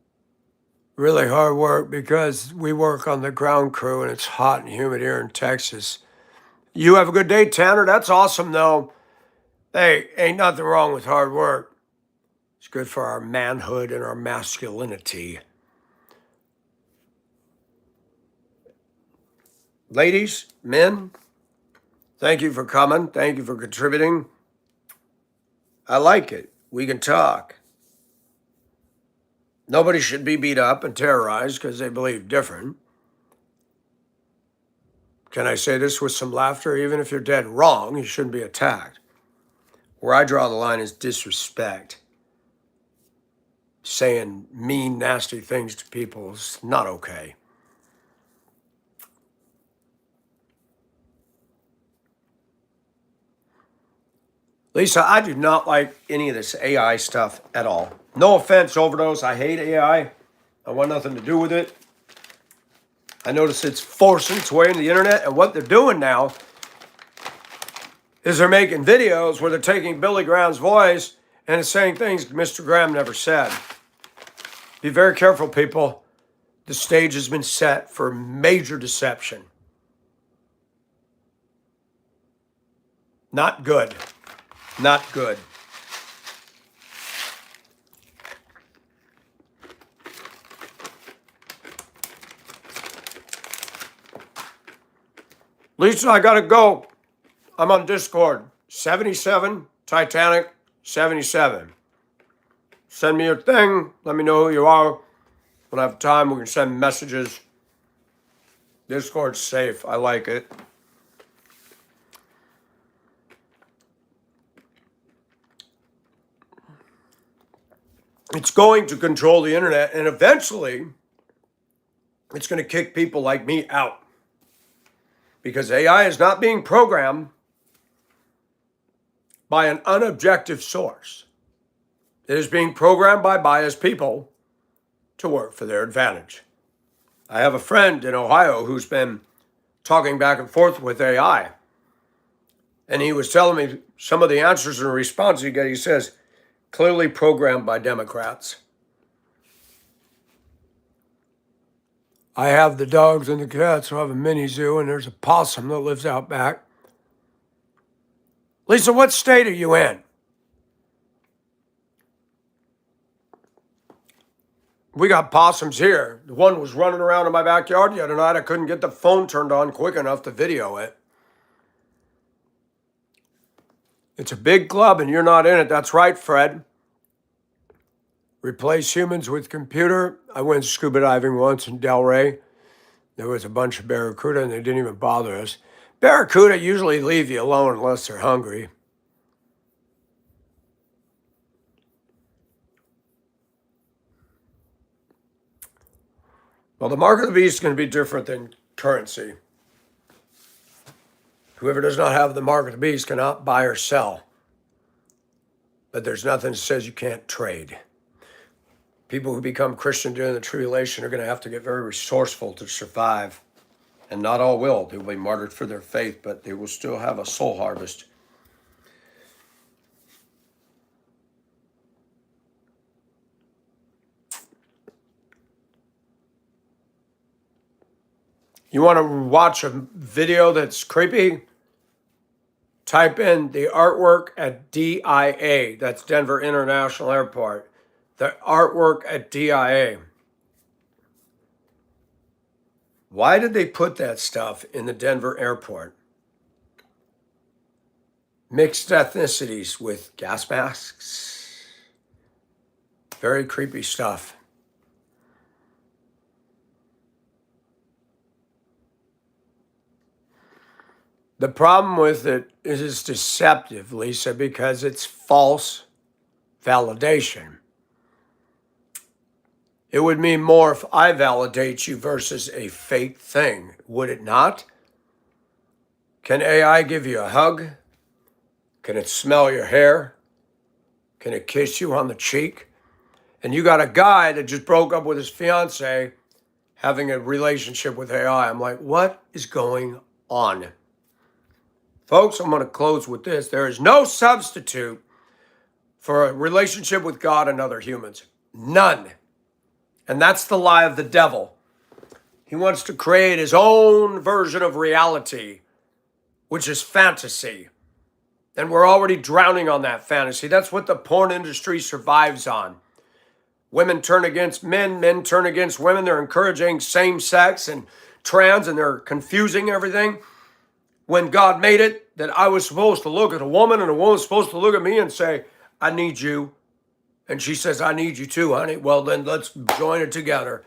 Really hard work because we work on the ground crew and it's hot and humid here in Texas. You have a good day, Tanner. That's awesome, though. Hey, ain't nothing wrong with hard work. It's good for our manhood and our masculinity. Ladies, men, thank you for coming. Thank you for contributing. I like it. We can talk. Nobody should be beat up and terrorized because they believe different. Can I say this with some laughter? Even if you're dead wrong, you shouldn't be attacked. Where I draw the line is disrespect. Saying mean, nasty things to people is not okay. Lisa, I do not like any of this AI stuff at all. No offense, Overdose. I hate AI. I want nothing to do with it. I notice it's forcing its way into the internet, and what they're doing now is they're making videos where they're taking Billy Graham's voice and it's saying things Mr. Graham never said. Be very careful, people. The stage has been set for major deception. Not good. Not good. Lisa, I gotta go. I'm on Discord. 77 Titanic 77. Send me your thing. Let me know who you are. When I have time, we can send messages. Discord's safe. I like it. It's going to control the internet, and eventually, it's going to kick people like me out. Because AI is not being programmed by an unobjective source. It is being programmed by biased people to work for their advantage. I have a friend in Ohio who's been talking back and forth with AI. And he was telling me some of the answers and responses he got. He says, clearly programmed by Democrats. I have the dogs and the cats, so I have a mini zoo, and there's a possum that lives out back. Lisa, what state are you in? We got possums here. The one was running around in my backyard the other night. I couldn't get the phone turned on quick enough to video it. It's a big club and you're not in it. That's right, Fred. Replace humans with computer. I went scuba diving once in Delray. There was a bunch of barracuda and they didn't even bother us. Barracuda usually leave you alone unless they're hungry. Well, the mark of the beast is going to be different than currency. Whoever does not have the mark of the beast cannot buy or sell. But there's nothing that says you can't trade. People who become Christian during the tribulation are going to have to get very resourceful to survive. And not all will. They will be martyred for their faith, but they will still have a soul harvest. You want to watch a video that's creepy? Type in the artwork at DIA. That's Denver International Airport. The artwork at DIA. Why did they put that stuff in the Denver airport? Mixed ethnicities with gas masks. Very creepy stuff. The problem with it is it's deceptive, Lisa, because it's false validation. It would mean more if I validate you versus a fake thing, would it not? Can AI give you a hug? Can it smell your hair? Can it kiss you on the cheek? And you got a guy that just broke up with his fiance having a relationship with AI. I'm like, what is going on? Folks, I'm going to close with this. There is no substitute for a relationship with God and other humans. None. And that's the lie of the devil. He wants to create his own version of reality, which is fantasy. And we're already drowning on that fantasy. That's what the porn industry survives on. Women turn against men, men turn against women. They're encouraging same sex and trans, and they're confusing everything. When God made it, that I was supposed to look at a woman and a woman's supposed to look at me and say, I need you. And she says, I need you too, honey. Well, then let's join it together.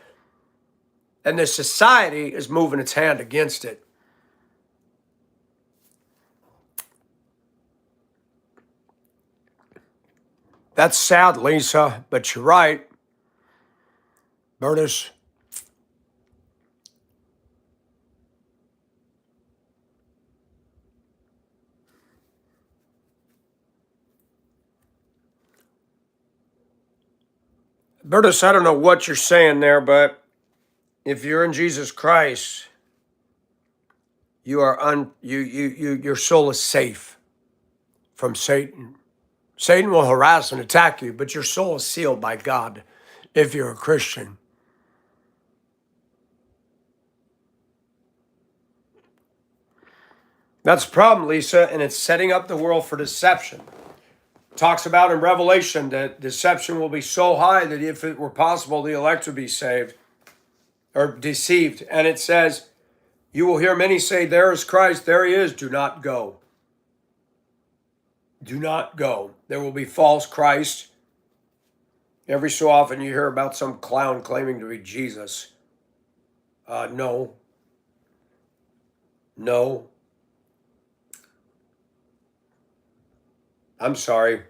And this society is moving its hand against it. That's sad, Lisa, but you're right. Bertus. Bertus, I don't know what you're saying there, but if you're in Jesus Christ, your soul is safe from Satan. Satan will harass and attack you, but your soul is sealed by God if you're a Christian. That's the problem, Lisa, and it's setting up the world for deception. It talks about in Revelation that deception will be so high that if it were possible, the elect would be saved or deceived. And it says, you will hear many say, there is Christ, there he is, do not go. Do not go. There will be false Christ. Every so often you hear about some clown claiming to be Jesus. No. I'm sorry.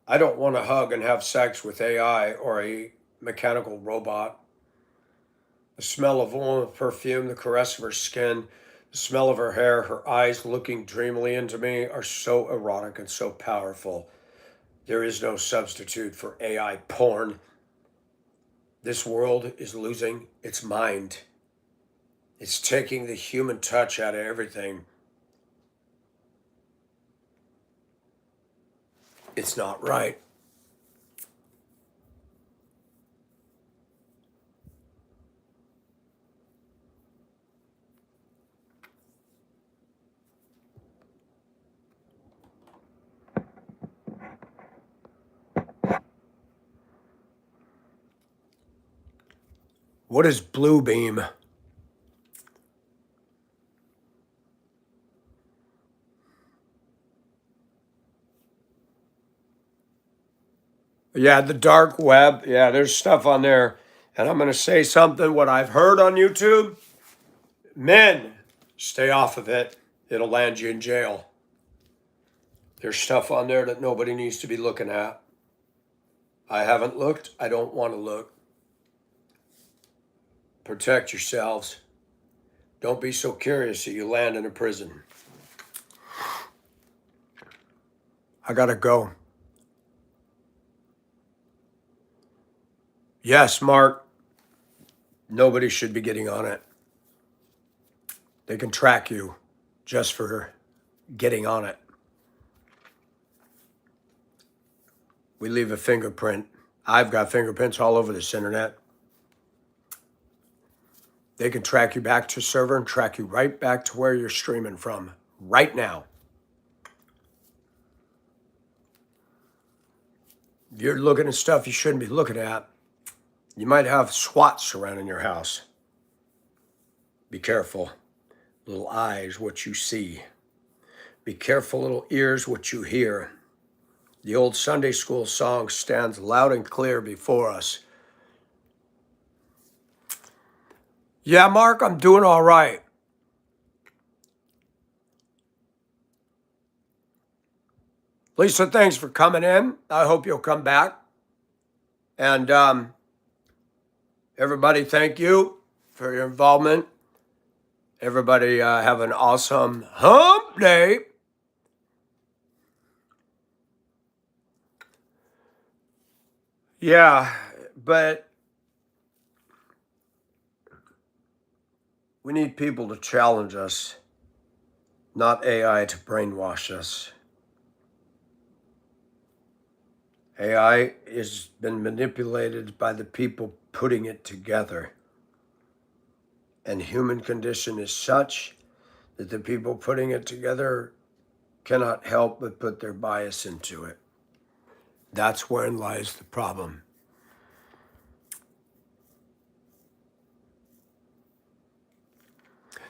I don't want to hug and have sex with AI or a mechanical robot. The smell of a woman's perfume, the caress of her skin, the smell of her hair, her eyes looking dreamily into me are so erotic and so powerful. There is no substitute for AI porn. This world is losing its mind. It's taking the human touch out of everything. It's not right. What is Bluebeam? Yeah, the dark web. Yeah, there's stuff on there. And I'm going to say something, what I've heard on YouTube. Men, stay off of it. It'll land you in jail. There's stuff on there that nobody needs to be looking at. I haven't looked. I don't want to look. Protect yourselves. Don't be so curious that you land in a prison. I gotta go. Yes, Mark. Nobody should be getting on it. They can track you just for getting on it. We leave a fingerprint. I've got fingerprints all over this internet. They can track you back to a server and track you right back to where you're streaming from right now. If you're looking at stuff you shouldn't be looking at, you might have SWAT surrounding your house. Be careful. Little eyes, what you see. Be careful, little ears, what you hear. The old Sunday school song stands loud and clear before us. Yeah, Mark, I'm doing all right. Lisa, thanks for coming in. I hope you'll come back. And everybody, thank you for your involvement. Everybody have an awesome hump day. Yeah, but we need people to challenge us, not AI to brainwash us. AI has been manipulated by the people putting it together. And human condition is such that the people putting it together cannot help but put their bias into it. That's wherein lies the problem.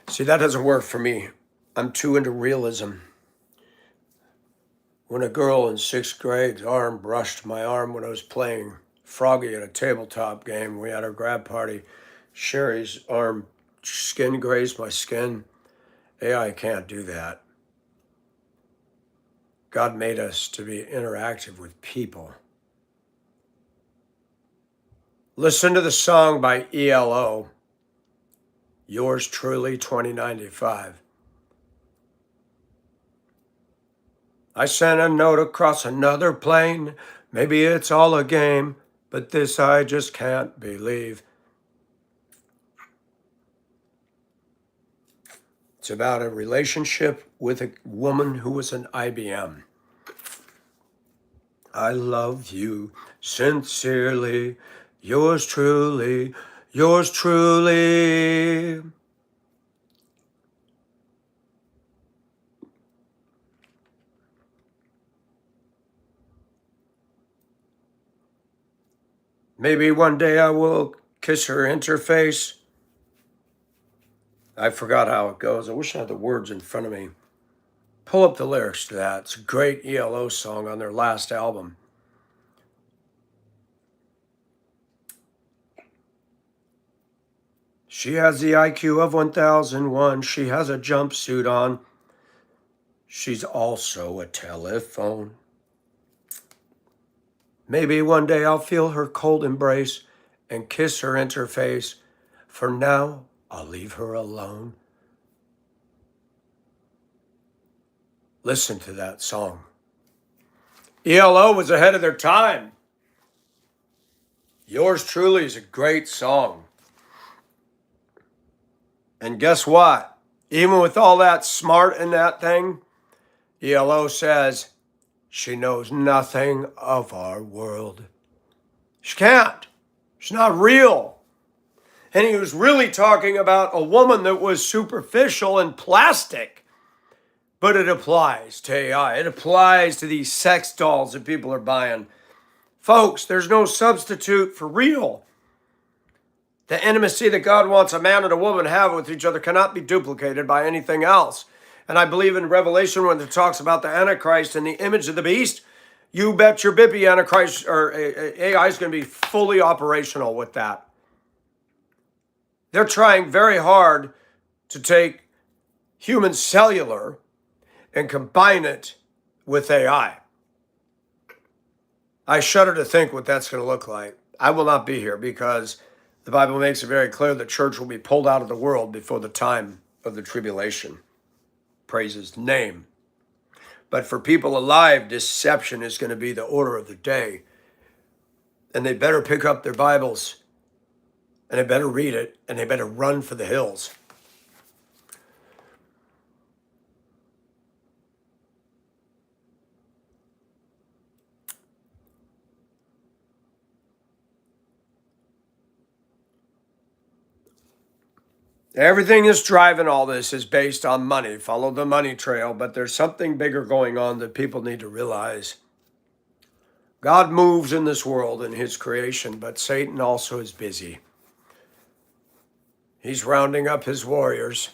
See, that doesn't work for me. I'm too into realism. When a girl in 6th grade's arm brushed my arm when I was playing Froggy at a tabletop game, we had our grad party. Sherry's arm skin grazed my skin. AI can't do that. God made us to be interactive with people. Listen to the song by ELO, Yours Truly 2095. I sent a note across another plane. Maybe it's all a game, but this I just can't believe. It's about a relationship with a woman who was an IBM. I love you sincerely, yours truly, yours truly. Maybe one day I will kiss her interface. I forgot how it goes. I wish I had the words in front of me. Pull up the lyrics to that. It's a great ELO song on their last album. She has the IQ of 1001. She has a jumpsuit on. She's also a telephone. Maybe one day I'll feel her cold embrace and kiss her interface. For now, I'll leave her alone. Listen to that song. ELO was ahead of their time. Yours Truly is a great song. And guess what? Even with all that smart in that thing, ELO says she knows nothing of our world. She can't. She's not real. And he was really talking about a woman that was superficial and plastic. But it applies to AI. It applies to these sex dolls that people are buying. Folks, there's no substitute for real. The intimacy that God wants a man and a woman to have with each other cannot be duplicated by anything else. And I believe in Revelation when it talks about the Antichrist and the image of the beast, you bet your bippy Antichrist or AI is going to be fully operational with that. They're trying very hard to take human cellular and combine it with AI. I shudder to think what that's going to look like. I will not be here because the Bible makes it very clear the church will be pulled out of the world before the time of the tribulation. Praise his name. But for people alive, deception is going to be the order of the day. And they better pick up their Bibles and they better read it and they better run for the hills. Everything that's driving all this is based on money. Follow the money trail, but there's something bigger going on that people need to realize. God moves in this world in his creation, but Satan also is busy. He's rounding up his warriors.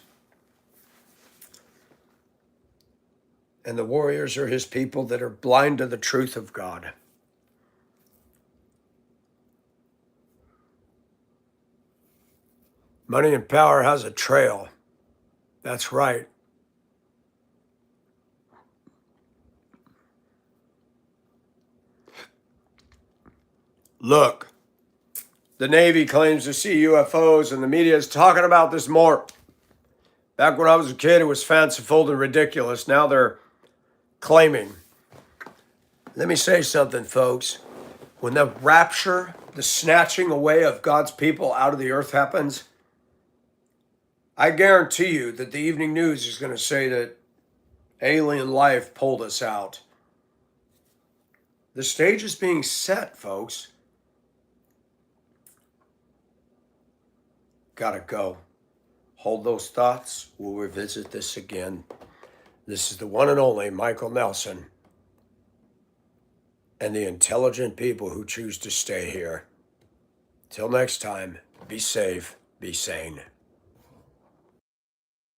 And the warriors are his people that are blind to the truth of God. Money and power has a trail. That's right. Look, the Navy claims to see UFOs and the media is talking about this more. Back when I was a kid, it was fanciful and ridiculous. Now they're claiming. Let me say something, folks. when the rapture, the snatching away of God's people out of the earth happens, I guarantee you that the evening news is going to say that alien life pulled us out. The stage is being set, folks. Gotta go. Hold those thoughts. We'll revisit this again. This is the one and only Michael Nelson and the intelligent people who choose to stay here. Till next time, be safe, be sane.